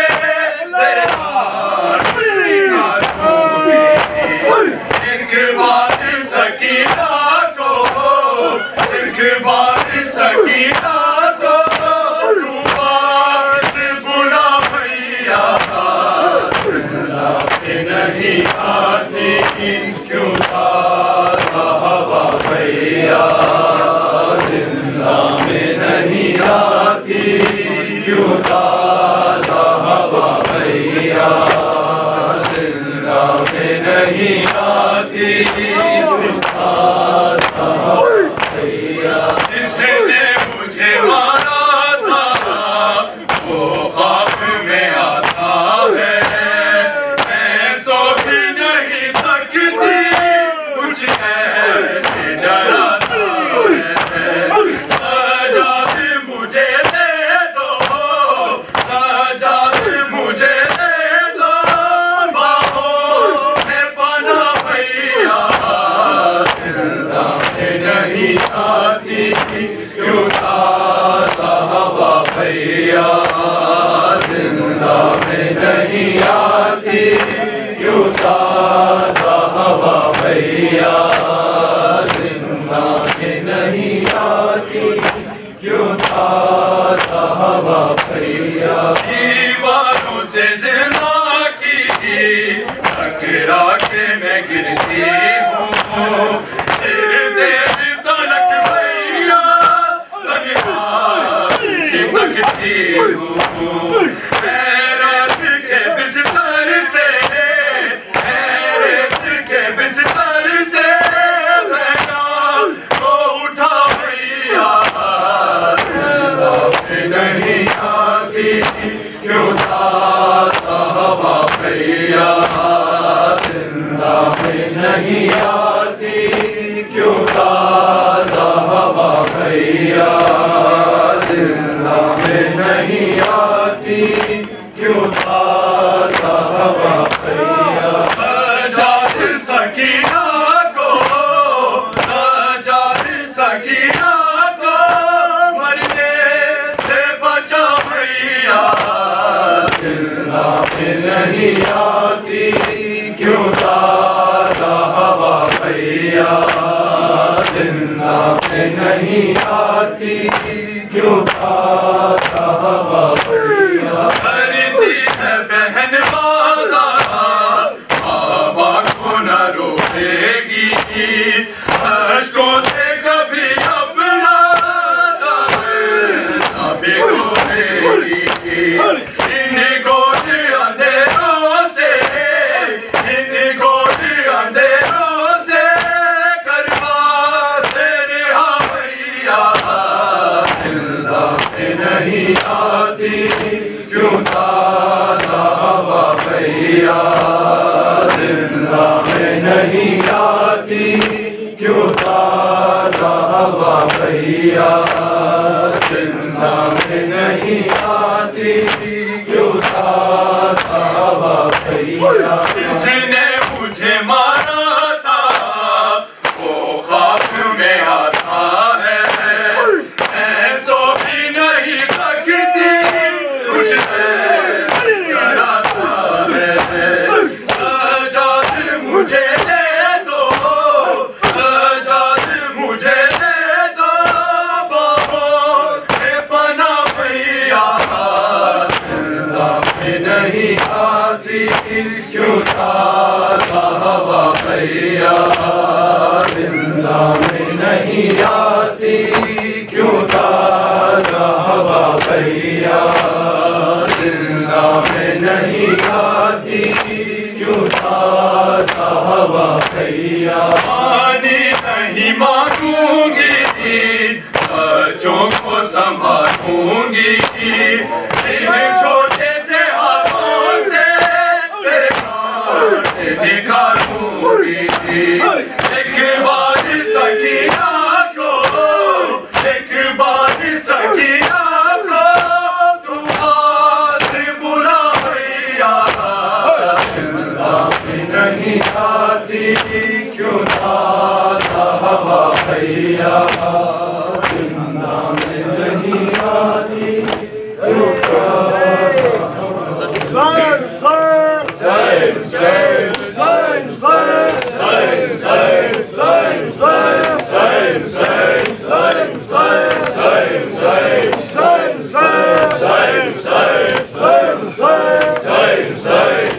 دربار نکالوں گی ایک بات سکینہ کو ایک بات سکینہ کو تو بات بلا بھیا زندہ میں نہیں آتی کیوں تازہ ہوا خیرات زندہ میں نہیں آتی کیوں تازہ ہوا خیرات زندہ میں نہیں آتی کیوں تازہ ہوا خیرات جس نے مجھے مارا تھا وہ خواب میں آتا ہے میں سو بھی نہیں سکتی کچھ ایسے ڈراتا ہے سجاد مجھے دے دو سجاد مجھے دے دو باہوں میں پناہ بھیا زندہ میں نہیں آتی کیوں تازہ ہوا خیرات زندہ میں نہیں آتی کیوں تازہ ہوا خیرات زندہ میں نہیں آتی کیوں تازہ ہوا خیرات دیواروں سے زندہ کی ٹکرا کے میں گرتی ہوں دیر تلک بھیا لگا سے سکتی ہوں حیرت کے بستر سے حیرت کے بستر سے بہنا کو اٹھا بھیا زندہ میں نہیں آتی کیوں تازہ ہوا خیرات زندہ میں نہیں آتی کیوں تازہ ہوا خیرات زندہ میں نہیں آتی کیوں تازہ ہوا خیرات سجاد سکینہ کو سجاد سکینہ کو مرنے سے بچا بھیا زندہ میں نہیں آتی کیوں تازہ ہوا خیرات زندہ میں نہیں آتی کیوں تازہ ہوا خیرات کرتی ہے بہن بازار بابا کو نہ روکے گی اشکوں سے کبھی اپنا نہ بھگوئے گی ان گود اندھیروں سے ان گود اندھیروں سے کروا سے رہا بھیا زندہ میں نہیں آتی کیوں تازہ ہوا خیرات زندہ میں نہیں آتی کیوں تازہ ہوا خیرات زندہ میں نہیں آتی کیوں تازہ ہوا خیرات جس نے مجھے مارا تھا وہ نہیں آتی کیوں تازہ ہوا بھیا زندہ میں نہیں آتی کیوں تازہ ہوا بھیا پانی نہیں مانگوں گی بچوں کو سنبھالوں گی ان چھوٹے سے ہاتھوں سے تیرے کانٹے نکالوں گی ایک بار سکینہ کو ایک بار سکینہ کو تو بات بلا بھیا زندہ میں نہیں آتی کیوں تازہ ہوا بھیا زندہ میں نہیں آتی کیوں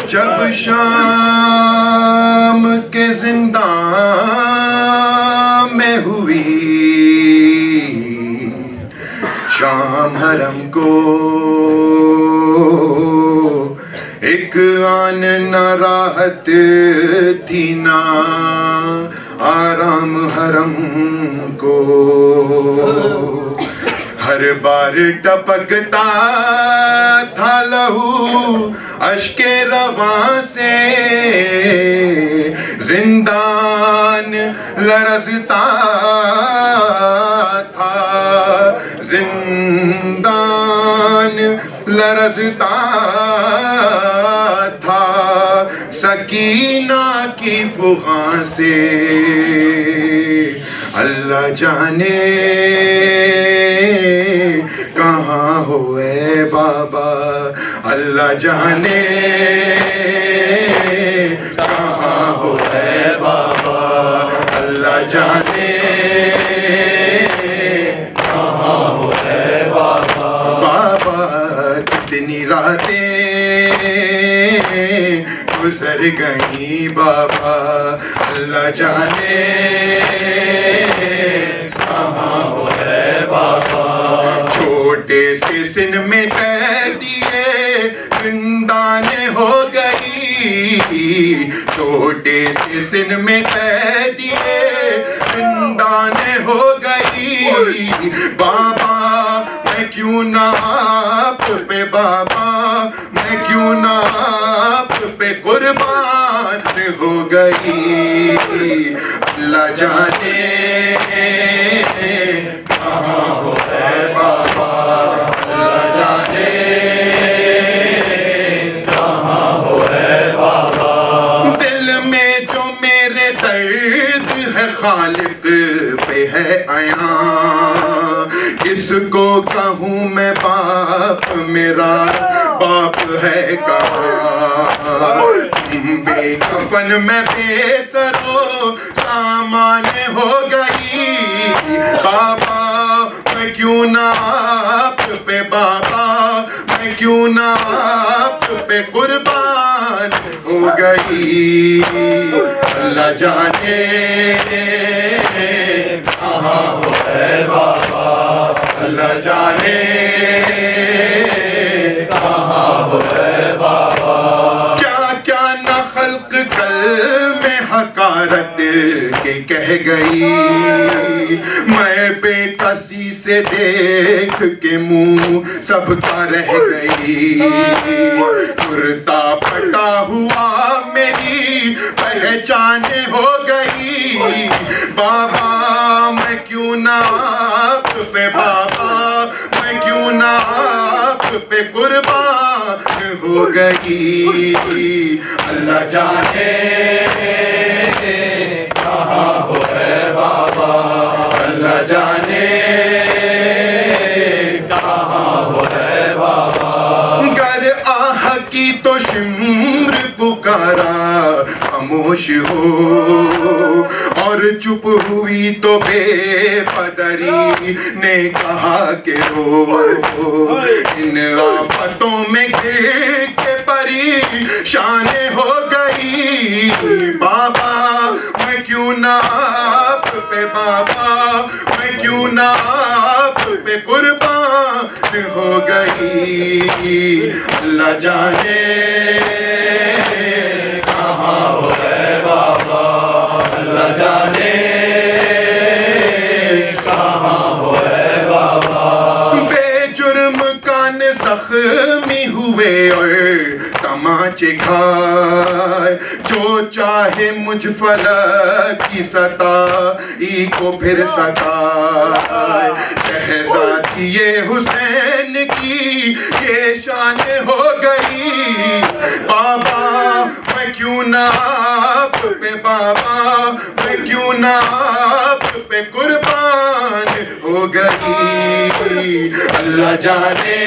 جب شام کے زندان میں ہوئی شام حرم کو ایک آن نہ راحت تھی نہ آرام حرم کو ہر بار ٹپکتا تھا لہو اشک رواں سے زندان لرزتا تھا زندان لرزتا تھا سکینہ کی فغاں سے اللہ جانے کہاں ہوئے بابا اللہ جانے کہاں ہوئے بابا اللہ جانے کہاں ہوئے بابا بابا کتنی راتیں گزر گئی بابا اللہ جانے کہاں ہوئے بابا چھوٹے سے سن میں قید دیے زندان ہو گئی چھوٹے سے سن میں قید دیے زندان ہو گئی بابا میں کیوں نہ آپ پہ بابا میں کیوں نہ آپ پہ قربان ہو گئی اللہ جانے کہاں ہوئے بابا اللہ جانے کہاں ہوئے بابا دل میں جو میرے درد ہے خالق پہ ہے عیاں کس کو کہوں میں باپ میرا باپ ہے کہاں بے کفن میں بے سرو سامان ہو گئی بابا میں کیوں نہ آپ پہ بابا میں کیوں نہ آپ پہ قربان ہو گئی اللہ جانے کہاں ہوئے بابا اللہ جانے کہاں ہوئے بابا کیا کیا نہ خلق کل میں حقارت کے کہہ گئی میں بے کسی سے دیکھ کے منہ سب کا رہ گئی کرتا پھٹا ہوا میری پہچان ہو گئی بابا میں کیوں نہ آپ پہ بابا میں کیوں نہ آپ پہ قربان ہو گئی اللہ جانے کہاں ہوئے بابا اللہ جانے کہاں ہوئے بابا گر آہ کی تو شمر پکارا خاموش ہو اور چپ ہوئی تو بے پدری نے کہا کہ رو ان آفتوں میں گر کے پریشان ہو گئی بابا میں کیوں کیوں نہ آپ پہ بابا، میں کیوں نہ آپ پہ قربان ہو گئی. اللہ جانے کہاں ہو گئے بابا، اللہ جانے کہاں ہو گئے بابا. بے جرم کان زخمی ہوئے اور تماچے کھائے، جو چاہے مجھ فلک کی ستائی کو پھر ستائے. شہزادی حسین کی یہ شان ہو گئی. بابا میں کیوں نہ آپ پہ بابا، میں کیوں نہ آپ پہ قربان ہو گئی. اللہ جانے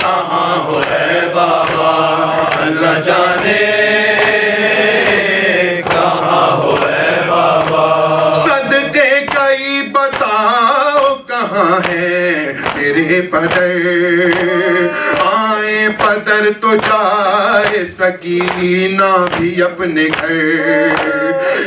کہاں ہو ہے بابا، اللہ جانے کہاں ہو ہے بابا. صدقے کئی بتاؤ کہاں ہے تیرے پدر، آئے پدر تو جائے سکینہ بھی اپنے گھر.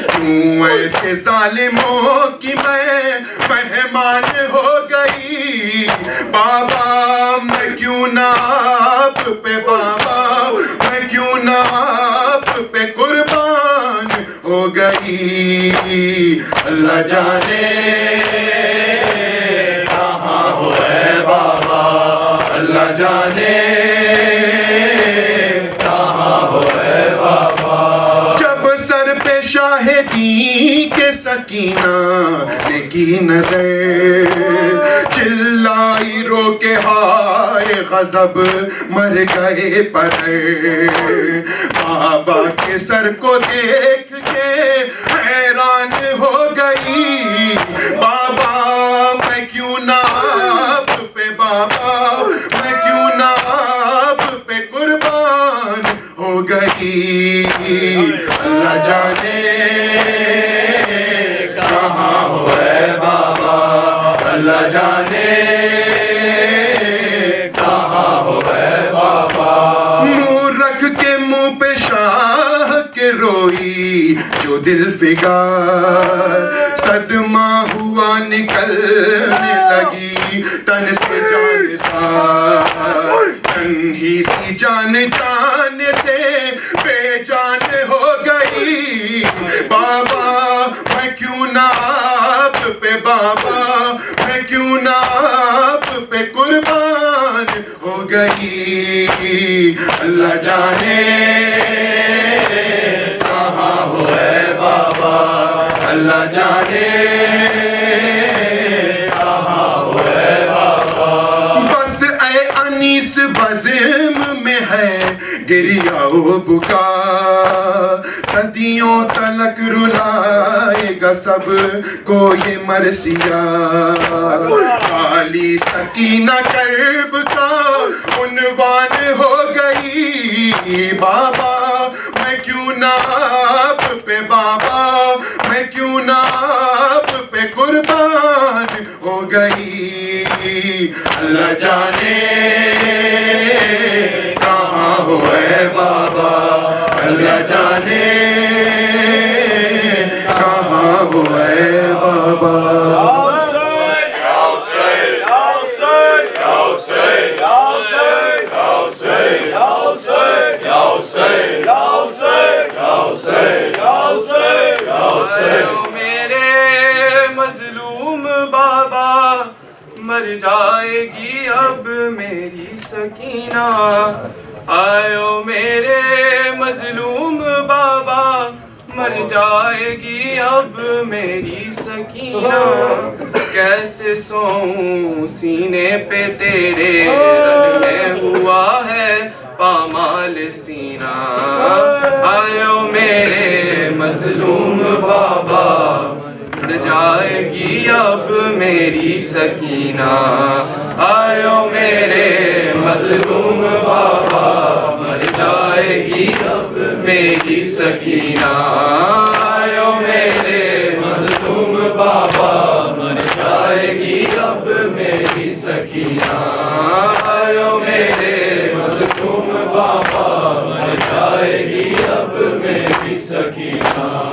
کیوں ایسے ظالموں کی میں مہمان ہو گئی. بابا میں کیوں نہ آپ پہ بابا، میں کیوں نہ آپ پہ قربان ہو گئی. اللہ جانے کہاں ہو ہے بابا، اللہ جانے کہاں ہو ہے بابا. جب سر پہ شاہدی کے سکینہ نے کی نظر، چلائی رو کے ہائے غضب مر گئے پدر. بابا کے سر کو دیکھ کے حیران ہو گئی. بابا میں کیوں نہ آپ پہ بابا، میں کیوں نہ آپ پہ قربان ہو گئی. اللہ جانے کہاں ہو ہے بابا، اللہ جانے کہاں ہو ہے بابا. منہ رکھ کے منہ پہ شاہ کے روئی جو دل فگار، صدمہ ہوا نکلنے لگی تن سے جان سار. تنہی سی جان جانے سے بے جان ہو گئی. بابا میں کیوں نہ آپ پہ بابا، میں کیوں نہ آپ پہ قربان ہو گئی. اللہ جانے کہاں ہو ہے بابا، اللہ جانے کہاں ہو ہے بابا. بس اے انیس بزم میں ہے گریا و بکا، صدیوں تلک رلائے گا سب کو یہ مرثیہ. خالی سکینہ کرب کا عنوان ہو گئی. بابا میں کیوں نہ آپ پہ بابا، میں کیوں نہ آپ پہ قربان ہو گئی. اللہ جانے کہاں ہو ہے بابا، اللہ جانے کہاں ہو ہے بابا. میرے مظلوم بابا مر جائے گی اب میری سکینہ. آئو میرے مظلوم بابا مر جائے گی اب میری سکینہ. کیسے سوؤں سینے پہ تیرے رنگ میں ہوا ہے پامال سینہ. آئو میرے مظلوم بابا مر جائے گی اب میری سکینہ. آئو میرے مظلوم بابا مر جائے گی اب میری سکینہ. آئو میرے مظلوم بابا مر جائے گی اب میری سکینہ. آئو میرے مظلوم بابا مر جائے گی اب میری سکینہ.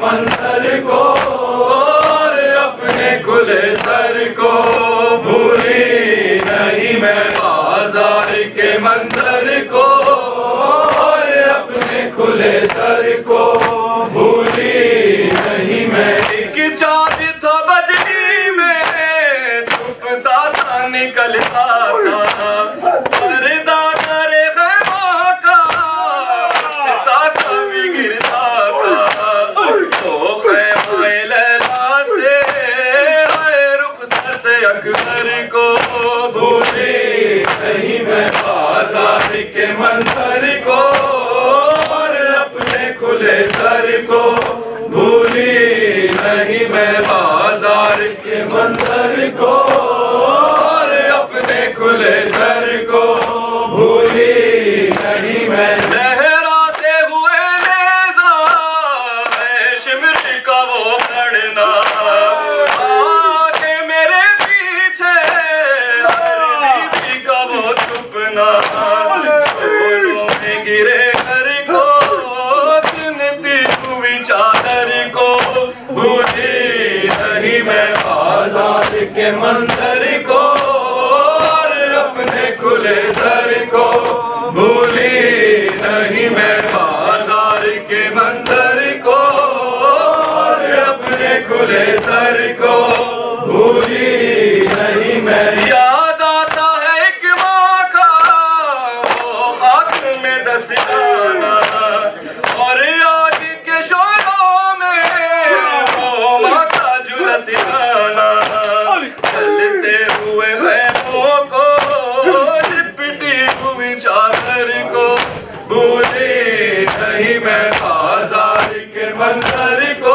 منظر کو اور اپنے کھلے سر کو بھولی نہیں میں بازار کے منظر کو اور اپنے کھلے سر کو بھولی نہیں میں ایک چاند تھا بدلی میں چھپتا تھا نکلتا تھا پردہ در خیمہ کا پتا کبھی گرتا تھا تو خیمہ لیلا سے ہے رخصت اکبر کو بھولی نہیں میں بازار کے منظر کو اور اپنے کھلے سر کو بھولی نہیں میں بازار کے منظر کو اور اپنے کھلے سر کو بھولی نہیں میں لہراتے ہوئے نیزہ ہے شمر کا وہ پڑھنا آگے میرے پیچھے ہر بیوی کا وہ چھپنا دونوں میں گرے گھر کو گنتی ہوئی چادر کو بھولی نہیں میں بازار کے منظر کو اور اپنے کھلے سر کو بھولی نہیں میں بازار کے منظر کو اور اپنے کھلے سر کو بھولی نہیں میں یاد آتا ہے ایک ماں کا وہ خاک میں دستانہ اور آگ کے شعلوں میں وہ ماں کا جلسانہ چلتے ہوئے خیموں کو لپٹی ہوئی چادر کو بھولی نہیں میں بازار کے منظر کو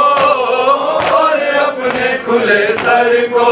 اور اپنے کھلے سر کو